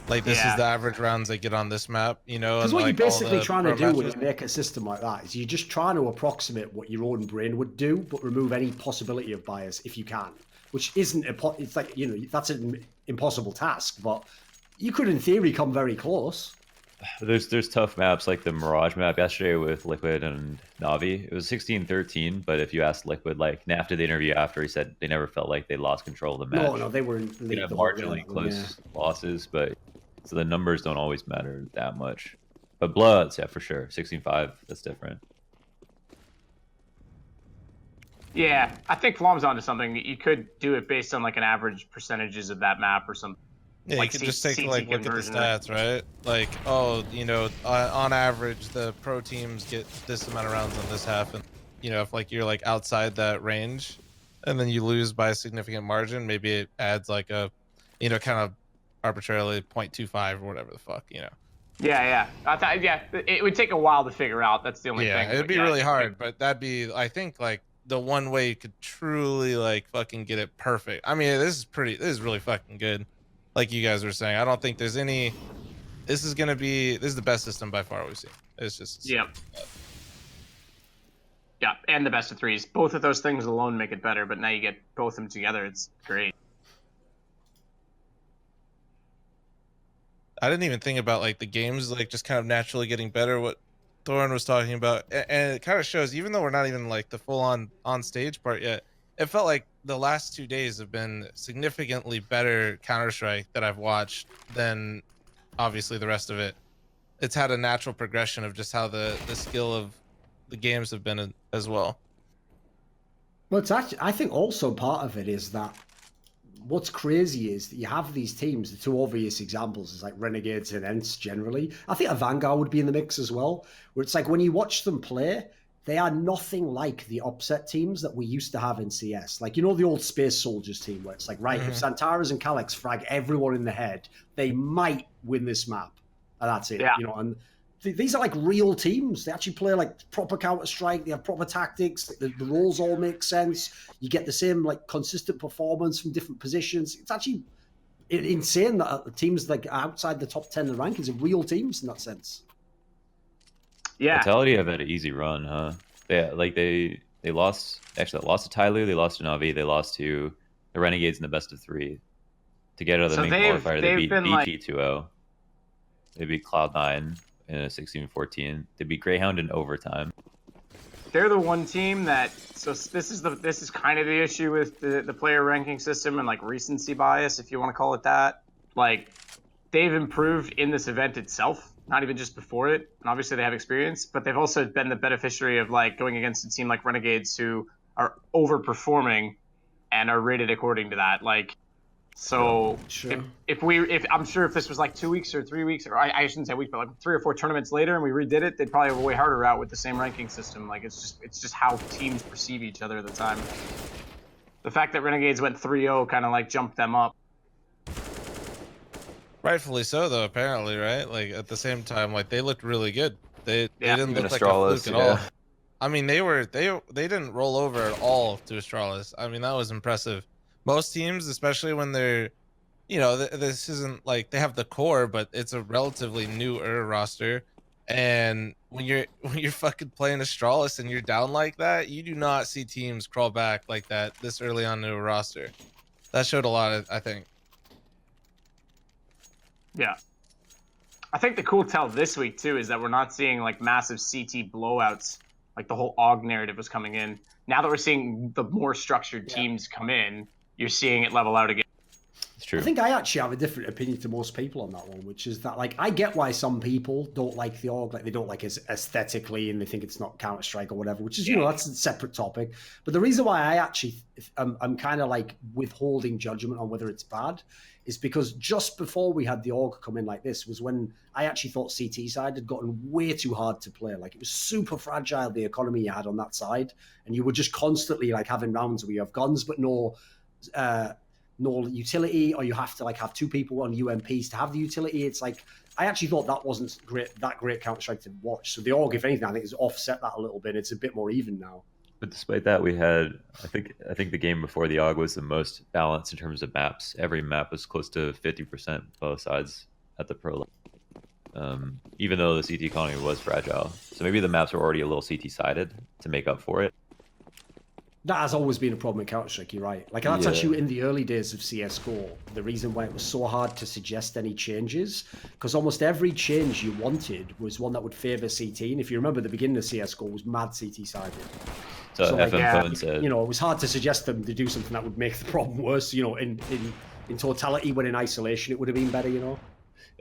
Like this is the average rounds they get on this map, you know? Because what like you're basically trying to do matches. when you make a system like that is you're just trying to approximate what your own brain would do, but remove any possibility of bias if you can. Which isn't it's like, you know, that's an impossible task, but you could in theory come very close. There's tough maps like the Mirage map yesterday with Liquid and Navi. It was 16-13, but if you asked Liquid, like after the interview after, he said they never felt like they lost control of the match. No, they were in they have marginally close losses, but so the numbers don't always matter that much. But bloods, yeah, for sure. 16-5, that's different. Yeah, I think fl0m's onto something. You could do it based on like an average percentages of that map or something. Yeah, like you could just take CT like look at the stats, right? Like, oh, you know, on average, the pro teams get this amount of rounds on this half, and you know, if like you're like outside that range, and then you lose by a significant margin, maybe it adds like a, you know, kind of arbitrarily 0.25 or whatever the fuck, you know. Yeah. It would take a while to figure out. That's the only thing. Yeah, it'd be really hard, but that'd be, I think, like the one way you could truly like fucking get it perfect. I mean, this is really fucking good. Like you guys were saying, I don't think there's any. This is the best system by far we've seen. It's just Yeah, and the best of threes. Both of those things alone make it better, but now you get both of them together. It's great. I didn't even think about like the games like just kind of naturally getting better. What Thorin was talking about, and it kind of shows, even though we're not even like the full on stage part yet, it felt like the last 2 days have been significantly better Counter-Strike that I've watched than obviously the rest of it. It's had a natural progression of just how the skill of the games have been as well. Well, it's actually, I think also part of it is that what's crazy is that you have these teams. The two obvious examples is like Renegades and Ents generally. I think Avangar would be in the mix as well, where it's like when you watch them play, they are nothing like the upset teams that we used to have in CS. Like, you know, the old Space Soldiers team where it's like, right, if Santaras and Calyx frag everyone in the head, they might win this map. And that's it. Yeah. You know, and these are like real teams. They actually play like proper Counter-Strike. They have proper tactics. The roles all make sense. You get the same like consistent performance from different positions. It's actually insane that teams like outside the top 10 of the rankings are real teams in that sense. Yeah. Vitality have had an easy run, huh? They lost. Actually, they lost to Tyloo. They lost to Navi. They lost to the Renegades in the best of 3. To get out of the main qualifier, they beat BP 2-0. They beat Cloud9 in a 16-14. They beat Greyhound in overtime. They're the one team that. So this is kind of the issue with the player ranking system and like recency bias, if you want to call it that. Like, they've improved in this event itself. Not even just before it, and obviously they have experience, but they've also been the beneficiary of like going against a team like Renegades who are overperforming and are rated according to that. Like, so Sure. if I'm sure if this was like 2 weeks or 3 weeks, or I shouldn't say weeks, but like 3 or 4 tournaments later, and we redid it, they'd probably have a way harder route with the same ranking system. Like, it's just how teams perceive each other at the time. The fact that Renegades went 3-0 kind of like jumped them up. Rightfully so, though, apparently, right? Like, at the same time, like, they looked really good. They didn't look like a fluke at all. I mean, they didn't roll over at all to Astralis. I mean, that was impressive. Most teams, especially when they're, you know, this isn't like they have the core, but it's a relatively newer roster. And when you're fucking playing Astralis and you're down like that, you do not see teams crawl back like that this early on to a roster. That showed a lot, I think. Yeah. I think the cool tell this week, too, is that we're not seeing, like, massive CT blowouts. Like, the whole AUG narrative was coming in. Now that we're seeing the more structured teams come in, you're seeing it level out again. It's true. I think I actually have a different opinion to most people on that one, which is that, like, I get why some people don't like the AUG, like, they don't like it aesthetically and they think it's not Counter-Strike or whatever, which is, you know, that's a separate topic. But the reason why I actually, I'm kind of, like, withholding judgment on whether it's bad is because just before we had the AUG come in like this was when I actually thought CT side had gotten way too hard to play. Like, it was super fragile, the economy you had on that side, and you were just constantly, like, having rounds where you have guns but no utility, or you have to like have 2 people on UMPs to have the utility. It's like, I actually thought that wasn't that great Counter-Strike to watch. So the AUG, if anything, I think has offset that a little bit. It's a bit more even now. But despite that, we had I think the game before the AUG was the most balanced in terms of maps. Every map was close to 50% both sides at the pro level. Even though the CT economy was fragile, so maybe the maps were already a little CT sided to make up for it. That has always been a problem in Counter-Strike, you're right. Like, that's actually in the early days of CSGO, the reason why it was so hard to suggest any changes, because almost every change you wanted was one that would favor CT. And if you remember, the beginning of CSGO was mad CT-sided. So like, fl0m said, you know, it was hard to suggest them to do something that would make the problem worse. You know, in totality, when in isolation, it would have been better, you know?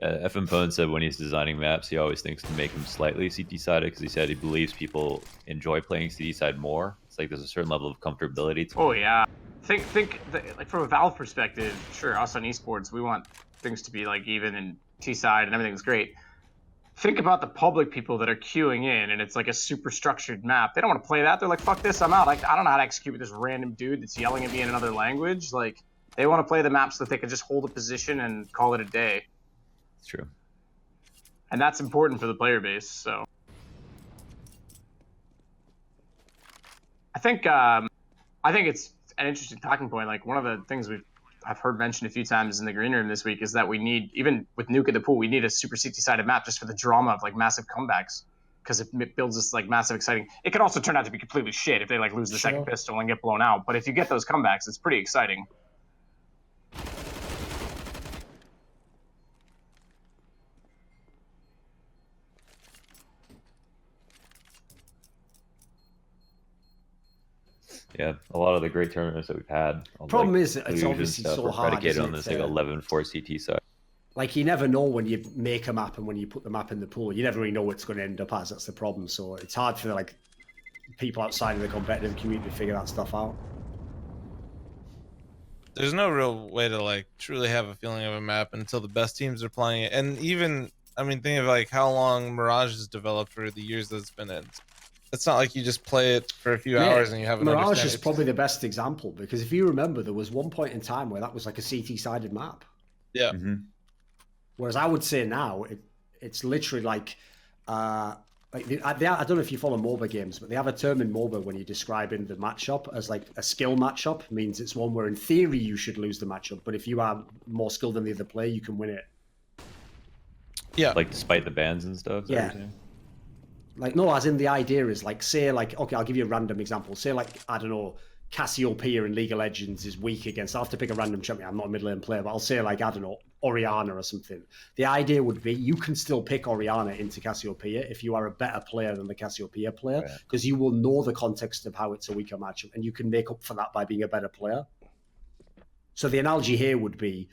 fl0m said when he's designing maps, he always thinks to make them slightly CT-sided, because he said he believes people enjoy playing CT-side more. It's like there's a certain level of comfortability to it. Oh, yeah. Think like, from a Valve perspective, sure, us on esports, we want things to be, like, even and T-side and everything's great. Think about the public people that are queuing in, and it's like a super structured map. They don't want to play that. They're like, fuck this, I'm out. I don't know how to execute with this random dude that's yelling at me in another language. Like, they want to play the map so that they can just hold a position and call it a day. It's true. and that's important for the player base. So I think it's an interesting talking point. Like one of the things I've heard mentioned a few times in the green room this week is that we need, even with Nuke at the pool, we need a super CT-sided map just for the drama of like massive comebacks, because it builds this like massive exciting. It can also turn out to be completely shit if they like lose the second pistol and get blown out. But if you get those comebacks, it's pretty exciting. Yeah, a lot of the great tournaments that we've had. Problem like, is, it's obviously so were hard. predicated Isn't on it, this like 11-4 CT side. Like you never know when you make a map and when you put the map in the pool, you never really know what it's going to end up as. That's the problem. So it's hard for like people outside of the competitive community to figure that stuff out. There's no real way to like truly have a feeling of a map until the best teams are playing it. And even, I mean, think of like how long Mirage has developed for the years that it's been in. It's not like you just play it for a few hours and you have an Mirage understanding. is probably the best example, because if you remember, there was one point in time where that was like a CT-sided map. Yeah. Mm-hmm. Whereas I would say now it's literally like I don't know if you follow MOBA games, but they have a term in MOBA when you're describing the matchup as like a skill matchup. Means it's one where in theory you should lose the matchup, but if you are more skilled than the other player, you can win it. Yeah. Like despite the bans and stuff. Yeah. Like, no, as in the idea is like, say, like, okay, I'll give you a random example. Say, like, I don't know, Cassiopeia in League of Legends is weak against, I'll have to pick a random champion. I'm not a mid lane player, but I'll say, like, I don't know, Orianna or something. The idea would be you can still pick Orianna into Cassiopeia if you are a better player than the Cassiopeia player, because you will know the context of how it's a weaker matchup, and you can make up for that by being a better player. So the analogy here would be,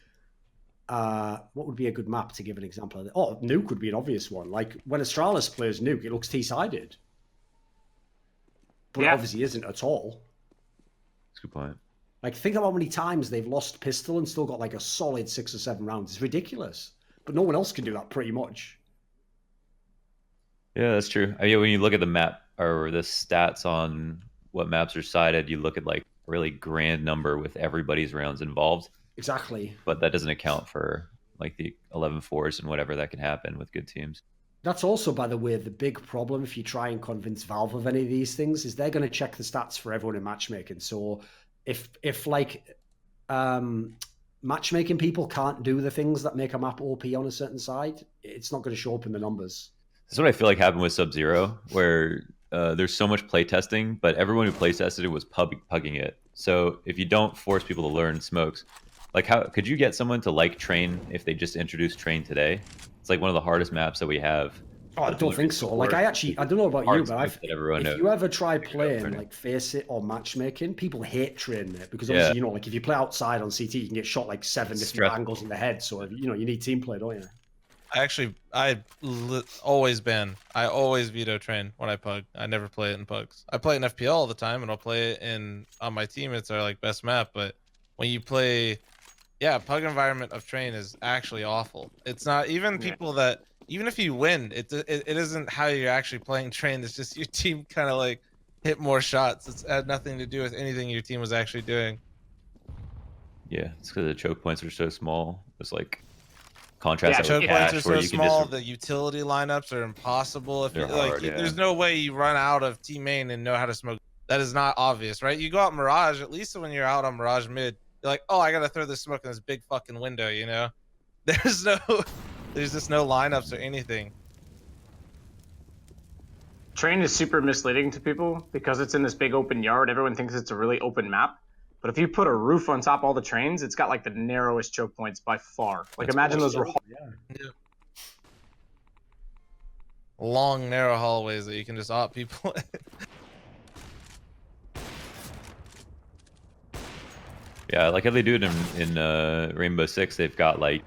what would be a good map to give an example of that? Oh, Nuke would be an obvious one. Like when Astralis plays Nuke, it looks T-sided, but it obviously isn't at all. That's a good point. Like think about how many times they've lost pistol and still got like a solid 6 or 7 rounds. It's ridiculous, but no one else can do that pretty much. Yeah, that's true. I mean, when you look at the map or the stats on what maps are sided, you look at like a really grand number with everybody's rounds involved. Exactly. But that doesn't account for like the 11-4s and whatever that can happen with good teams. That's also, by the way, the big problem if you try and convince Valve of any of these things is they're going to check the stats for everyone in matchmaking. So if like matchmaking people can't do the things that make a map OP on a certain side, it's not going to show up in the numbers. That's what I feel like happened with Sub-Zero, where there's so much play testing, but everyone who play tested it was pugging it. So if you don't force people to learn smokes, like how could you get someone to like Train if they just introduced Train today? It's like one of the hardest maps that we have. Oh, I don't think so. Like I don't know about you, but if you ever try playing like Face It or matchmaking, people hate Train it because obviously you know, like if you play outside on CT, you can get shot like 7 different angles in the head. So you know you need team play, don't you? I always veto Train when I pug. I never play it in pugs. I play it in FPL all the time, and I'll play it on my team. It's our like best map, but when you play, pug environment of Train is actually awful. It's not even people that even if you win, it isn't how you're actually playing Train. It's just your team kind of like hit more shots. It's had nothing to do with anything your team was actually doing. Yeah, it's because the choke points are so small. It's like contrast. Choke points are so small. The utility lineups are impossible. If there's no way you run out of team main and know how to smoke. That is not obvious, right? You go out Mirage. At least when you're out on Mirage mid, you're like, oh, I gotta throw this smoke in this big fucking window. You know, there's just no lineups or anything. Train is super misleading to people because it's in this big open yard. Everyone thinks it's a really open map. But if you put a roof on top of all the trains, it's got like the narrowest choke points by far. Like imagine those were long, narrow hallways that you can just op people in. Yeah, like how they do it in Rainbow Six. They've got like,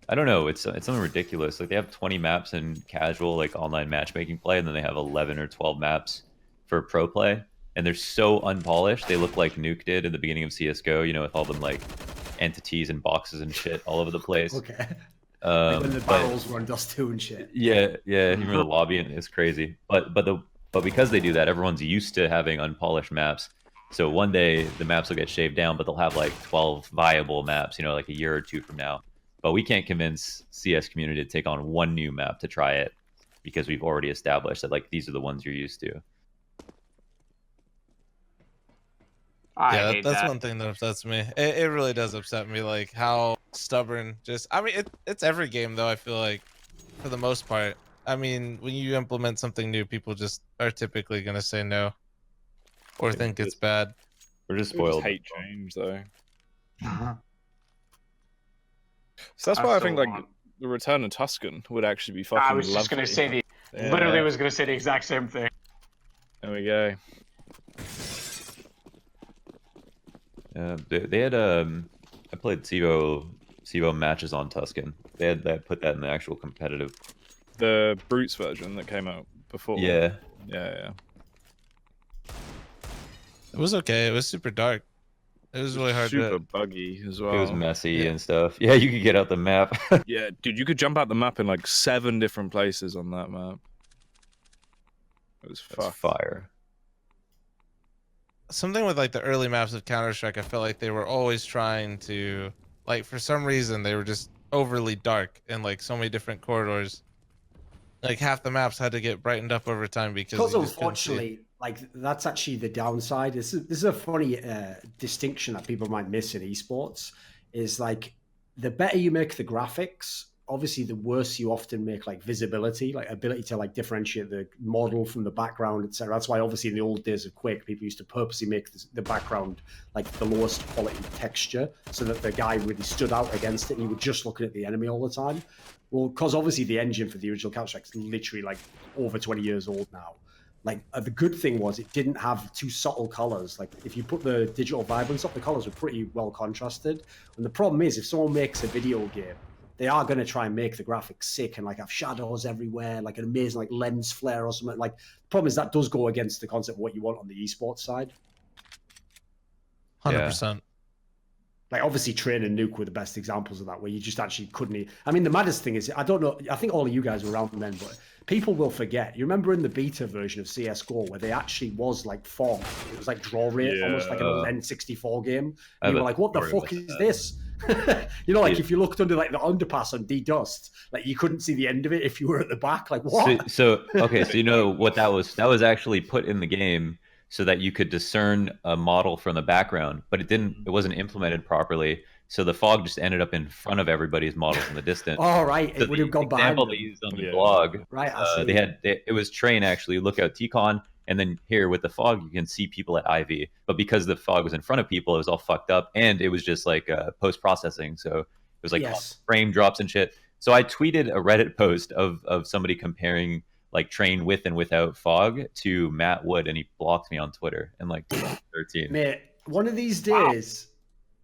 I don't know, it's something ridiculous. Like they have 20 maps in casual like online matchmaking play, and then they have 11 or 12 maps for pro play. And they're so unpolished. They look like Nuke did at the beginning of CSGO, you know, with all them like entities and boxes and shit all over the place. Okay. Like when the barrels were on Dust 2 and shit. Yeah. Even the lobby, and it's crazy. But because they do that, everyone's used to having unpolished maps. So one day the maps will get shaved down, but they'll have like 12 viable maps, you know, like a year or two from now. but we can't convince CS community to take on one new map to try it because we've already established that like these are the ones you're used to. Yeah, that's one thing that upsets me. It really does upset me, like how stubborn. I mean, it's every game though. I feel like, for the most part. I mean, when you implement something new, people just are typically gonna say no, or think it's bad. We're just People spoiled. just hate change though. So that's why I think like the return of Tuscan would actually be fucking. I was just gonna say literally was gonna say the exact same thing. There we go. They had I played CSGO matches on Tuscan. They had put that in the actual competitive. The Brutes version that came out before. Yeah. It was okay. It was super dark. It was really hard. Super buggy as well. It was messy and stuff. Yeah, you could get out the map. Yeah, dude, you could jump out the map in like 7 different places on that map. It was fire. Something with like the early maps of Counter-Strike, I felt like they were always trying to, like, for some reason they were just overly dark in like so many different corridors. Like half the maps had to get brightened up over time because unfortunately, like that's actually the downside. This is a funny distinction that people might miss in esports. Is like the better you make the graphics, obviously the worse you often make like visibility, like ability to like differentiate the model from the background, etc. That's why obviously in the old days of Quake, people used to purposely make the background like the lowest quality texture so that the guy really stood out against it and you were just looking at the enemy all the time. Well, because obviously the engine for the original Counter-Strike is literally like over 20 years old now. Like the good thing was it didn't have too subtle colors. Like if you put the digital vibrance up, the colors were pretty well contrasted. And the problem is if someone makes a video game, they are going to try and make the graphics sick and like have shadows everywhere, like an amazing like lens flare or something. Like the problem is that does go against the concept of what you want on the esports side. 100%. Like obviously Train and Nuke were the best examples of that, where you just actually couldn't. I mean, the maddest thing is, I don't know. I think all of you guys were around then, but people will forget. You remember in the beta version of CSGO where they actually was like fog. It was like draw rate, almost like an N64 game. And you were like, "What the fuck is this?" You know, like if you looked under like the underpass on D-Dust, like you couldn't see the end of it if you were at the back. Like what? So you know what that was? That was actually put in the game so that you could discern a model from the background, but it wasn't implemented properly. So the fog just ended up in front of everybody's models in the distance. Oh, right. So it would have gone behind example them. they used on the blog. Right. It was Train actually, look out T-Con, and then here with the fog, you can see people at IV. But because the fog was in front of people, it was all fucked up. And it was just like post-processing. So it was like frame drops and shit. So I tweeted a Reddit post of somebody comparing like Train with and without fog to Matt Wood, and he blocked me on Twitter in like 2013. Mate, one of these days,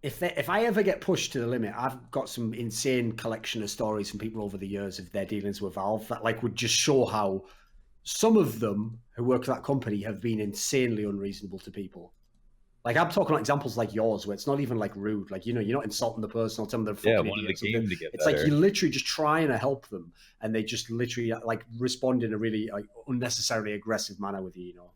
if I ever get pushed to the limit, I've got some insane collection of stories from people over the years of their dealings with Valve that like would just show how some of them who work for that company have been insanely unreasonable to people. Like I'm talking about examples like yours, where it's not even like rude. Like, you know, you're not insulting the person or telling them they're fucking idiots. It's like you're literally just trying to help them, and they just literally like respond in a really like unnecessarily aggressive manner with you. You know.